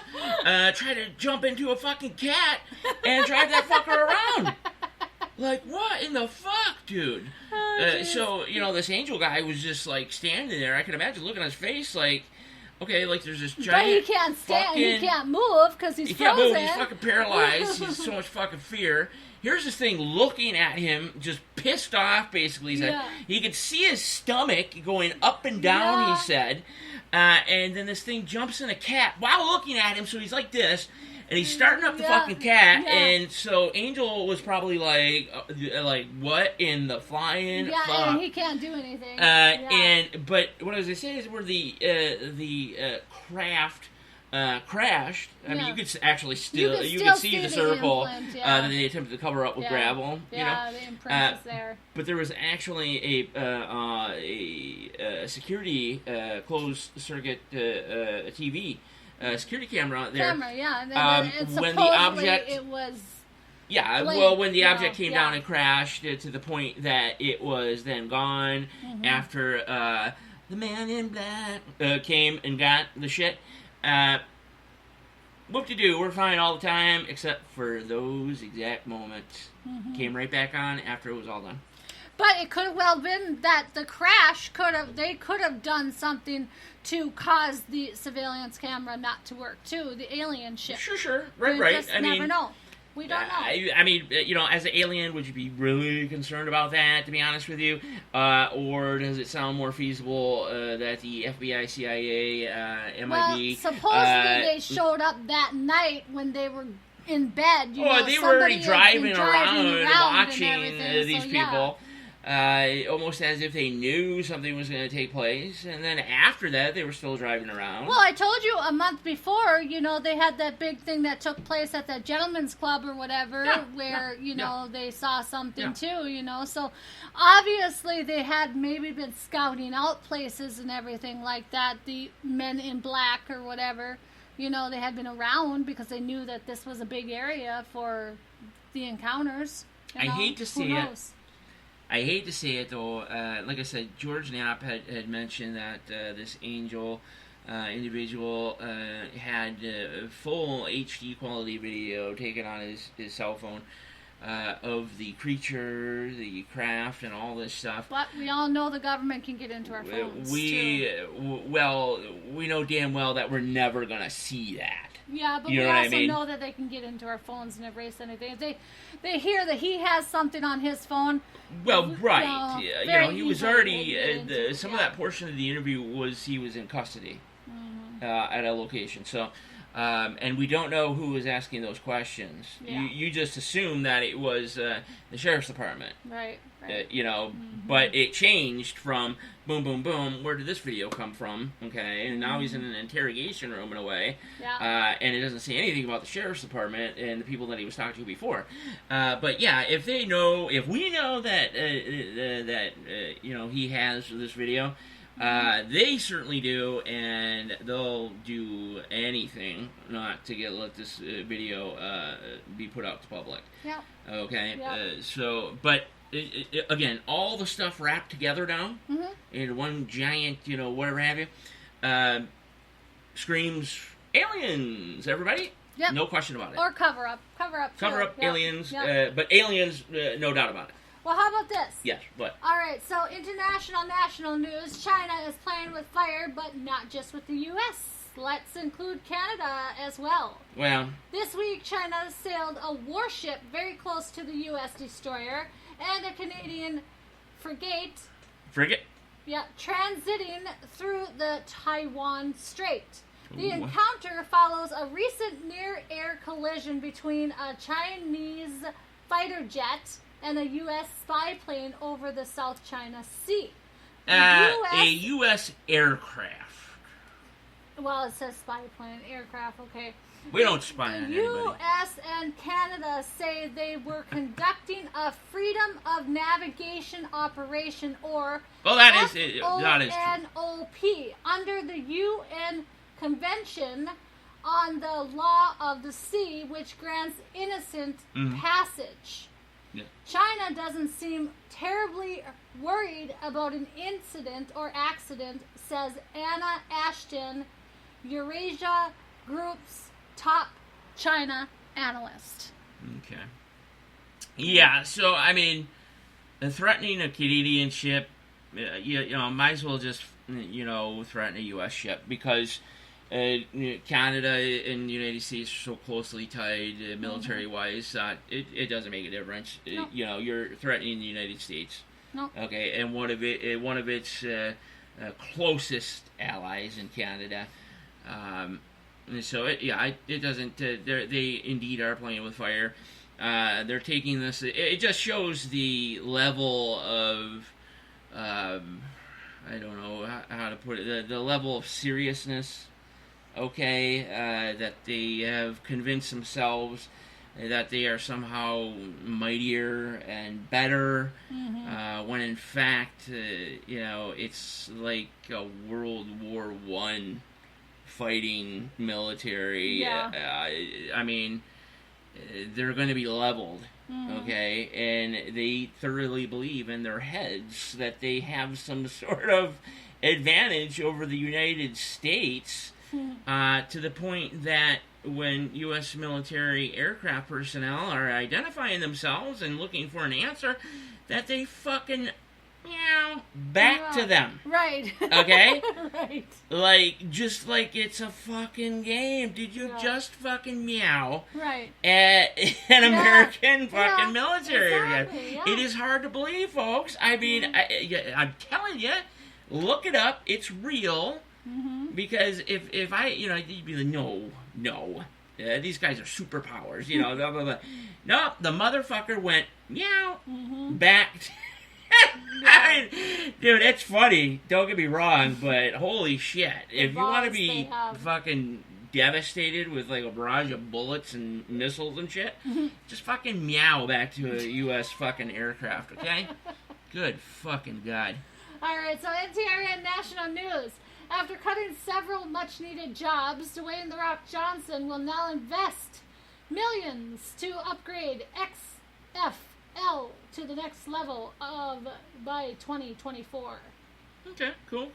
tried to jump into a fucking cat and drive that fucker around. Like, what in the fuck, dude? So, this angel guy was just, standing there. I can imagine looking at his face, okay, there's this giant. But he can't stand. He can't move because he's frozen. He can't move. He's fucking paralyzed. He's so much fucking fear. Here's this thing looking at him, just pissed off, basically. He could see his stomach going up and down, he said. And then this thing jumps in a cat while looking at him, so he's like this. And he's starting up the fucking cat, and so Angel was probably like, what in the flying fuck? And he can't do anything. But what I was going to say is where the craft crashed. You could actually you could see the circle that they attempted to cover up with gravel. Yeah, the imprint is there. But there was actually a security closed circuit TV. Security camera there. And then when the object, it was. Yeah, blank, when the object came down and crashed to the point that it was then gone after the man in black came and got the shit. Whoop-de-doo, we're fine all the time except for those exact moments. Came right back on after it was all done. But it could have well been that the crash they could have done something to cause the surveillance camera not to work too, the alien ship. Sure. Right. We just never know. We don't know. I mean, as an alien, would you be really concerned about that, to be honest with you? Or does it sound more feasible that the FBI, CIA, MIB... Well, supposedly they showed up that night when they were in bed. They were driving around watching these people. Yeah. Almost as if they knew something was going to take place, and then after that, they were still driving around. Well, I told you a month before, they had that big thing that took place at that gentleman's club or whatever, where, they saw something too, So, obviously, they had maybe been scouting out places and everything like that, the men in black or whatever, they had been around because they knew that this was a big area for the encounters. I hate to see it. I hate to say it, though. Like I said, George Knapp had mentioned that this Angel individual had full HD quality video taken on his cell phone of the creature, the craft, and all this stuff. But we all know the government can get into our phones, Well, we know damn well that we're never going to see that. Yeah, but we also know that they can get into our phones and erase anything. If they hear that he has something on his phone. Well, right. He was already some of that portion of the interview was he was in custody at a location. So, and we don't know who was asking those questions. Yeah. You just assume that it was the sheriff's department. Right. But it changed from boom, boom, boom. Where did this video come from? Okay, and now he's in an interrogation room in a way. Yeah. And it doesn't say anything about the sheriff's department and the people that he was talking to before. But yeah, if we know that he has this video, they certainly do, and they'll do anything not to let this video be put out to public. Yeah. Okay. Yeah. But. Again, all the stuff wrapped together now in one giant, whatever have you, screams aliens, everybody. Yep. No question about it. Or cover up. Aliens, Yep. But aliens, no doubt about it. Well, how about this? Yes, what? All right, so national news. China is playing with fire, but not just with the U.S. Let's include Canada as well. Well. This week, China sailed a warship very close to the U.S. destroyer and a Canadian frigate. Yeah, transiting through the Taiwan Strait. The encounter follows a recent near-air collision between a Chinese fighter jet and a U.S. spy plane over the South China Sea. A U.S. aircraft. Well, it says spy plane, aircraft, okay. We don't spy on anybody. The U.S. and Canada say they were conducting a Freedom of Navigation operation, or that is true. FONOP, under the UN Convention on the Law of the Sea, which grants innocent passage. Yeah. China doesn't seem terribly worried about an incident or accident, says Anna Ashton, Eurasia Group's top China analyst. Okay. Yeah, so, I mean, threatening a Canadian ship, might as well just, threaten a U.S. ship, because Canada and the United States are so closely tied military-wise that it doesn't make a difference. No. You're threatening the United States. No. Okay, and one of its closest allies in Canada. So it doesn't. They indeed are playing with fire. They're taking this. It just shows the level of. I don't know how to put it. The level of seriousness. Okay, that they have convinced themselves that they are somehow mightier and better, when in fact, it's like a World War I fighting military. Yeah. I mean, they're going to be leveled, okay? And they thoroughly believe in their heads that they have some sort of advantage over the United States, to the point that when U.S. military aircraft personnel are identifying themselves and looking for an answer, that they fucking meow back to them. Right. Okay? Right. Like, just like it's a fucking game. Did you just fucking meow Right. at an American fucking military? Exactly, It is hard to believe, folks. I mean, I'm telling you, look it up. It's real. Because if I, you'd be like, no. These guys are superpowers, blah, blah, blah. No, the motherfucker went meow back. I mean, dude, it's funny. Don't get me wrong, but holy shit. If you want to be fucking devastated with like a barrage of bullets and missiles and shit, just fucking meow back to a U.S. fucking aircraft, okay? Good fucking God. All right, so NTRN National News. After cutting several much-needed jobs, Dwayne "The Rock" Johnson will now invest millions to upgrade XFL to the next level by 2024. Okay, cool.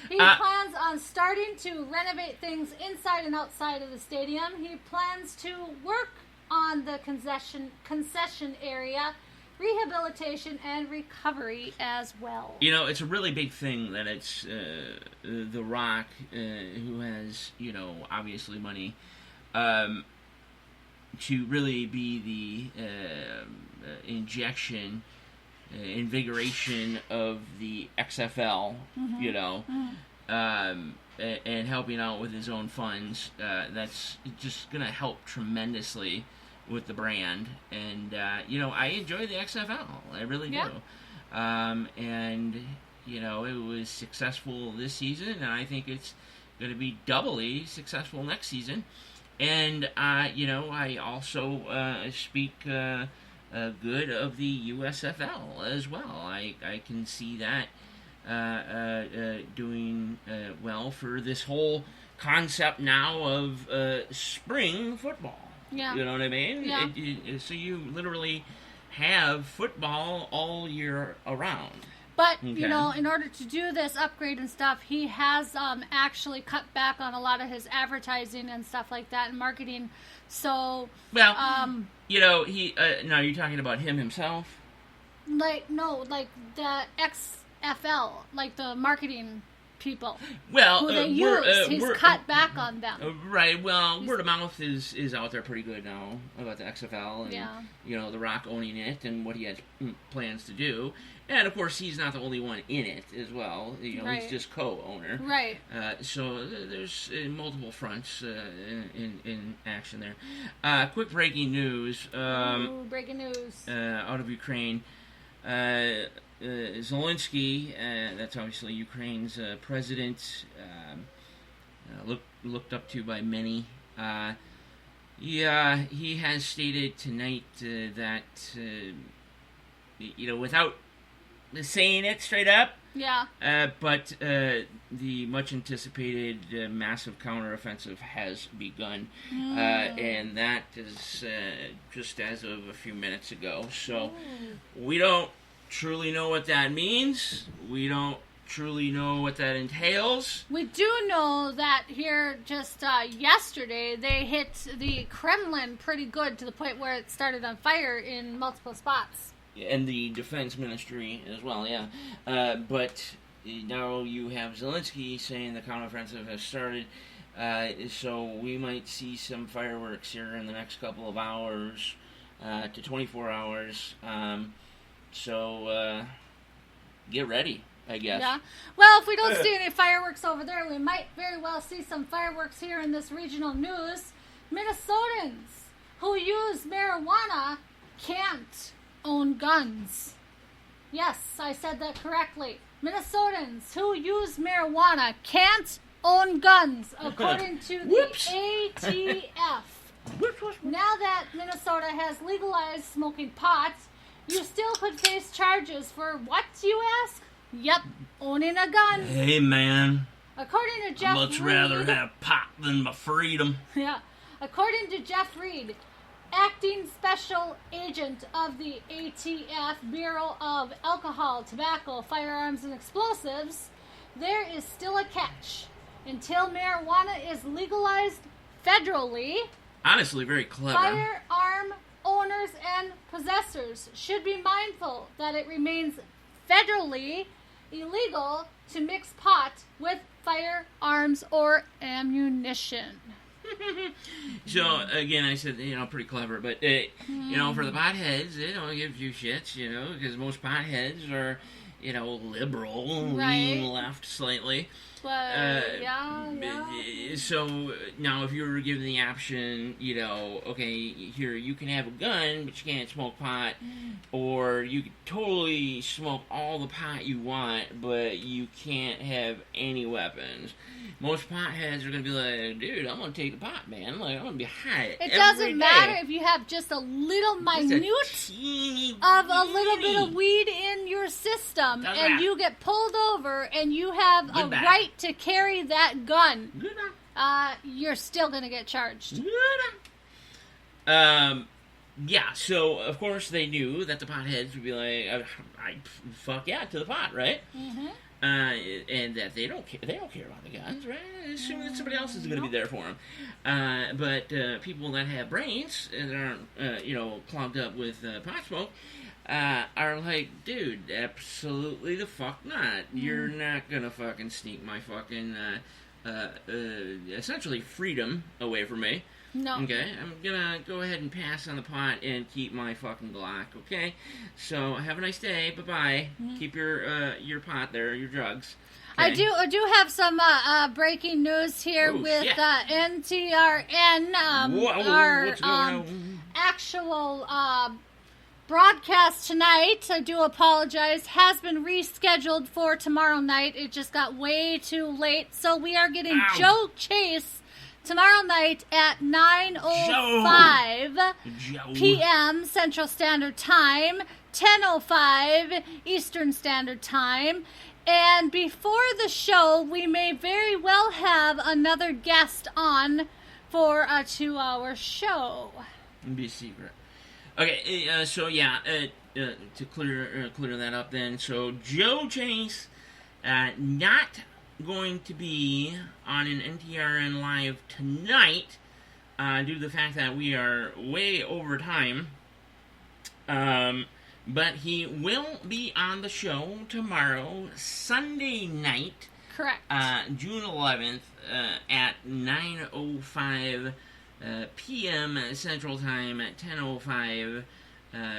He plans on starting to renovate things inside and outside of the stadium. He plans to work on the concession area, rehabilitation, and recovery as well. It's a really big thing that it's The Rock, who has, obviously money, to really be the injection, invigoration of the XFL, and helping out with his own funds. That's just going to help tremendously with the brand. And, I enjoy the XFL. I really do. And, it was successful this season, and I think it's going to be doubly successful next season. And, I also speak good of the USFL as well. I can see that doing well for this whole concept now of spring football. Yeah. You know what I mean? Yeah. So you literally have football all year around. But, in order to do this upgrade and stuff, he has actually cut back on a lot of his advertising and stuff like that and marketing. So, now you're talking about him himself? Like the XFL, like the marketing people. Well, who they use. He's cut back on them. Right. Well, word of mouth is out there pretty good now about the XFL and The Rock owning it and what he has plans to do. And of course, he's not the only one in it as well. He's just co-owner. Right. So there's multiple fronts in action there. Quick breaking news. Breaking news. Out of Ukraine. Zelensky, that's obviously Ukraine's president, looked up to by many. He has stated tonight that, without saying it straight up, but the much anticipated massive counteroffensive has begun, and that is just as of a few minutes ago. So we don't truly know what that means. We don't truly know what that entails. We do know that here just yesterday they hit the Kremlin pretty good to the point where it started on fire in multiple spots. And the defense ministry as well, yeah. But now you have Zelensky saying the counteroffensive has started, so we might see some fireworks here in the next couple of hours to 24 hours. So get ready, I guess. Yeah. Well, if we don't see any fireworks over there, we might very well see some fireworks here in this regional news. Minnesotans who use marijuana can't own guns. Yes, I said that correctly. Minnesotans who use marijuana can't own guns, according to the ATF. Now that Minnesota has legalized smoking pot, you still could face charges for what, you ask? Yep, owning a gun. Hey, man. According to Jeff Reed... I'd much rather have pot than my freedom. Yeah. According to Jeff Reed, acting special agent of the ATF Bureau of Alcohol, Tobacco, Firearms, and Explosives, there is still a catch. Until marijuana is legalized federally. Honestly, very clever. Firearm owners and possessors should be mindful that it remains federally illegal to mix pot with firearms or ammunition. So, again, I said, pretty clever, but, for the potheads, they don't give two shits, because most potheads are, liberal, lean left slightly. But, So, now, if you were given the option, okay, here, you can have a gun, but you can't smoke pot, or you can totally smoke all the pot you want, but you can't have any weapons. Most potheads are going to be like, dude, I'm going to take the pot, man. Like, I'm going to be high it doesn't matter if you have just a little minute of a little bit of weed in your system, and you get pulled over, and you have a right to carry that gun. You're still going to get charged. Yeah, so, of course, they knew that the potheads would be like, fuck yeah, to the pot, right? Mm-hmm. And that they don't care about the guns, right? Assuming that somebody else is going to be there for them. But people that have brains and aren't, clogged up with pot smoke, are like, dude, absolutely the fuck not. You're not gonna fucking sneak my fucking, essentially freedom away from me. No. Okay, I'm gonna go ahead and pass on the pot and keep my fucking Glock, okay? So, have a nice day, bye-bye. Keep your pot there, your drugs. Okay? I do have some breaking news here with NTRN. Our actual broadcast tonight, I do apologize, has been rescheduled for tomorrow night. It just got way too late. So we are getting Joe Chase tomorrow night at 9:05 p.m. Central Standard Time, 10:05 Eastern Standard Time. And before the show, we may very well have another guest on for a 2-hour show. Be a secret. Okay, to clear that up then. So, Joe Chase, not going to be on an NTRN Live tonight, due to the fact that we are way over time. But he will be on the show tomorrow, Sunday night. Correct. June 11th, at 9:05 p.m. Central Time, at 10:05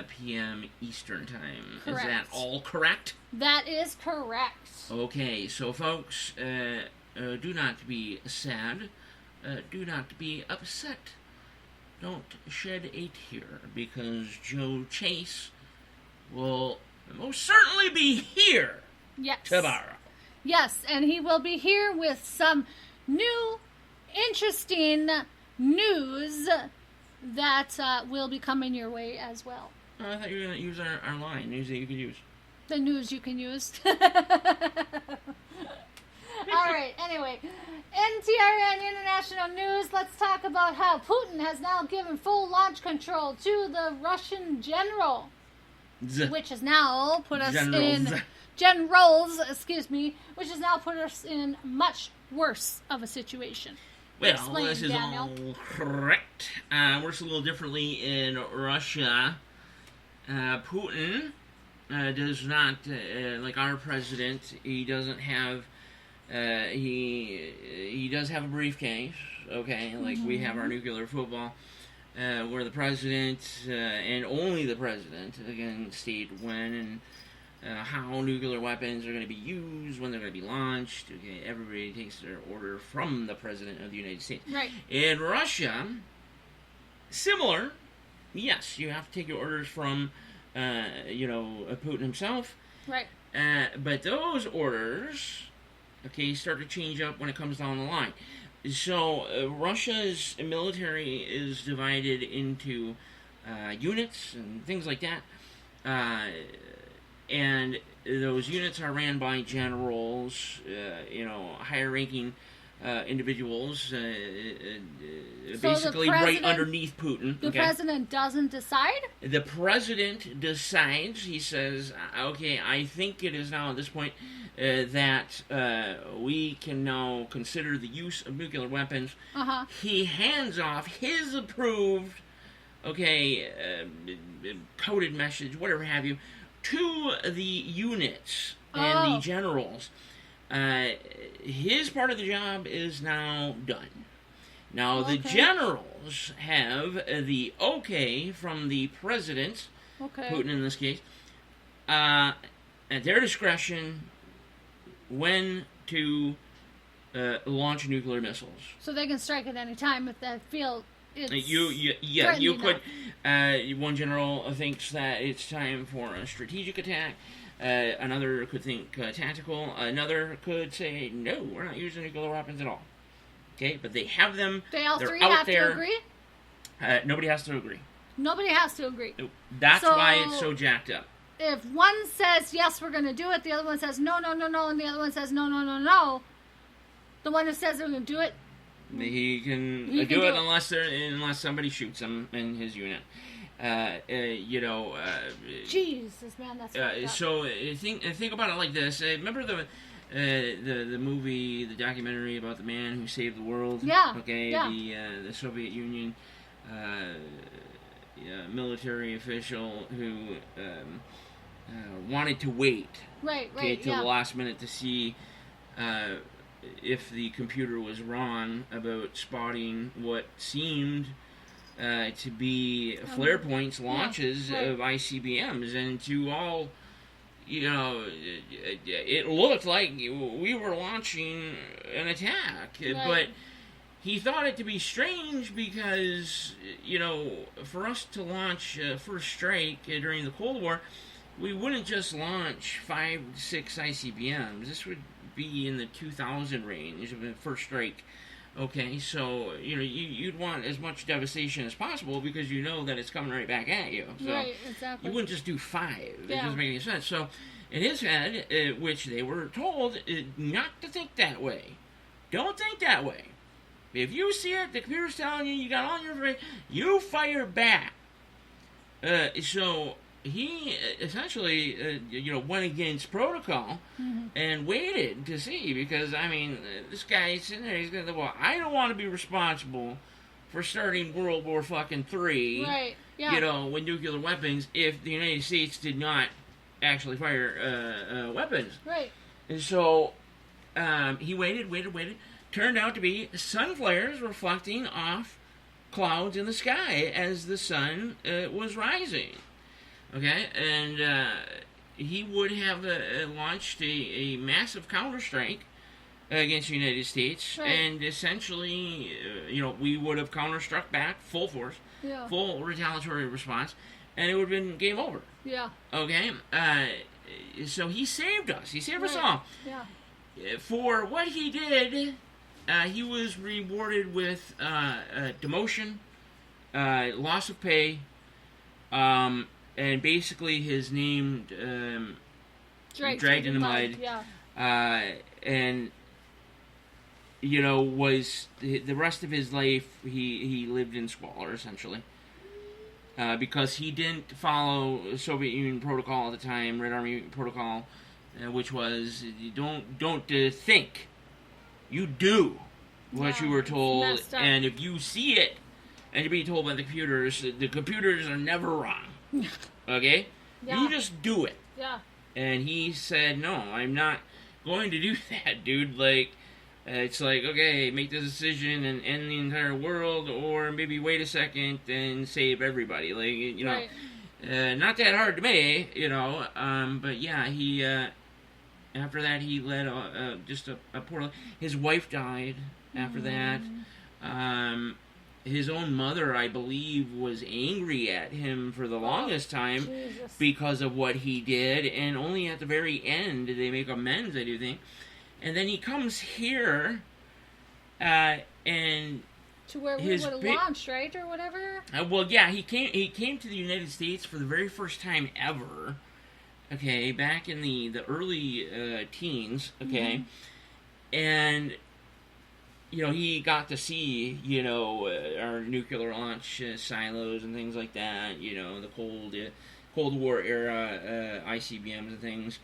p.m. Eastern Time. Correct. Is that all correct? That is correct. Okay, so folks, do not be sad. Do not be upset. Don't shed a tear, because Joe Chase will most certainly be here tomorrow. Yes, and he will be here with some new, interesting news that will be coming your way as well. Oh, I thought you were going to use our line, news that you could use. The news you can use. All right, anyway, NTRN International News, let's talk about how Putin has now given full launch control to the Russian general, which has now put us which has now put us in much worse of a situation. Well, Explain, this is Daniel. all correct. Works a little differently in Russia. Putin does not, like our president, he doesn't have, he does have a briefcase, okay, like we have our nuclear football, where the president, and only the president, again, state when and how nuclear weapons are going to be used, when they're going to be launched. Okay, everybody takes their order from the President of the United States. Right. In Russia, similar. Yes, you have to take your orders from, Putin himself. Right. But those orders, okay, start to change up when it comes down the line. So Russia's military is divided into units and things like that. And those units are ran by generals, higher-ranking individuals, basically right underneath Putin. The president doesn't decide? The president decides. He says, okay, I think it is now at this point that we can now consider the use of nuclear weapons. He hands off his approved, coded message, whatever have you, to the units and the generals. His part of the job is now done. Now, the generals have the okay from the president, Putin in this case, at their discretion when to launch nuclear missiles. So they can strike at any time if they feel it's you could. One general thinks that it's time for a strategic attack. Another could think tactical. Another could say, no, we're not using nuclear weapons at all. Okay, but they have them. They all They're three out have there. to agree? Nobody has to agree. Nobody has to agree. Nope. That's why it's so jacked up. If one says, yes, we're going to do it, the other one says, no, no, no, no, and the other one says, no, no, no, no, the one who says they're going to do it, he can do it unless somebody shoots him in his unit. Jesus, man, that's so think about it like this. Remember the movie, the documentary about the man who saved the world? Yeah. Okay. Yeah. The Soviet Union military official who wanted to wait. Right. Till the last minute to see if the computer was wrong about spotting what seemed to be flare points launches of ICBMs, and to all, it looked like we were launching an attack, but he thought it to be strange because, for us to launch first strike during the Cold War, we wouldn't just launch 5 to 6 ICBMs. This would be in the 2,000 range of the first strike. Okay, so, you'd want as much devastation as possible because you know that it's coming right back at you. So right, exactly. You wouldn't just do 5. It doesn't make any sense. So, in his head, which they were told not to think that way. Don't think that way. If you see it, the computer's telling you got all your information, you fire back. So he essentially, went against protocol and waited to see, because, this guy's sitting there, he's going to, I don't want to be responsible for starting World War III, right, yeah. With nuclear weapons if the United States did not actually fire weapons. Right. And so he waited. Turned out to be sun flares reflecting off clouds in the sky as the sun was rising. Okay, and he would have launched a massive counterstrike against the United States, and essentially, we would have counterstruck back full force, full retaliatory response, and it would have been game over. Yeah. Okay, so he saved us. He saved us all. Yeah. For what he did, he was rewarded with demotion, loss of pay, and basically his name dragged in the mud. Yeah. And was the rest of his life he lived in squalor, essentially, because he didn't follow Soviet Union protocol at the time, Red Army protocol, which was you don't think, you do what you were told, and if you see it and you're being told by the computers are never wrong. Okay? Yeah. You just do it. Yeah. And he said, no, I'm not going to do that, dude. Like, it's like, okay, make the decision and end the entire world, or maybe wait a second and save everybody. Like, right. Not that hard to me, but yeah, he, after that, he led just a poor life. His wife died after that. His own mother, I believe, was angry at him for the longest time because of what he did, and only at the very end did they make amends, I do think. And then he comes here, and to where we would have launched, right, or whatever. He came to the United States for the very first time ever. Okay, back in the early teens. Okay, and. He got to see, our nuclear launch silos and things like that, the Cold War era ICBMs and things.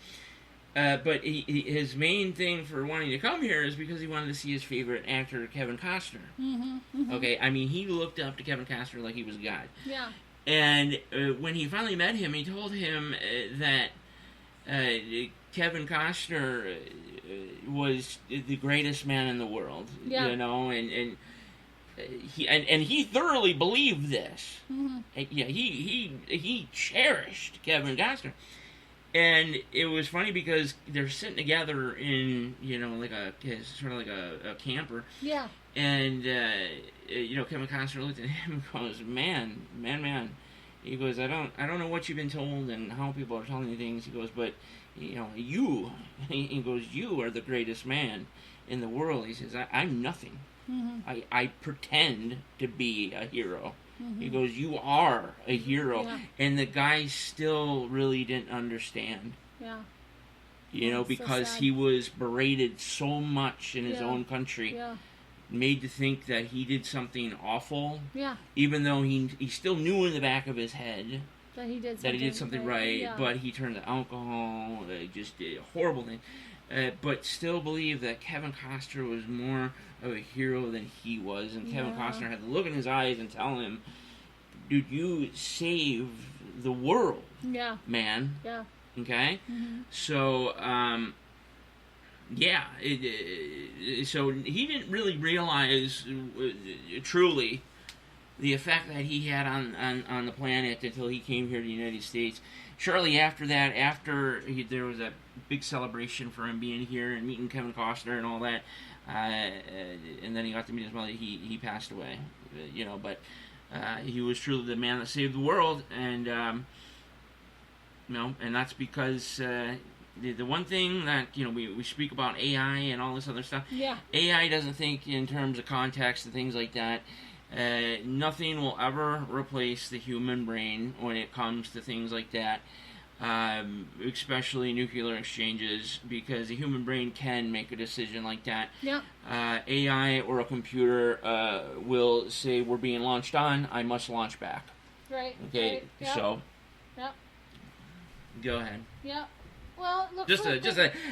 But his main thing for wanting to come here is because he wanted to see his favorite actor, Kevin Costner. Mm-hmm, mm-hmm. Okay, I mean, he looked up to Kevin Costner like he was God. Yeah. And when he finally met him, he told him that Kevin Costner was the greatest man in the world. Yeah. You know, and he thoroughly believed this. Mm-hmm. Yeah, he cherished Kevin Costner. And it was funny because they're sitting together in, you know, like sort of like a camper. Yeah. And, you know, Kevin Costner looked at him and goes, man. He goes, I don't know what you've been told and how people are telling you things. He goes, but, you know, he goes, you are the greatest man in the world. He says, I'm nothing. Mm-hmm. I pretend to be a hero. Mm-hmm. He goes, you are a hero. Yeah. And the guy still really didn't understand. Yeah. You know, because so he was berated so much in his own country. Yeah. Made to think that he did something awful. Yeah. Even though he still knew in the back of his head that he did something right. Yeah. But he turned to alcohol. Just did a horrible thing. But still believed that Kevin Costner was more of a hero than he was. And Kevin Costner had to look in his eyes and tell him, dude, you saved the world. Yeah. Man. Yeah. Okay? Mm-hmm. So, yeah. So he didn't really realize truly the effect that he had on the planet until he came here to the United States. Shortly after that, there was a big celebration for him being here and meeting Kevin Costner and all that, and then he got to meet his mother. He passed away, you know. But he was truly the man that saved the world, and you know, and that's because the one thing that, you know, we speak about AI and all this other stuff. Yeah. AI doesn't think in terms of context and things like that. Nothing will ever replace the human brain when it comes to things like that, especially nuclear exchanges, because the human brain can make a decision like that. Yep. AI or a computer will say, we're being launched on, I must launch back. Right. Okay, right. Yep. so Yep. Go ahead. Yep. Well, it looks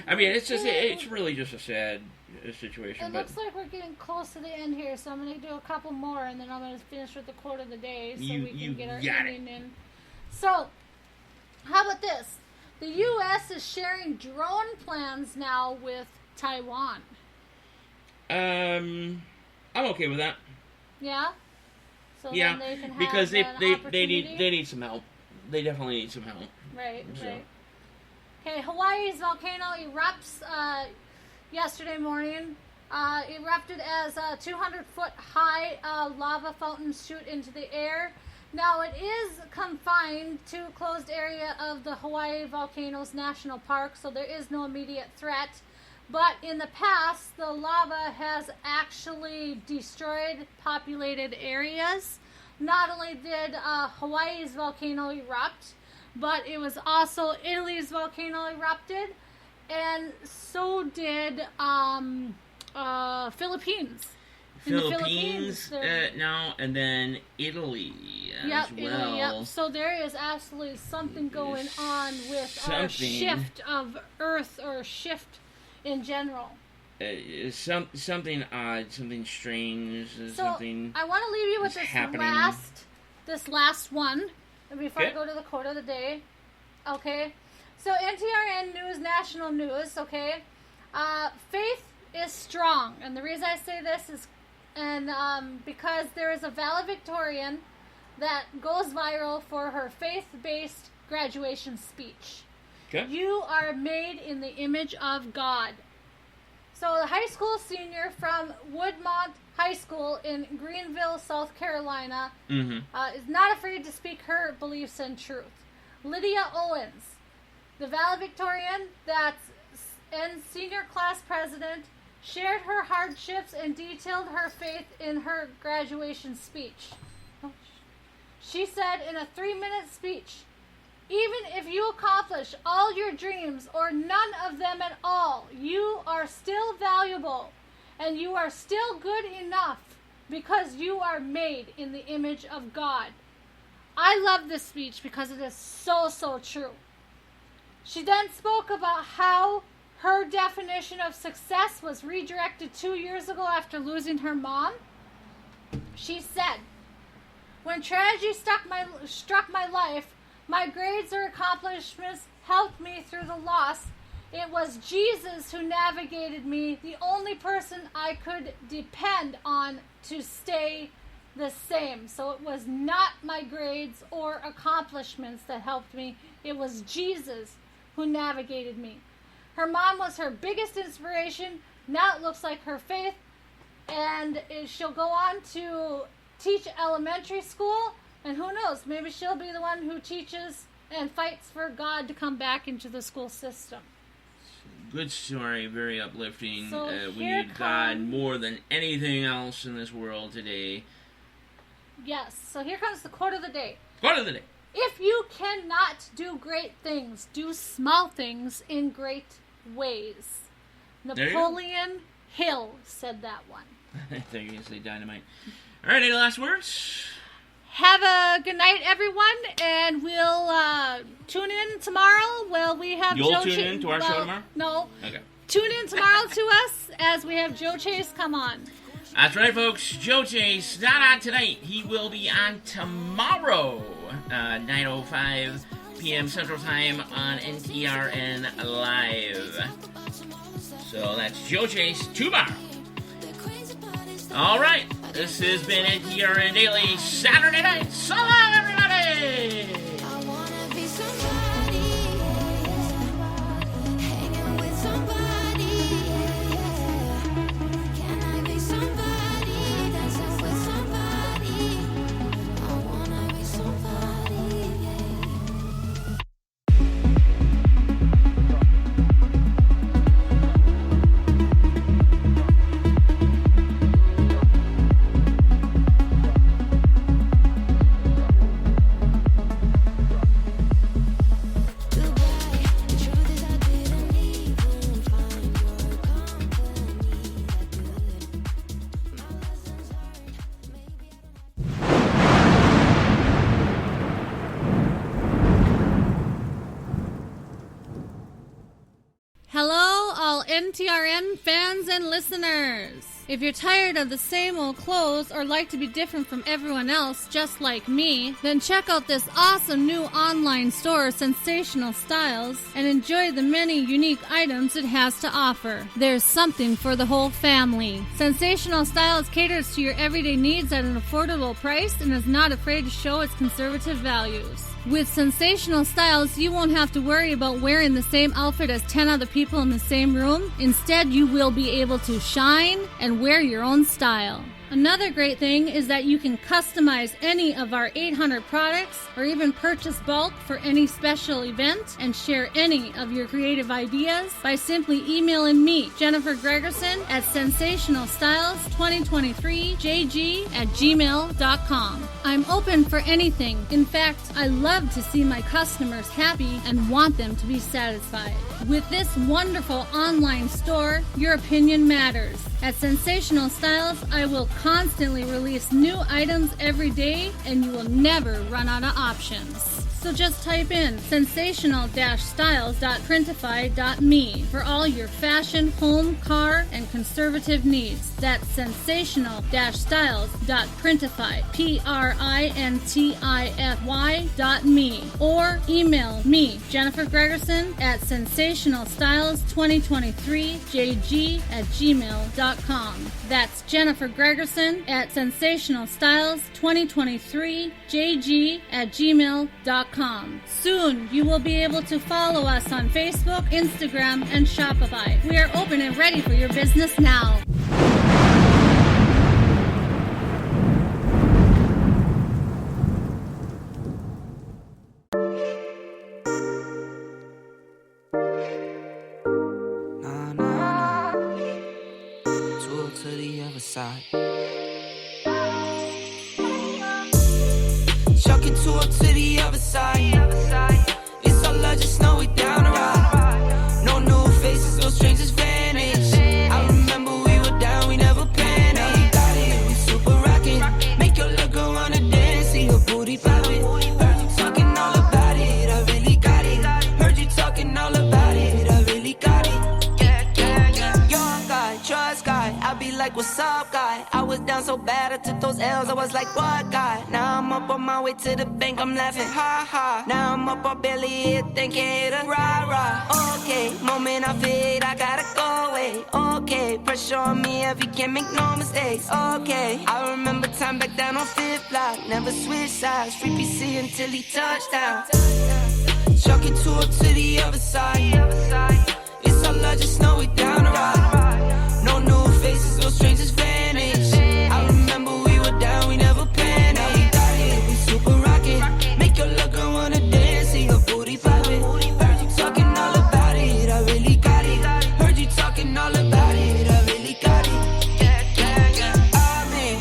I mean, it's really just a sad situation. It looks like we're getting close to the end here, so I'm going to do a couple more, and then I'm going to finish with the quote of the day, so we can get our evening in. So, how about this? The U.S. is sharing drone plans now with Taiwan. I'm okay with that. Yeah. So yeah, then they can have because they opportunity? need some help. They definitely need some help. Right. So. Right. Okay, Hawaii's volcano erupts yesterday morning. Erupted as a 200-foot high lava fountains shoot into the air. Now it is confined to a closed area of the Hawaii Volcanoes National Park, so there is no immediate threat. But in the past, the lava has actually destroyed populated areas. Not only did Hawaii's volcano erupt, but it was also Italy's volcano erupted, and so did Philippines. Philippines now, and then Italy as well. Italy, yep. So there is absolutely something going on with our shift of Earth, or shift in general. Something odd, something strange, so something. I want to leave you with this last one before I go to the quote of the day. Okay, so NTRN News, national news. Okay, faith is strong, and the reason I say this is, because there is a valedictorian that goes viral for her faith-based graduation speech. Okay. You are made in the image of God. So the high school senior from Woodmont High School in Greenville, South Carolina, is not afraid to speak her beliefs and truth. Lydia Owens, the valedictorian and senior class president, shared her hardships and detailed her faith in her graduation speech. She said in a 3-minute speech, "Even if you accomplish all your dreams or none of them at all, you are still valuable and you are still good enough because you are made in the image of God." I love this speech because it is so, so true. She then spoke about how her definition of success was redirected 2 years ago after losing her mom. She said, "When tragedy struck my life, my grades or accomplishments helped me through the loss. It was Jesus who navigated me, the only person I could depend on to stay the same." So it was not my grades or accomplishments that helped me. It was Jesus who navigated me. Her mom was her biggest inspiration. Now it looks like her faith. And she'll go on to teach elementary school. And who knows, maybe she'll be the one who teaches and fights for God to come back into the school system. Good story, very uplifting. So We need God more than anything else in this world today. Yes, so here comes the quote of the day. Quote of the day. If you cannot do great things, do small things in great ways. Napoleon Hill said that one. I think you're going to say dynamite. All right, any last words? Have a good night, everyone, and we'll tune in tomorrow. Well, we have You'll tune in to our show tomorrow? No. Okay. Tune in tomorrow to us as we have Joe Chase come on. That's right, folks. Joe Chase, not on tonight. He will be on tomorrow, 9:05 p.m. Central Time on NTRN Live. So that's Joe Chase tomorrow. All right. This has been NTRN Daily Saturday night. So long, everybody! Hello, all NTRN fans and listeners. If you're tired of the same old clothes or like to be different from everyone else, just like me, then check out this awesome new online store, Sensational Styles, and enjoy the many unique items it has to offer. There's something for the whole family. Sensational Styles caters to your everyday needs at an affordable price and is not afraid to show its conservative values. With Sensational Styles, you won't have to worry about wearing the same outfit as 10 other people in the same room. Instead, you will be able to shine and wear your own style. Another great thing is that you can customize any of our 800 products or even purchase bulk for any special event and share any of your creative ideas by simply emailing me, Jennifer Gregerson, at sensationalstyles2023jg@gmail.com. I'm open for anything. In fact, I love to see my customers happy and want them to be satisfied. With this wonderful online store, your opinion matters. At Sensational Styles, I will constantly release new items every day, and you will never run out of options. So just type in sensational-styles.printify.me for all your fashion, home, car, and conservative needs. That's sensational-styles.printify, printify.me, or email me, Jennifer Gregerson, at sensationalstyles2023jg@gmail.com. That's Jennifer Gregerson at sensationalstyles2023jg@gmail.com. Soon, you will be able to follow us on Facebook, Instagram, and Shopify. We are open and ready for your business now. To the other side. Chuck it to up to the other side. It's all love, just know we down to ride. No new faces, no strangers vanish. I remember we were took those L's, I was like, what, God? Now I'm up on my way to the bank, I'm laughing, ha, ha. Now I'm up, I barely here, thinking hater, rah, rah. Okay, moment I fade, I gotta go away. Okay, pressure on me if you can't make no mistakes. Okay, I remember time back down on 5th block, never switch sides, free PC until he touchdown. Chuck it to the other side. It's all love, just know we down the ride. No new faces, no strangers vanish. I remember we were down, we never panicked. Now we got it, we super rockin'. Make your little girl wanna dance, see her booty poppin'. Heard you talking all about it, I really got it. Heard you talking all about it, I really got it. Yeah.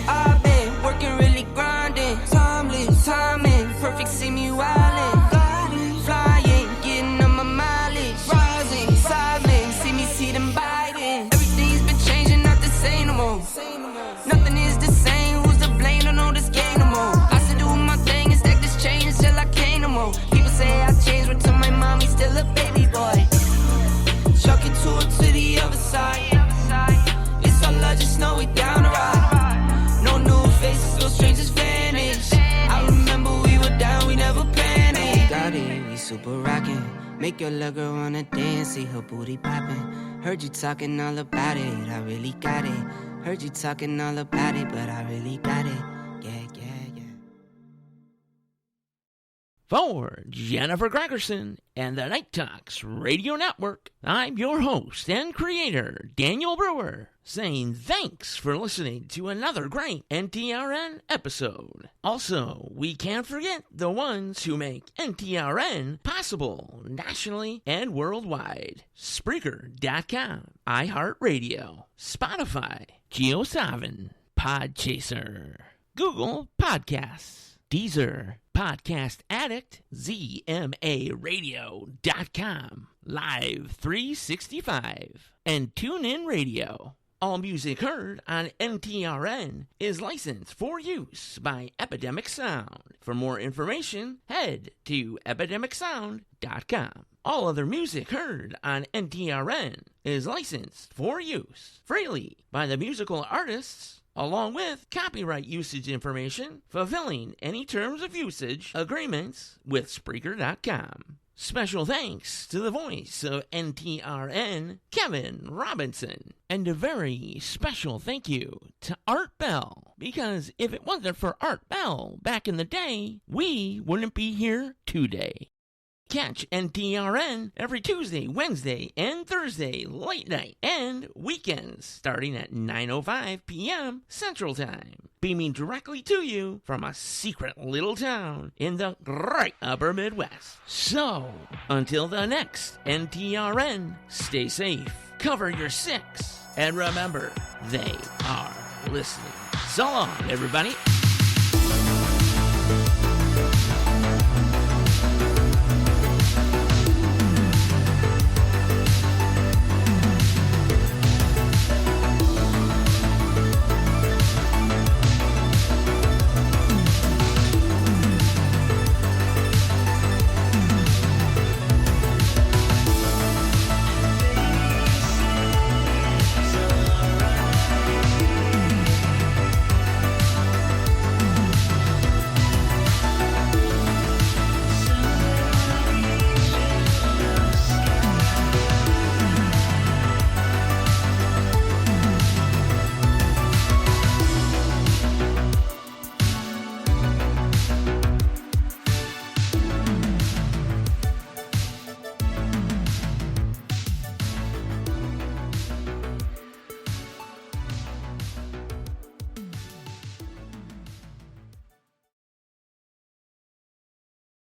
I've been working really grinding. Timeless, timing, perfect, see me wildin'. Flying, getting on my mileage. Rising, silent, see me see them biting. Everything's been changing, not the same no more. Nothing is the same, who's to blame? Don't know this game no more. I still do my thing and stack this change until I can't no more. People say I changed, but to my mommy still a baby boy. Chuck it to the other side. It's all love, just know we down the ride. No new faces, no strangers vanish. I remember we were down, we never panicked. Got it, we super rockin'. Make your little girl wanna dance, see her booty poppin'. Heard you talking all about it, I really got it. Heard you talking all about it, but I really got it. Yeah. For Jennifer Gregerson and the Night Talks Radio Network, I'm your host and creator, Daniel Brewer, saying thanks for listening to another great NTRN episode. Also, we can't forget the ones who make NTRN possible nationally and worldwide. Spreaker.com, iHeartRadio, Spotify, JioSaavn, Podchaser, Google Podcasts, Deezer, Podcast Addict, ZMARadio.com, Live 365, and TuneIn Radio. All music heard on NTRN is licensed for use by Epidemic Sound. For more information, head to epidemicsound.com. All other music heard on NTRN is licensed for use freely by the musical artists, along with copyright usage information, fulfilling any terms of usage agreements with Spreaker.com. Special thanks to the voice of NTRN, Kevin Robinson. And a very special thank you to Art Bell, because if it wasn't for Art Bell back in the day, we wouldn't be here today. Catch NTRN every Tuesday, Wednesday, and Thursday late night and weekends starting at 9:05 p.m. Central Time, beaming directly to you from a secret little town in the great upper Midwest. So, until the next NTRN, stay safe, cover your six, and remember, they are listening. So long, everybody.